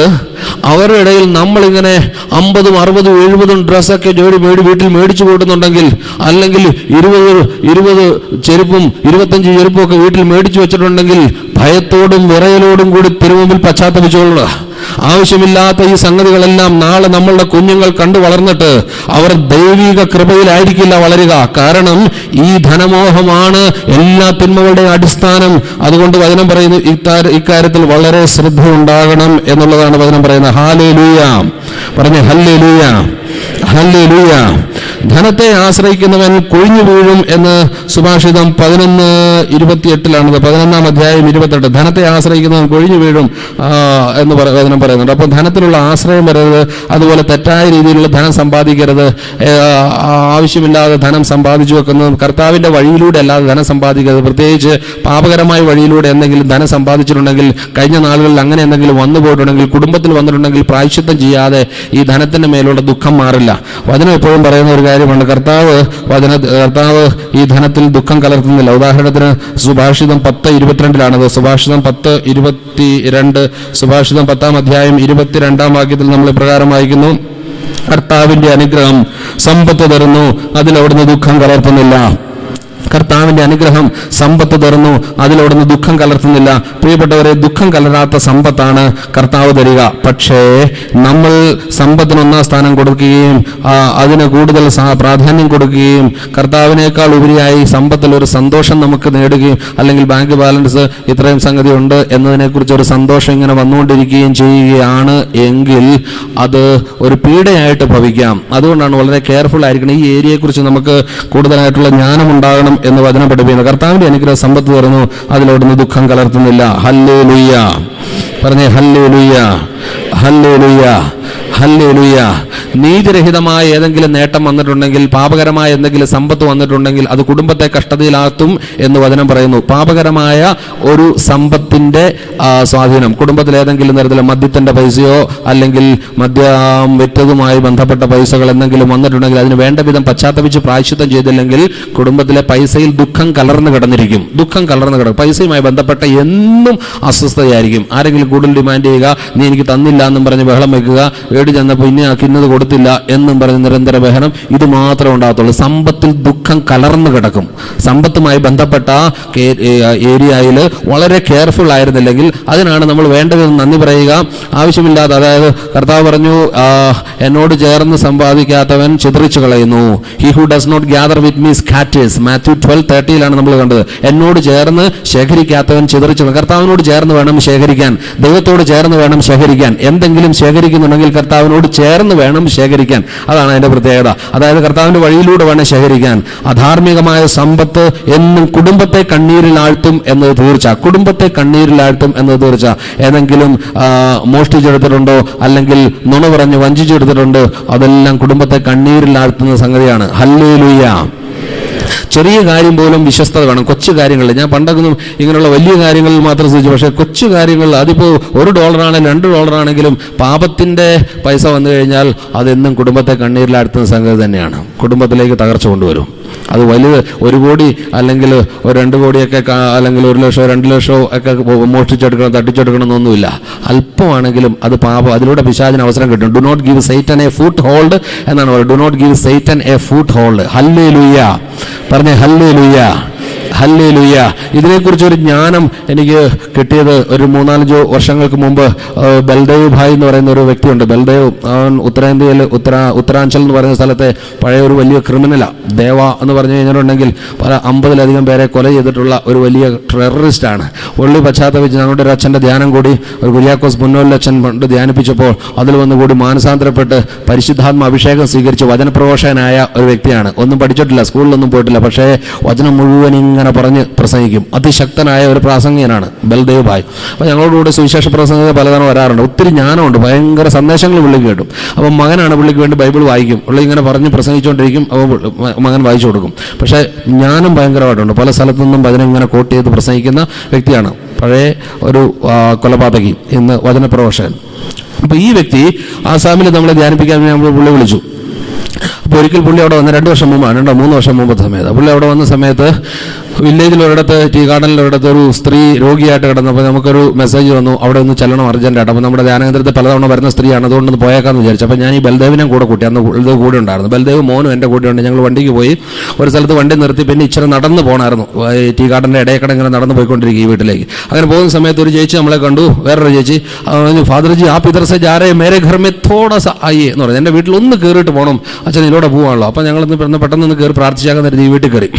അവരുടെ ഇടയിൽ നമ്മളിങ്ങനെ 50, 60, 70 ഡ്രസ്സൊക്കെ വീട്ടിൽ മേടിച്ചു കൊടുക്കുന്നുണ്ടെങ്കിൽ, അല്ലെങ്കിൽ 20 ചെരുപ്പും 25 ചെരുപ്പും ഒക്കെ വീട്ടിൽ മേടിച്ചു വെച്ചിട്ടുണ്ടെങ്കിൽ ഭയത്തോടും വിറയലോടും കൂടി തിരുമുമ്പിൽ പശ്ചാത്തപിച്ചുകൊള്ളുക. ആവശ്യമില്ലാത്ത ഈ സംഗതികളെല്ലാം നാളെ നമ്മളുടെ കുഞ്ഞുങ്ങൾ കണ്ടു വളർന്നിട്ട് അവർ ദൈവിക കൃപയിലായിരിക്കില്ല വളരുക. കാരണം ഈ ധനമോഹമാണ് എല്ലാ തിന്മകളുടെയും അടിസ്ഥാനം. അതുകൊണ്ട് വചനം പറയുന്നു ഇക്കാര്യത്തിൽ വളരെ ശ്രദ്ധ ഉണ്ടാകണം എന്നുള്ളതാണ് വചനം പറയുന്നത്. ഹല്ലേലൂയ പറഞ്ഞേ, ഹല്ലേലൂയ, ഹല്ലേലൂയ. ധനത്തെ ആശ്രയിക്കുന്നവൻ കൊഴിഞ്ഞു വീഴും എന്ന് സുഭാഷിതം 11:28 11-ാം അധ്യായം 28. ധനത്തെ ആശ്രയിക്കുന്നവൻ കൊഴിഞ്ഞു വീഴും എന്ന് വചനം പറയുന്നുണ്ട്. അപ്പോൾ ധനത്തിലുള്ള ആശ്രയം വരരുത്. അതുപോലെ തെറ്റായ രീതിയിലുള്ള ധനം സമ്പാദിക്കരുത്. ആവശ്യമില്ലാതെ ധനം സമ്പാദിച്ചു വെക്കുന്നത് കർത്താവിൻ്റെ വഴിയിലൂടെ അല്ലാതെ ധനം സമ്പാദിക്കരുത്. പ്രത്യേകിച്ച് പാപകരമായ വഴിയിലൂടെ എന്തെങ്കിലും ധനം സമ്പാദിച്ചിട്ടുണ്ടെങ്കിൽ, കഴിഞ്ഞ നാളുകളിൽ അങ്ങനെ എന്തെങ്കിലും വന്നു പോയിട്ടുണ്ടെങ്കിൽ, കുടുംബത്തിൽ വന്നിട്ടുണ്ടെങ്കിൽ പ്രായശ്ചിത്തം ചെയ്യാതെ ഈ ധനത്തിൻ്റെ മേലുള്ള ദുഃഖം മാറില്ല. വചനം എപ്പോഴും പറയുന്ന ഒരു കാര്യമാണ്, കർത്താവ് ഈ ധനത്തിൽ ദുഃഖം കലർത്തുന്നില്ല. ഉദാഹരണത്തിന് സുഭാഷിതം 10:22 സുഭാഷിതം 10:22 സുഭാഷിതം 10-ാം അധ്യായം 22-ാം വാക്യത്തിൽ നമ്മൾ പ്രകാരം വായിക്കുന്നു: കർത്താവിന്റെ അനുഗ്രഹം സമ്പത്ത് തരുന്നു, അതിലവിടുന്ന് ദുഃഖം കലർത്തുന്നില്ല. കർത്താവിന്റെ അനുഗ്രഹം സമ്പത്ത് തരുന്നു, അതിലവിടുന്ന് ദുഃഖം കലർത്തുന്നില്ല. പ്രിയപ്പെട്ടവരെ, ദുഃഖം കലരാത്ത സമ്പത്താണ് കർത്താവ് തരിക. പക്ഷേ നമ്മൾ സമ്പത്തിന് 1-ാം സ്ഥാനം കൊടുക്കുകയും അതിന് കൂടുതൽ പ്രാധാന്യം കൊടുക്കുകയും കർത്താവിനേക്കാൾ ഉപരിയായി സമ്പത്തിൽ ഒരു സന്തോഷം നമുക്ക് നേടുകയും, അല്ലെങ്കിൽ ബാങ്ക് ബാലൻസ് ഇത്രയും സംഗതി ഉണ്ട് എന്നതിനെക്കുറിച്ച് ഒരു സന്തോഷം ഇങ്ങനെ വന്നുകൊണ്ടിരിക്കുകയും ചെയ്യുകയാണ് എങ്കിൽ അത് ഒരു പീഡയായിട്ട് ഭവിക്കാം. അതുകൊണ്ടാണ് വളരെ കെയർഫുൾ ആയിരിക്കണം. ഈ ഏരിയയെക്കുറിച്ച് നമുക്ക് കൂടുതലായിട്ടുള്ള ജ്ഞാനം ഉണ്ടാകണം എന്ന് വചനം പഠിപ്പിക്കുന്നു. കർത്താവിന്റെ അനുഗ്രഹം സമ്പത്ത് തുറന്നു, അതിലവിടുന്ന് ദുഃഖം കലർത്തുന്നില്ല. ഹല്ലേലൂയ പറഞ്ഞേ, ഹല്ലേലൂയ, ഹല്ലേലൂയ, ഹല്ലേലൂയ. നീതിരഹിതമായ ഏതെങ്കിലും നേട്ടം വന്നിട്ടുണ്ടെങ്കിൽ, പാപകരമായ എന്തെങ്കിലും സമ്പത്ത് വന്നിട്ടുണ്ടെങ്കിൽ അത് കുടുംബത്തെ കഷ്ടതയിലാത്തും എന്ന് വചനം പറയുന്നു. പാപകരമായ ഒരു സമ്പത്തിന്റെ സ്വാധീനം കുടുംബത്തിൽ ഏതെങ്കിലും തരത്തിൽ മദ്യത്തിന്റെ പൈസയോ അല്ലെങ്കിൽ മദ്യം വിറ്റതുമായി ബന്ധപ്പെട്ട പൈസകൾ എന്തെങ്കിലും വന്നിട്ടുണ്ടെങ്കിൽ അതിന് വേണ്ട വിധം പശ്ചാത്തപിച്ച് പ്രായശ്ചിത്തം ചെയ്തില്ലെങ്കിൽ കുടുംബത്തിലെ പൈസയിൽ ദുഃഖം കലർന്നു കിടന്നിരിക്കും. പൈസയുമായി ബന്ധപ്പെട്ട എന്നും അസ്വസ്ഥതയായിരിക്കും. ആരെങ്കിലും കൂടുതൽ ഡിമാൻഡ് ചെയ്യുക, നീ എനിക്ക് തന്നില്ല എന്നും പറഞ്ഞ് ബഹളം വെക്കുക, വീട് ചെന്നപ്പോൾ ഇന്നത് കൊടുത്തില്ല എന്നും പറഞ്ഞ് നിരന്തര ബഹളം, ഇത് മാത്രമേ ഉണ്ടാകത്തുള്ളൂ. സമ്പത്തിൽ ദുഃഖം കലർന്നു കിടക്കും. സമ്പത്തുമായി ബന്ധപ്പെട്ട ഏരിയയിൽ വളരെ കെയർഫുൾ ആയിരുന്നില്ലെങ്കിൽ അതിനാണ് നമ്മൾ വേണ്ടതെന്ന് നന്ദി പറയുക. ആവശ്യമില്ലാതെ, അതായത് കർത്താവ് പറഞ്ഞു, എന്നോട് ചേർന്ന് സമ്പാദിക്കാത്തവൻ ചിതറിച്ചു കളയുന്നു. He who does not gather with me scatters. Matthew 12:30 നമ്മൾ കണ്ടത്. എന്നോട് ചേർന്ന് ശേഖരിക്കാത്തവൻ ചിതറിച്ചു. കർത്താവിനോട് ചേർന്ന് വേണം ശേഖരിക്കാൻ, ദൈവത്തോട് ചേർന്ന് വേണം ശേഖരിക്കാൻ. എന്തെങ്കിലും ശേഖരിക്കുന്നുണ്ടെങ്കിൽ കർത്താവിനോട് ചേർന്ന് വേണം ശേഖരിക്കാൻ. അതാണ് അതിന്റെ പ്രത്യേകത. അതായത് കർത്താവിന്റെ വഴിയിലൂടെ വേണം ശേഖരിക്കാൻ. അധാർമികമായ സമ്പത്ത് എന്നും കുടുംബത്തെ കണ്ണീരിലാഴ്ത്തും എന്നത് തീർച്ച. കുടുംബത്തെ കണ്ണീരിലാഴ്ത്തും എന്നത് തീർച്ച. ഏതെങ്കിലും മോഷ്ടിച്ചെടുത്തിട്ടുണ്ടോ, അല്ലെങ്കിൽ നുണ പറഞ്ഞ് വഞ്ചിച്ചെടുത്തിട്ടുണ്ടോ, അതെല്ലാം കുടുംബത്തെ കണ്ണീരിലാഴ്ത്തുന്ന സംഗതിയാണ്. ഹല്ലേലൂയ. ചെറിയ കാര്യം പോലും വിശ്വസ്തത വേണം. കൊച്ചു കാര്യങ്ങളിൽ, ഞാൻ പണ്ടൊന്നും ഇങ്ങനെയുള്ള വലിയ കാര്യങ്ങളിൽ മാത്രം ശ്രദ്ധിച്ചു, പക്ഷേ കൊച്ചു കാര്യങ്ങളിൽ അതിപ്പോൾ $1 $2 ആണെങ്കിലും പാപത്തിന്റെ പൈസ വന്നു കഴിഞ്ഞാൽ അതെന്നും കുടുംബത്തെ കണ്ണീരിലാഴ്ത്തുന്ന സംഗതി തന്നെയാണ്. കുടുംബത്തിലേക്ക് തകർച്ച കൊണ്ടുവരും. അത് വലുത് 1 കോടി അല്ലെങ്കിൽ ഒരു 2 കോടിയൊക്കെ അല്ലെങ്കിൽ 1 ലക്ഷമോ 2 ലക്ഷമോ ഒക്കെ മോഷ്ടിച്ചെടുക്കണം, തട്ടിച്ചെടുക്കണം എന്നൊന്നുമില്ല. അല്പമാണെങ്കിലും അത് പാപം. അതിലൂടെ പിശാചിന് അവസരം കിട്ടും. Do not give Satan a foothold എന്നാണ് പറയുന്നത്. Do not give Satan a foothold. Hallelujah പറഞ്ഞേ, ഹല്ലേലൂയ, ഹല്ലേലൂയ. ഇതിനെക്കുറിച്ചൊരു ജ്ഞാനം എനിക്ക് കിട്ടിയത് ഒരു 3-4 വർഷങ്ങൾക്ക് മുമ്പ്. ബൽദേവ് ഭായ് എന്ന് പറയുന്ന ഒരു വ്യക്തിയുണ്ട്. ബൽദേവ്, അവൻ ഉത്തരേന്ത്യയിൽ ഉത്തരാഞ്ചൽ എന്ന് പറയുന്ന സ്ഥലത്തെ പഴയ ഒരു വലിയ ക്രിമിനലാണ്. ദേവ എന്ന് പറഞ്ഞു കഴിഞ്ഞിട്ടുണ്ടെങ്കിൽ 50-ലധികം പേരെ കൊല ചെയ്തിട്ടുള്ള ഒരു വലിയ ടെററിസ്റ്റാണ്. പുള്ളി പശ്ചാത്തപിച്ച് ഞങ്ങളുടെ ഒരു അച്ഛൻ്റെ ധ്യാനം കൂടി, ഒരു കുര്യാക്കോസ് പുന്നോലച്ഛൻ പണ്ട് ധ്യാനിപ്പിച്ചപ്പോൾ അതിൽ വന്നുകൂടി മാനസാന്തരപ്പെട്ട് പരിശുദ്ധാത്മ അഭിഷേകം സ്വീകരിച്ച് വചനപ്രഘോഷകനായ ഒരു വ്യക്തിയാണ്. ഒന്നും പഠിച്ചിട്ടില്ല, സ്കൂളിലൊന്നും പോയിട്ടില്ല, പക്ഷേ വചനം മുഴുവൻ ഇങ്ങനെ പറഞ്ഞ് പ്രസംഗിക്കും. അതിശക്തനായ ഒരു പ്രാസംഗികനാണ് ബൽദേവ് ഭായ്. അപ്പോൾ ഞങ്ങളോടുകൂടെ സുവിശേഷ പ്രസംഗികൾ പലതവണ വരാറുണ്ട്. ഒത്തിരി ജ്ഞാനമുണ്ട്, ഭയങ്കര സന്ദേശങ്ങൾ പുള്ളിക്ക് കേട്ടും. അപ്പം മകനാണ് പുള്ളിക്ക് വേണ്ടി ബൈബിൾ വായിക്കും. പുള്ളി ഇങ്ങനെ പറഞ്ഞ് പ്രസംഗിച്ചുകൊണ്ടിരിക്കും. അപ്പോൾ മകൻ വായിച്ചു കൊടുക്കും. പക്ഷേ ജ്ഞാനം ഭയങ്കരമായിട്ടുണ്ട്. പല സ്ഥലത്തു നിന്നും വചനം ഇങ്ങനെ കോട്ട് ചെയ്ത് പ്രസംഗിക്കുന്ന വ്യക്തിയാണ്. പഴയ ഒരു കൊലപാതകി, ഇന്ന് വചനപ്രഘോഷകൻ. അപ്പോൾ ഈ വ്യക്തി ആസാമിൽ നമ്മളെ ധ്യാനിപ്പിക്കാൻ നമ്മൾ പുള്ളി വിളിച്ചു. അപ്പോൾ ഒരിക്കൽ പുള്ളി അവിടെ വന്ന് 2 വർഷം മുമ്പാണ്, 3 വർഷം മുമ്പത്തെ സമയത്ത് പുള്ളി അവിടെ വന്ന സമയത്ത് വില്ലേജിലൊരിടത്ത്, ടീ ഗാർഡനിലൊരിടത്ത് ഒരു സ്ത്രീ രോഗിയായിട്ട് കിടന്നപ്പോൾ നമുക്കൊരു മെസ്സേജ് വന്നു, അവിടെ ഒന്ന് ചെല്ലണം അർജൻറ്റായിട്ട്. അപ്പോൾ നമ്മുടെ ധ്യാനകേന്ദ്രത്തിൽ പലതവണ വരുന്ന സ്ത്രീയാണ്, അതുകൊണ്ടൊന്ന് പോയേക്കാമെന്ന് വിചാരിച്ചു. അപ്പോൾ ഞാൻ ഈ ബൽദേവിനെ കൂടെ കൂട്ടി, അന്ന് ബൽദേവ് കൂടെ ഉണ്ടായിരുന്നു. ബൽദേവ് മോനും എൻ്റെ കൂടെയുണ്ട്. ഞങ്ങൾ വണ്ടിക്ക് പോയി ഒരു സ്ഥലത്ത് വണ്ടി നിർത്തി, പിന്നെ ഇച്ചിരി നടന്ന് പോകണമായിരുന്നു. ടീ ഗാർഡൻ്റെ ഇടയ്ക്കടെ ഇങ്ങനെ നടന്ന് പോയിക്കൊണ്ടിരിക്കും ഈ വീട്ടിലേക്ക്. അങ്ങനെ പോകുന്ന സമയത്ത് ഒരു ചേച്ചി നമ്മളെ കണ്ടു, വേറൊരു ചേച്ചി. പറഞ്ഞു, ഫാദർജി ആ പിതർസെ ജാരേ മേരെ ഘർ മേ തോടാ സാ ആയിയെ എന്ന് പറഞ്ഞു. എൻ്റെ വീട്ടിൽ ഒന്ന് കയറിയിട്ട് പോകണം, അച്ഛൻ ഇതിലൂടെ പോകാണല്ലോ. അപ്പോൾ ഞങ്ങളൊന്ന് പെട്ടെന്ന് കയറി പ്രാർത്ഥിച്ചാക്കാൻ നേരത്തെ ഈ വീട്ടിൽ കയറി.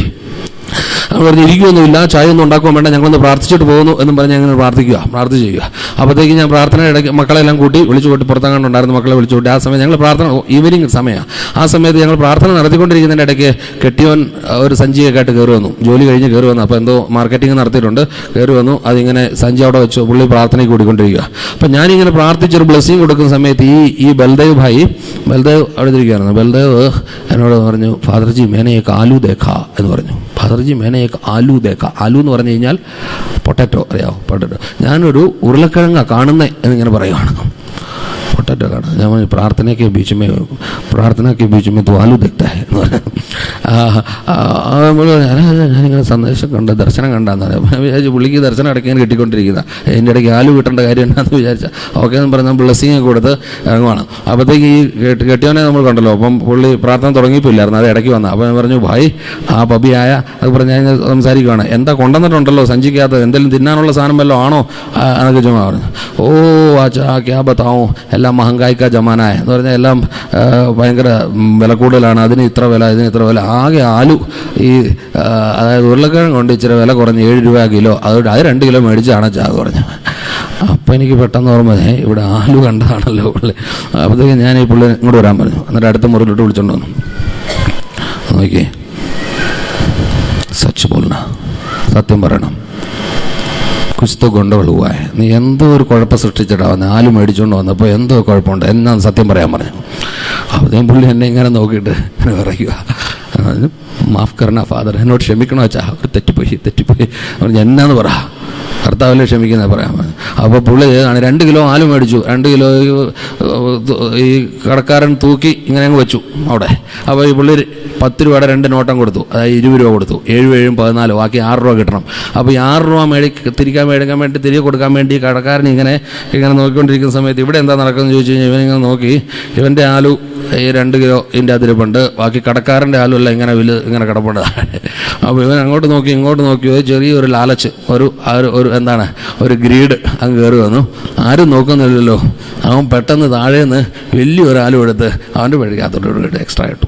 അവർ പറഞ്ഞ് ഇരിക്കുകയൊന്നുമില്ല, ചായ ഒന്നും ഉണ്ടാക്കുവാൻ വേണ്ട, ഞങ്ങളൊന്ന് പ്രാർത്ഥിച്ചിട്ട് പോകുന്നു എന്നും പറഞ്ഞ് ഞങ്ങൾ പ്രാർത്ഥിച്ച് ചെയ്യുക. അപ്പോഴത്തേക്ക് ഞാൻ പ്രാർത്ഥന ഇടയ്ക്ക് മക്കളെല്ലാം കൂട്ടി വിളിച്ചു കൂട്ടി, പുറത്തങ്ങാണ്ടുണ്ടായിരുന്ന മക്കളെ വിളിച്ചു കൂട്ടി. ആ സമയം ഞങ്ങൾ പ്രാർത്ഥന ഈവനിങ് സമയമാണ്. ആ സമയത്ത് ഞങ്ങൾ പ്രാർത്ഥന നടത്തിക്കൊണ്ടിരിക്കുന്നതിൻ്റെ ഇടയ്ക്ക് കെട്ടിയോൻ ഒരു സഞ്ചിയൊക്കെ ആയിട്ട് കയറി വന്നു. ജോലി കഴിഞ്ഞ് കയറി വന്നു. അപ്പോൾ എന്തോ മാർക്കറ്റിംഗ് നടത്തിയിട്ടുണ്ട്, കയറി വന്നു. അതിങ്ങനെ സഞ്ചി അവിടെ വെച്ചു, പുള്ളി പ്രാർത്ഥനയ്ക്ക് കൂടിക്കൊണ്ടിരിക്കുക. അപ്പം ഞാനിങ്ങനെ പ്രാർത്ഥിച്ചൊരു ബ്ലെസ്സിങ് കൊടുക്കുന്ന സമയത്ത് ഈ ബൽദേവ് ഭായി, ബൽദേവ് അവിടെ ഇരിക്കുകയായിരുന്നു. ബൽദേവ് എന്നോട് പറഞ്ഞു, ഫാദർജി മേനെ ഏക് ആലു ദേഖാ എന്ന് പറഞ്ഞു. ഫാദർജി മേനെ ഏക് ആലു ദേഖാ. ആലു എന്ന് പറഞ്ഞു കഴിഞ്ഞാൽ പൊട്ടാറ്റോ, അറിയാമോ? പൊട്ടാറ്റോ. ഞാനൊരു ഉരുളക്കിഴങ്ങ കാണുന്നേ എന്നിങ്ങനെ പറയുകയാണ്. പൊട്ടാറ്റോ കാണുന്നത്. ഞാൻ പ്രാർത്ഥനയ്ക്ക് ബീച്ചുമേ തോ ആലു ദേഖ്താ ഹൈ എന്ന് പറഞ്ഞു. ഞാനിങ്ങനെ സന്ദേശം കണ്ട, ദർശനം കണ്ടാന്ന് പറയാം. ഞാൻ വിചാരിച്ചു പുള്ളിക്ക് ദർശനം ഇടയ്ക്ക് ഇങ്ങനെ കിട്ടിക്കൊണ്ടിരിക്കുന്ന, എൻ്റെ ഇടയ്ക്ക് ആലു കിട്ടേണ്ട കാര്യം എന്താണെന്ന് വിചാരിച്ചാൽ ഓക്കെ എന്ന് പറഞ്ഞാൽ ബ്ലെസ്സിങ് കൊടുത്ത് ഇറങ്ങുവാണ്. അപ്പോഴത്തേക്ക് ഈ കെട്ടിയവനെ നമ്മൾ കണ്ടല്ലോ. അപ്പം പുള്ളി പ്രാർത്ഥന തുടങ്ങിയിട്ടില്ലായിരുന്നു, അത് ഇടയ്ക്ക് വന്ന. അപ്പോൾ ഞാൻ പറഞ്ഞു, ഭായ് ആ പബിയായ അത് പറഞ്ഞ് ഞാൻ സംസാരിക്കുകയാണ്. എന്താ കൊണ്ടുവന്നിട്ടുണ്ടല്ലോ സഞ്ചിക്കകത്ത്, എന്തെങ്കിലും തിന്നാനുള്ള സാധനം വല്ലതും ആണോ എന്നൊക്കെ ചുമ്മാ പറഞ്ഞു. ഓ ആച്ചാ ക്യാ ബത്താവും, എല്ലാം മഹങ്കായിക്ക ജമാനായ എന്ന് പറഞ്ഞാൽ എല്ലാം ഭയങ്കര വില കൂടുതലാണ്, അതിന് ഇത്ര വില, ഇതിന് ഇത്ര വില. ആകെ ആലു ഈ അതായത് ഉരുളക്കിഴങ്ങ് കൊണ്ട് ഇച്ചിരി വില കുറഞ്ഞ് 7 രൂപ കിലോ, അതുകൊണ്ട് അത് 2 കിലോ മേടിച്ചാണ് ചാത് പറഞ്ഞു. അപ്പോൾ എനിക്ക് പെട്ടെന്ന് ഓർമ്മ, ഇവിടെ ആലു കണ്ടതാണല്ലോ പുള്ളി. അപ്പോഴത്തേക്ക് ഞാൻ ഈ പുള്ളി ഇങ്ങോട്ട് വരാൻ പറഞ്ഞു. എന്നിട്ട് അടുത്ത മുറിയിലോട്ട് വിളിച്ചോണ്ട് വന്നു. നോക്കിയേ, സച്ച് ബോൾന, സത്യം പറയണം, കുസ്തോ ഗുണ്ടകൾ പോവായ, നീ എന്തോ ഒരു കുഴപ്പം സൃഷ്ടിച്ചിട്ടാ വന്ന് ആലു മേടിച്ചുകൊണ്ട് വന്നപ്പോൾ എന്തോ കുഴപ്പമുണ്ട്, എന്നാ സത്യം പറയാൻ പറഞ്ഞു. അപ്പോഴത്തേക്കും പുള്ളി എന്നെ ഇങ്ങനെ നോക്കിയിട്ട് പറയുക, മാഫ് കരണ ഫാദർ, എന്നോട് ക്ഷമിക്കണോ വെച്ചാ, ഒരു തെറ്റിപ്പോയി പറഞ്ഞു. എന്നാന്ന് പറ, കർത്താവല്ലേ ക്ഷമിക്കുന്നത് പറയാൻ പറഞ്ഞു. അപ്പോൾ പുള്ളി 2 കിലോ ആലു മേടിച്ചു. 2 കിലോ ഈ കടക്കാരൻ തൂക്കി ഇങ്ങനെ അങ്ങ് വെച്ചു അവിടെ. അപ്പോൾ ഈ പുള്ളി 10 രൂപയുടെ 2 നോട്ടം കൊടുത്തു, അതായത് 20 രൂപ കൊടുത്തു. 7 7 14, ബാക്കി 6 രൂപ കിട്ടണം. അപ്പോൾ ഈ 6 രൂപ മേടിക്കാൻ വേണ്ടി തിരികെ കൊടുക്കാൻ വേണ്ടി കടക്കാരൻ ഇങ്ങനെ നോക്കിക്കൊണ്ടിരിക്കുന്ന സമയത്ത് ഇവിടെ എന്താ നടക്കുന്നത് ചോദിച്ചു കഴിഞ്ഞാൽ ഇവനിങ്ങനെ നോക്കി, ഇവൻ്റെ ആലു ഈ 2 കിലോ ഇതിൻ്റെ അതിരിപ്പുണ്ട്, ബാക്കി കടക്കാരൻ്റെ ആലു അല്ല ഇങ്ങനെ കിടപ്പുണ്ട്. അപ്പോൾ ഇവൻ അങ്ങോട്ട് നോക്കി ഇങ്ങോട്ട് നോക്കി, ചെറിയൊരു ലാലച്ച്, ഒരു എന്താണ് ഒരു ഗ്രീഡ് അങ്ങ് കയറി വന്നു. ആരും നോക്കുന്നില്ലല്ലോ. അവൻ പെട്ടെന്ന് താഴേന്ന് വലിയൊരു ആലു എടുത്ത് അവൻ്റെ പേടിക്കകത്തോട്ട് എക്സ്ട്രാ ഇട്ടു.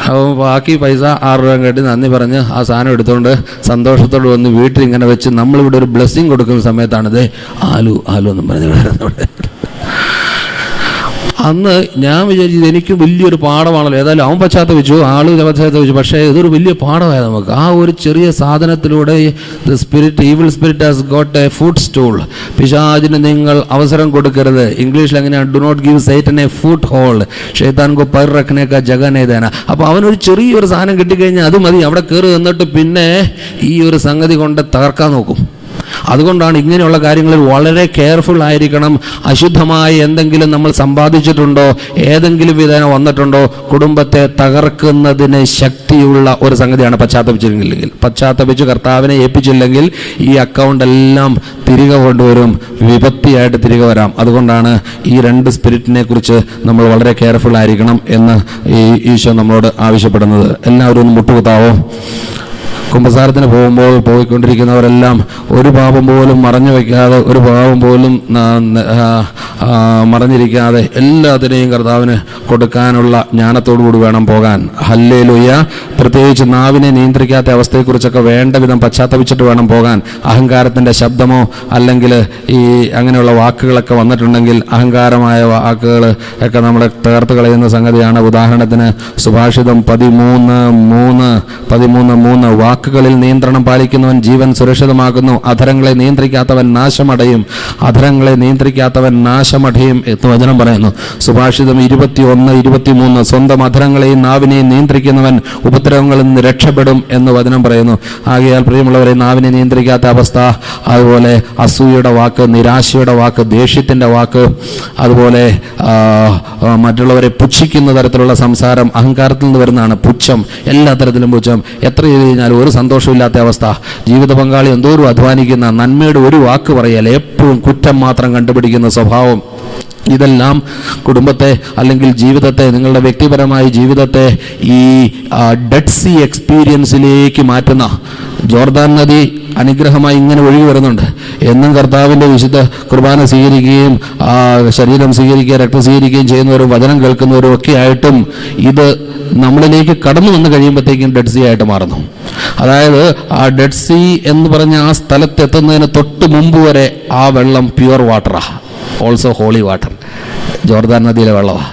അപ്പോൾ ബാക്കി പൈസ 6 രൂപ കെട്ടി നന്ദി പറഞ്ഞ് ആ സാധനം എടുത്തുകൊണ്ട് സന്തോഷത്തോട് വന്ന് വീട്ടിൽ ഇങ്ങനെ വെച്ച് നമ്മളിവിടെ ഒരു ബ്ലെസ്സിങ് കൊടുക്കുന്ന സമയത്താണിത് ആലു എന്നും പറഞ്ഞ് വരുന്നത്. അന്ന് ഞാൻ വിചാരിച്ചത് എനിക്ക് വലിയൊരു പാഠമാണല്ലോ. ഏതായാലും അവൻ പശ്ചാത്തപിച്ചു, പശ്ചാത്തപിച്ചു. പക്ഷേ ഇതൊരു വലിയ പാഠമായത് നമുക്ക്. ആ ഒരു ചെറിയ സാധനത്തിലൂടെ evil spirit has got a foot stool. പിശാചിന് നിങ്ങൾ അവസരം കൊടുക്കരുത്. ഇംഗ്ലീഷിൽ എങ്ങനെയാണ്, do not give Satan a foothold, ഷൈത്താൻ കോ പൈർ റഖ്നേക്കാ ജഗനേതേന. അപ്പോൾ അവനൊരു ചെറിയൊരു സാധനം കിട്ടിക്കഴിഞ്ഞാൽ അത് മതി, അവിടെ കയറി നിന്നിട്ട് പിന്നെ ഈ ഒരു സംഗതി കൊണ്ട് തകർക്കാൻ നോക്കും. അതുകൊണ്ടാണ് ഇങ്ങനെയുള്ള കാര്യങ്ങളിൽ വളരെ കെയർഫുൾ ആയിരിക്കണം. അശുദ്ധമായ എന്തെങ്കിലും നമ്മൾ സമ്പാദിച്ചിട്ടുണ്ടോ, ഏതെങ്കിലും വിധേന വന്നിട്ടുണ്ടോ, കുടുംബത്തെ തകർക്കുന്നതിന് ശക്തിയുള്ള ഒരു സംഗതിയാണ് പശ്ചാത്തപിച്ച് കർത്താവിനെ ഏൽപ്പിച്ചില്ലെങ്കിൽ ഈ അക്കൗണ്ട് എല്ലാം തിരികെ കൊണ്ടുവരും, വിപത്തിയായിട്ട് തിരികെ വരാം. അതുകൊണ്ടാണ് ഈ രണ്ട് സ്പിരിറ്റിനെ കുറിച്ച് നമ്മൾ വളരെ കെയർഫുൾ ആയിരിക്കണം എന്ന് ഈ ഈശോ നമ്മളോട് ആവശ്യപ്പെടുന്നത്. എല്ലാവരും ഒന്ന് മുട്ടുകുത്താവോ? കുമ്പസാരത്തിന് പോയിക്കൊണ്ടിരിക്കുന്നവരെല്ലാം ഒരു പാപം പോലും മറഞ്ഞു വയ്ക്കാതെ, ഒരു പാപം പോലും മറഞ്ഞിരിക്കാതെ എല്ലാത്തിനെയും കർത്താവിന് കൊടുക്കാനുള്ള ജ്ഞാനത്തോടുകൂടി വേണം പോകാൻ. ഹല്ലേലൂയ. പ്രത്യേകിച്ച് നാവിനെ നിയന്ത്രിക്കാത്ത അവസ്ഥയെക്കുറിച്ചൊക്കെ വേണ്ട വിധം പശ്ചാത്തപിച്ചിട്ട് വേണം പോകാൻ. അഹങ്കാരത്തിൻ്റെ ശബ്ദമോ അല്ലെങ്കിൽ ഈ അങ്ങനെയുള്ള വാക്കുകളൊക്കെ വന്നിട്ടുണ്ടെങ്കിൽ, അഹങ്കാരമായ വാക്കുകൾ ഒക്കെ നമ്മളെ തകർത്ത് കളയുന്ന സംഗതിയാണ്. ഉദാഹരണത്തിന് സുഭാഷിതം 13:3 വാക്കുകളിൽ നിയന്ത്രണം പാലിക്കുന്നവൻ ജീവൻ സുരക്ഷിതമാക്കുന്നു, അധരങ്ങളെ നിയന്ത്രിക്കാത്തവൻ നാശമടയും, അധരങ്ങളെ നിയന്ത്രിക്കാത്തവൻ നാശമടയും എന്ന് വചനം പറയുന്നു. സുഭാഷിതം 21:23 സ്വന്തം അധരങ്ങളെയും നാവിനെയും നിയന്ത്രിക്കുന്നവൻ ഉപദ്രവങ്ങളിൽ നിന്ന് രക്ഷപ്പെടും എന്ന് വചനം പറയുന്നു. ആകയാൽ പ്രിയമുള്ളവരെ, നാവിനെ നിയന്ത്രിക്കാത്ത അവസ്ഥ, അതുപോലെ അസൂയയുടെ വാക്ക്, നിരാശയുടെ വാക്ക്, ദേഷ്യത്തിൻ്റെ വാക്ക്, അതുപോലെ മറ്റുള്ളവരെ പുച്ഛിക്കുന്ന തരത്തിലുള്ള സംസാരം, അഹങ്കാരത്തിൽ നിന്ന് വരുന്നതാണ് പുച്ഛം. എല്ലാ തരത്തിലും പുച്ഛം. എത്ര ചെയ്ത് കഴിഞ്ഞാലും ഒരു സന്തോഷമില്ലാത്ത അവസ്ഥ. ജീവിത പങ്കാളി എന്തോരം അധ്വാനിക്കുന്ന, നന്മയുടെ ഒരു വാക്ക് പറയാൽ എപ്പോഴും കുറ്റം മാത്രം കണ്ടുപിടിക്കുന്ന സ്വഭാവം. ഇതെല്ലാം കുടുംബത്തെ അല്ലെങ്കിൽ ജീവിതത്തെ, നിങ്ങളുടെ വ്യക്തിപരമായ ജീവിതത്തെ ഈ ഡെഡ് സീ എക്സ്പീരിയൻസിലേക്ക് മാറ്റുന്ന, ജോർദാൻ നദി അനുഗ്രഹമായി ഇങ്ങനെ ഒഴുകി വരുന്നുണ്ട്. എന്നും കർത്താവിൻ്റെ വിശുദ്ധ കുർബാന സ്വീകരിക്കുകയും ശരീരം സ്വീകരിക്കുകയും രക്തം സ്വീകരിക്കുകയും ചെയ്യുന്നവരും വചനം കേൾക്കുന്നവരും ഒക്കെ ആയിട്ടും ഇത് നമ്മളിലേക്ക് കടന്നു വന്ന് കഴിയുമ്പോഴത്തേക്കും ഡെഡ് സീ ആയിട്ട് മാറുന്നു. അതായത് ആ ഡെഡ് സീ എന്ന് പറഞ്ഞ ആ സ്ഥലത്തെത്തുന്നതിന് തൊട്ട് മുമ്പ് വരെ ആ വെള്ളം പ്യുവർ വാട്ടറാണ്, ഓൾസോ ഹോളി വാട്ടർ, ജോർദാൻ നദിയിലെ വെള്ളമാണ്.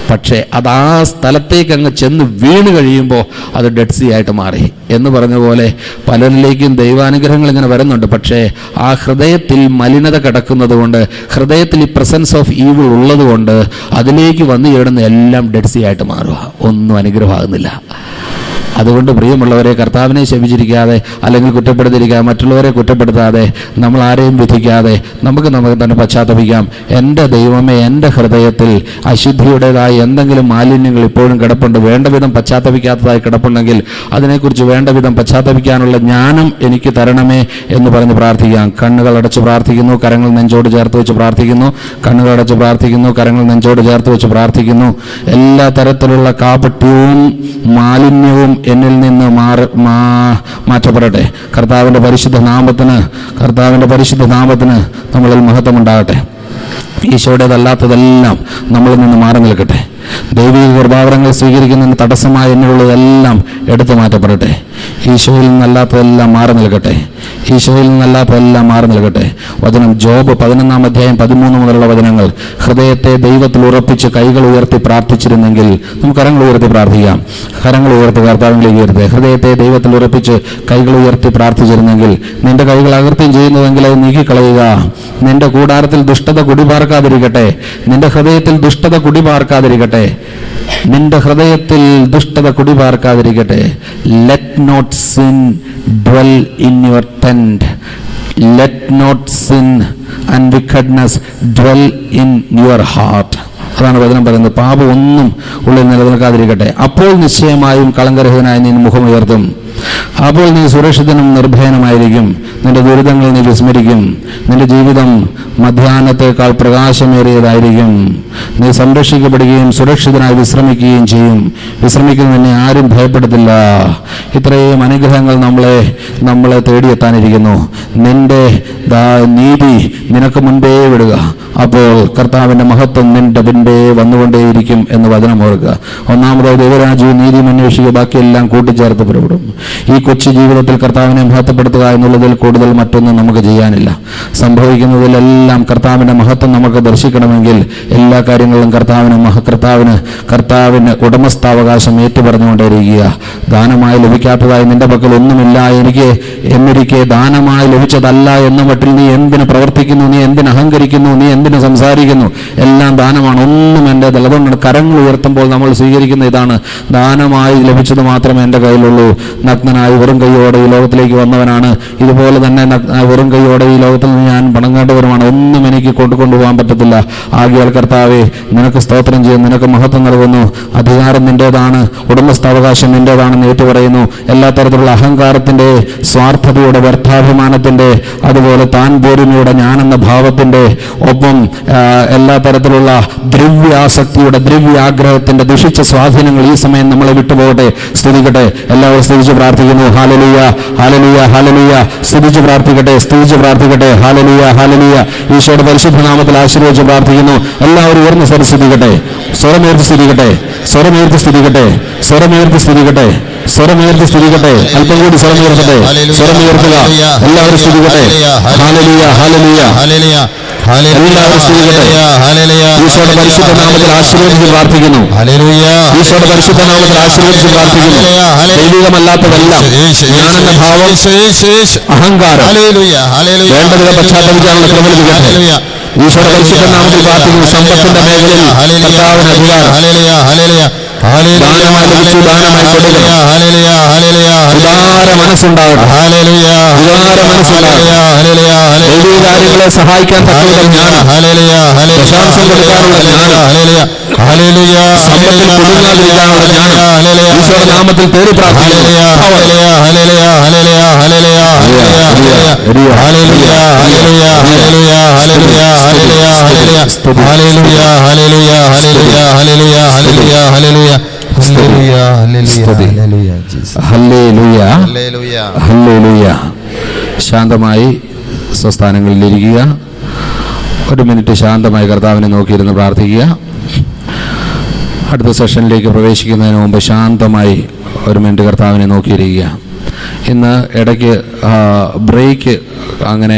പക്ഷേ അത് ആ സ്ഥലത്തേക്ക് അങ്ങ് ചെന്ന് വീണ് കഴിയുമ്പോൾ അത് ഡെഡ് സീ ആയിട്ട് മാറി എന്ന് പറഞ്ഞ പോലെ പലരിലേക്കും ദൈവാനുഗ്രഹങ്ങൾ ഇങ്ങനെ വരുന്നുണ്ട്. പക്ഷേ ആ ഹൃദയത്തിൽ മലിനത കിടക്കുന്നത് കൊണ്ട്, ഹൃദയത്തിൽ ഈ പ്രസൻസ് ഓഫ് ഈവിൾ ഉള്ളത് കൊണ്ട് അതിലേക്ക് വന്നു ചേടുന്ന എല്ലാം ഡെഡ് സീ ആയിട്ട് മാറുക, ഒന്നും അനുഗ്രഹമാകുന്നില്ല. അതുകൊണ്ട് പ്രിയമുള്ളവരെ, കർത്താവിനെ ശപിച്ചിരിക്കാതെ അല്ലെങ്കിൽ കുറ്റപ്പെടുത്തിയിരിക്കാതെ, മറ്റുള്ളവരെ കുറ്റപ്പെടുത്താതെ, നമ്മൾ ആരെയും വിധിക്കാതെ നമുക്ക് തന്നെ പശ്ചാത്തപിക്കാം. എൻ്റെ ദൈവമേ, എൻ്റെ ഹൃദയത്തിൽ അശുദ്ധിയുടേതായ എന്തെങ്കിലും മാലിന്യങ്ങൾ ഇപ്പോഴും കിടപ്പുണ്ട്, വേണ്ട വിധം പശ്ചാത്തപിക്കാത്തതായി കിടപ്പുണ്ടെങ്കിൽ അതിനെക്കുറിച്ച് വേണ്ട വിധം പശ്ചാത്തപിക്കാനുള്ള ജ്ഞാനം എനിക്ക് തരണമേ എന്ന് പറഞ്ഞ് പ്രാർത്ഥിക്കാം. കണ്ണുകൾ അടച്ച് പ്രാർത്ഥിക്കുന്നു, കരങ്ങൾ നെഞ്ചോട് ചേർത്ത് വെച്ച് പ്രാർത്ഥിക്കുന്നു. കണ്ണുകൾ അടച്ച് പ്രാർത്ഥിക്കുന്നു, കരങ്ങൾ നെഞ്ചോട് ചേർത്ത് വെച്ച് പ്രാർത്ഥിക്കുന്നു. എല്ലാ തരത്തിലുള്ള കാപട്യവും മാലിന്യവും എന്നിൽ നിന്ന് മാറ്റപ്പെടട്ടെ. കർത്താവിൻ്റെ പരിശുദ്ധ നാമത്തിന് നമ്മളിൽ മഹത്വമുണ്ടാകട്ടെ. ഈശോയുടേതല്ലാത്തതെല്ലാം നമ്മളിൽ നിന്ന് മാറി നിൽക്കട്ടെ. ദൈവിക കൃപാവരങ്ങൾ സ്വീകരിക്കുന്നതിന് തടസ്സമായി എന്നിലുള്ളതെല്ലാം എടുത്തു മാറ്റപ്പെടട്ടെ. ഈശോയിൽ നിന്നല്ലാത്തതെല്ലാം മാറി നിൽക്കട്ടെ. വചനം ജോബ് 11:13 മുതലുള്ള വചനങ്ങൾ. ഹൃദയത്തെ ദൈവത്തിൽ ഉറപ്പിച്ച് കൈകൾ ഉയർത്തി പ്രാർത്ഥിച്ചിരുന്നെങ്കിൽ, നമുക്ക് കരങ്ങൾ ഉയർത്തി പ്രാർത്ഥിക്കാം. കരങ്ങൾ ഉയർത്തി കർത്താവിലേക്ക് ഉയർത്തി, ഹൃദയത്തെ ദൈവത്തിൽ ഉറപ്പിച്ച് കൈകൾ ഉയർത്തി പ്രാർത്ഥിച്ചിരുന്നെങ്കിൽ, നിന്റെ കൈകൾ അകൃത്യം ചെയ്യുന്നതെങ്കിൽ അത് നീക്കിക്കളയുക. നിന്റെ കൂടാരത്തിൽ ദുഷ്ടത കുടിപാർക്കാതിരിക്കട്ടെ. നിന്റെ ഹൃദയത്തിൽ ദുഷ്ടത കുടിപാർക്കാതിരിക്കട്ടെ. Let not sin dwell in your tent. Let not sin and wickedness dwell in your heart. അതാണ് വചനം പറയുന്നത്. പാപം ഒന്നും ഉള്ളിൽ നിലനിൽക്കാതിരിക്കട്ടെ. അപ്പോൾ നിശ്ചയമായും കളങ്കരഹിതനായി നീ മുഖമുയർത്തും. അപ്പോൾ നീ സുരക്ഷിതനും നിർഭയനുമായിരിക്കും. നിന്റെ ദുരിതങ്ങൾ നീ വിസ്മരിക്കും. നിന്റെ ജീവിതം മധ്യാഹ്നത്തേക്കാൾ പ്രകാശമേറിയതായിരിക്കും. നീ സംരക്ഷിക്കപ്പെടുകയും സുരക്ഷിതനായി വിശ്രമിക്കുകയും ചെയ്യും. വിശ്രമിക്കുന്നതിനെ ആരും ഭയപ്പെടുത്തില്ല. ഇത്രയും അനുഗ്രഹങ്ങൾ നമ്മളെ തേടിയെത്താനിരിക്കുന്നു. നിന്റെ നീതി നിനക്ക് മുൻപേ വിടുക. അപ്പോൾ കർത്താവിൻ്റെ മഹത്വം നിന്റെ പിൻപേ വന്നുകൊണ്ടേയിരിക്കും എന്ന് വചനം ഓർക്കുക. ഒന്നാമതായി ദൈവരാജ്യവും നീതിയും അന്വേഷിക്കുക, ബാക്കിയെല്ലാം കൂട്ടിച്ചേർത്ത് പുറപ്പെടും. ഈ കൊച്ചു ജീവിതത്തിൽ കർത്താവിനെ മഹത്വപ്പെടുത്തുക എന്നുള്ളതിൽ കൂടുതൽ മറ്റൊന്നും നമുക്ക് ചെയ്യാനില്ല. സംഭവിക്കുന്നതിലെല്ലാം കർത്താവിൻ്റെ മഹത്വം നമുക്ക് ദർശിക്കണമെങ്കിൽ എല്ലാ കാര്യങ്ങളിലും കർത്താവിന് ഉടമസ്ഥാവകാശം ഏറ്റുപറഞ്ഞുകൊണ്ടേയിരിക്കുക. ദാനമായി ലഭിക്കാത്തതായി നിന്റെ പക്കൽ ഒന്നുമില്ല, എന്നിരിക്കെ ദാനമായി ലഭിച്ചതല്ല എന്ന മട്ടിൽ നീ എന്തിന് പ്രവർത്തിക്കുന്നു, നീ എന്തിന് അഹങ്കരിക്കുന്നു, നീ എന്തിന് സംസാരിക്കുന്നു? എല്ലാം ദാനമാണ്, ഒന്നും എൻ്റേതല്ല. അതുകൊണ്ടാണ് കരങ്ങൾ ഉയർത്തുമ്പോൾ നമ്മൾ സ്വീകരിക്കുന്ന ഇതാണ്, ദാനമായി ലഭിച്ചത് മാത്രമേ എൻ്റെ കയ്യിലുള്ളൂ. നഗ്നനായി വെറും കൈയോടെ ഈ ലോകത്തിലേക്ക് വന്നവനാണ്. ഇതുപോലെ തന്നെ വെറും കൈയോടെ ഈ ലോകത്തിൽ നിന്ന് ഞാൻ മടങ്ങേണ്ടവരുമാണ്. ഒന്നും എനിക്ക് കൊണ്ടുപോകാൻ പറ്റത്തില്ല. ആകയാൽ കർത്താവേ, നിനക്ക് സ്തോത്രം ചെയ്യുന്നു, നിനക്ക് മഹത്വം നൽകുന്നു. അധികാരം നിന്റേതാണ്, ഉടമസ്ഥാവകാശം നിന്റേതാണെന്ന് ഏറ്റുപറയുന്നു. എല്ലാ തരത്തിലുള്ള അഹങ്കാരത്തിൻ്റെ, സ്വാർത്ഥതയുടെ, വ്യർത്ഥാഭിമാനത്തിൻ്റെ, അതുപോലെ താൻ പോരുമയുടെ ഞാനെന്ന ഭാവത്തിൻ്റെ, ഒപ്പം എല്ലാ തരത്തിലുള്ള ദ്രവ്യാസക്തിയുടെ, ദ്രവ്യാഗ്രഹത്തിൻ്റെ ദുഷിച്ച സ്വാധീനങ്ങൾ ഈ സമയം നമ്മളെ വിട്ടുപോകട്ടെ. സ്തുതിക്കട്ടെ. എല്ലാവരും സ്തുതിച്ച് പ്രാർത്ഥിക്കുന്നു. Hallelujah, hallelujah, hallelujah. സ്തുതിച്ച് പ്രാർത്ഥിക്കട്ടെ, സ്തുതിച്ച് പ്രാർത്ഥിക്കട്ടെ. Hallelujah, hallelujah. ഈശോയുടെ പരിശുദ്ധ നാമത്തിൽ ആശീർവദിച്ച് പ്രാർത്ഥിക്കുന്നു. എല്ലാവരും ഉയർന്ന് സ്തുതിക്കട്ടെ, സ്വരമേർത്തി സ്തുതിക്കട്ടെ, സ്വരമേർത്തി സ്തുതിക്കട്ടെ, സ്വരമേർത്തി സ്തുതിക്കട്ടെ, സ്വരമേർത്തി സ്തുതിക്കട്ടെ. അല്പം കൂടി സ്വരമേർക്കട്ടെ, സ്വരമേർത്തുക. എല്ലാവരും സ്തുതിക്കട്ടെ. Hallelujah, hallelujah, hallelujah. എല്ലാവരും സ്തുതിക്കട്ടെ. ഈശോയുടെ പരിശുദ്ധ നാമത്തിൽ ആശീർവദിച്ച് പ്രാർത്ഥിക്കുന്നു. ഈശോയുടെ പരിശുദ്ധ നാമത്തിൽ ആശീർവദിച്ച് പ്രാർത്ഥിക്കുന്നു. ദൈവികമല്ലാത്തതെല്ലാം, ഞാനെന്ന ഭാവം, അഹങ്കാരം വേണ്ടതിനെ പശ്ചാത്തലിക്കാനുള്ള കൃപ ലഭിക്കട്ടെ. ഈശോയുടെ പരിശുദ്ധ നാമത്തിൽ പ്രാർത്ഥിക്കുന്നു. സമ്പത്തിന്റെ മേഖലയിൽ കർത്താവിന് അധികാരം ദാനമായി ലഭിച്ചു, ദാനമായി കൊടുക്കണം. ഉദാര മനസ്സുണ്ടാകട്ടെ, ഉദാര മനസ്സുണ്ടാകട്ടെ. ദൈവിക കാര്യങ്ങളെ സഹായിക്കാൻ തക്കവിധം ജ്ഞാനം, പ്രശംസം കൊടുക്കാനുള്ള ജ്ഞാനം, സമ്പത്തിൽ കുടുങ്ങാതിരിക്കാനുള്ള ജ്ഞാനം ഈശോയുടെ നാമത്തിൽ തേടി പ്രാർത്ഥിക്കുന്നു. ശാന്തമായി സ്വസ്ഥാനങ്ങളിലിരിക്കുക. ഒരു മിനിറ്റ് ശാന്തമായി കർത്താവിനെ നോക്കിയിരുന്ന് പ്രാർത്ഥിക്കുക. അടുത്ത സെഷനിലേക്ക് പ്രവേശിക്കുന്നതിന് മുമ്പ് ശാന്തമായി ഒരു മിനിറ്റ് കർത്താവിനെ നോക്കിയിരിക്കുക. ഇന്ന് ഇടയ്ക്ക് ബ്രേക്ക് അങ്ങനെ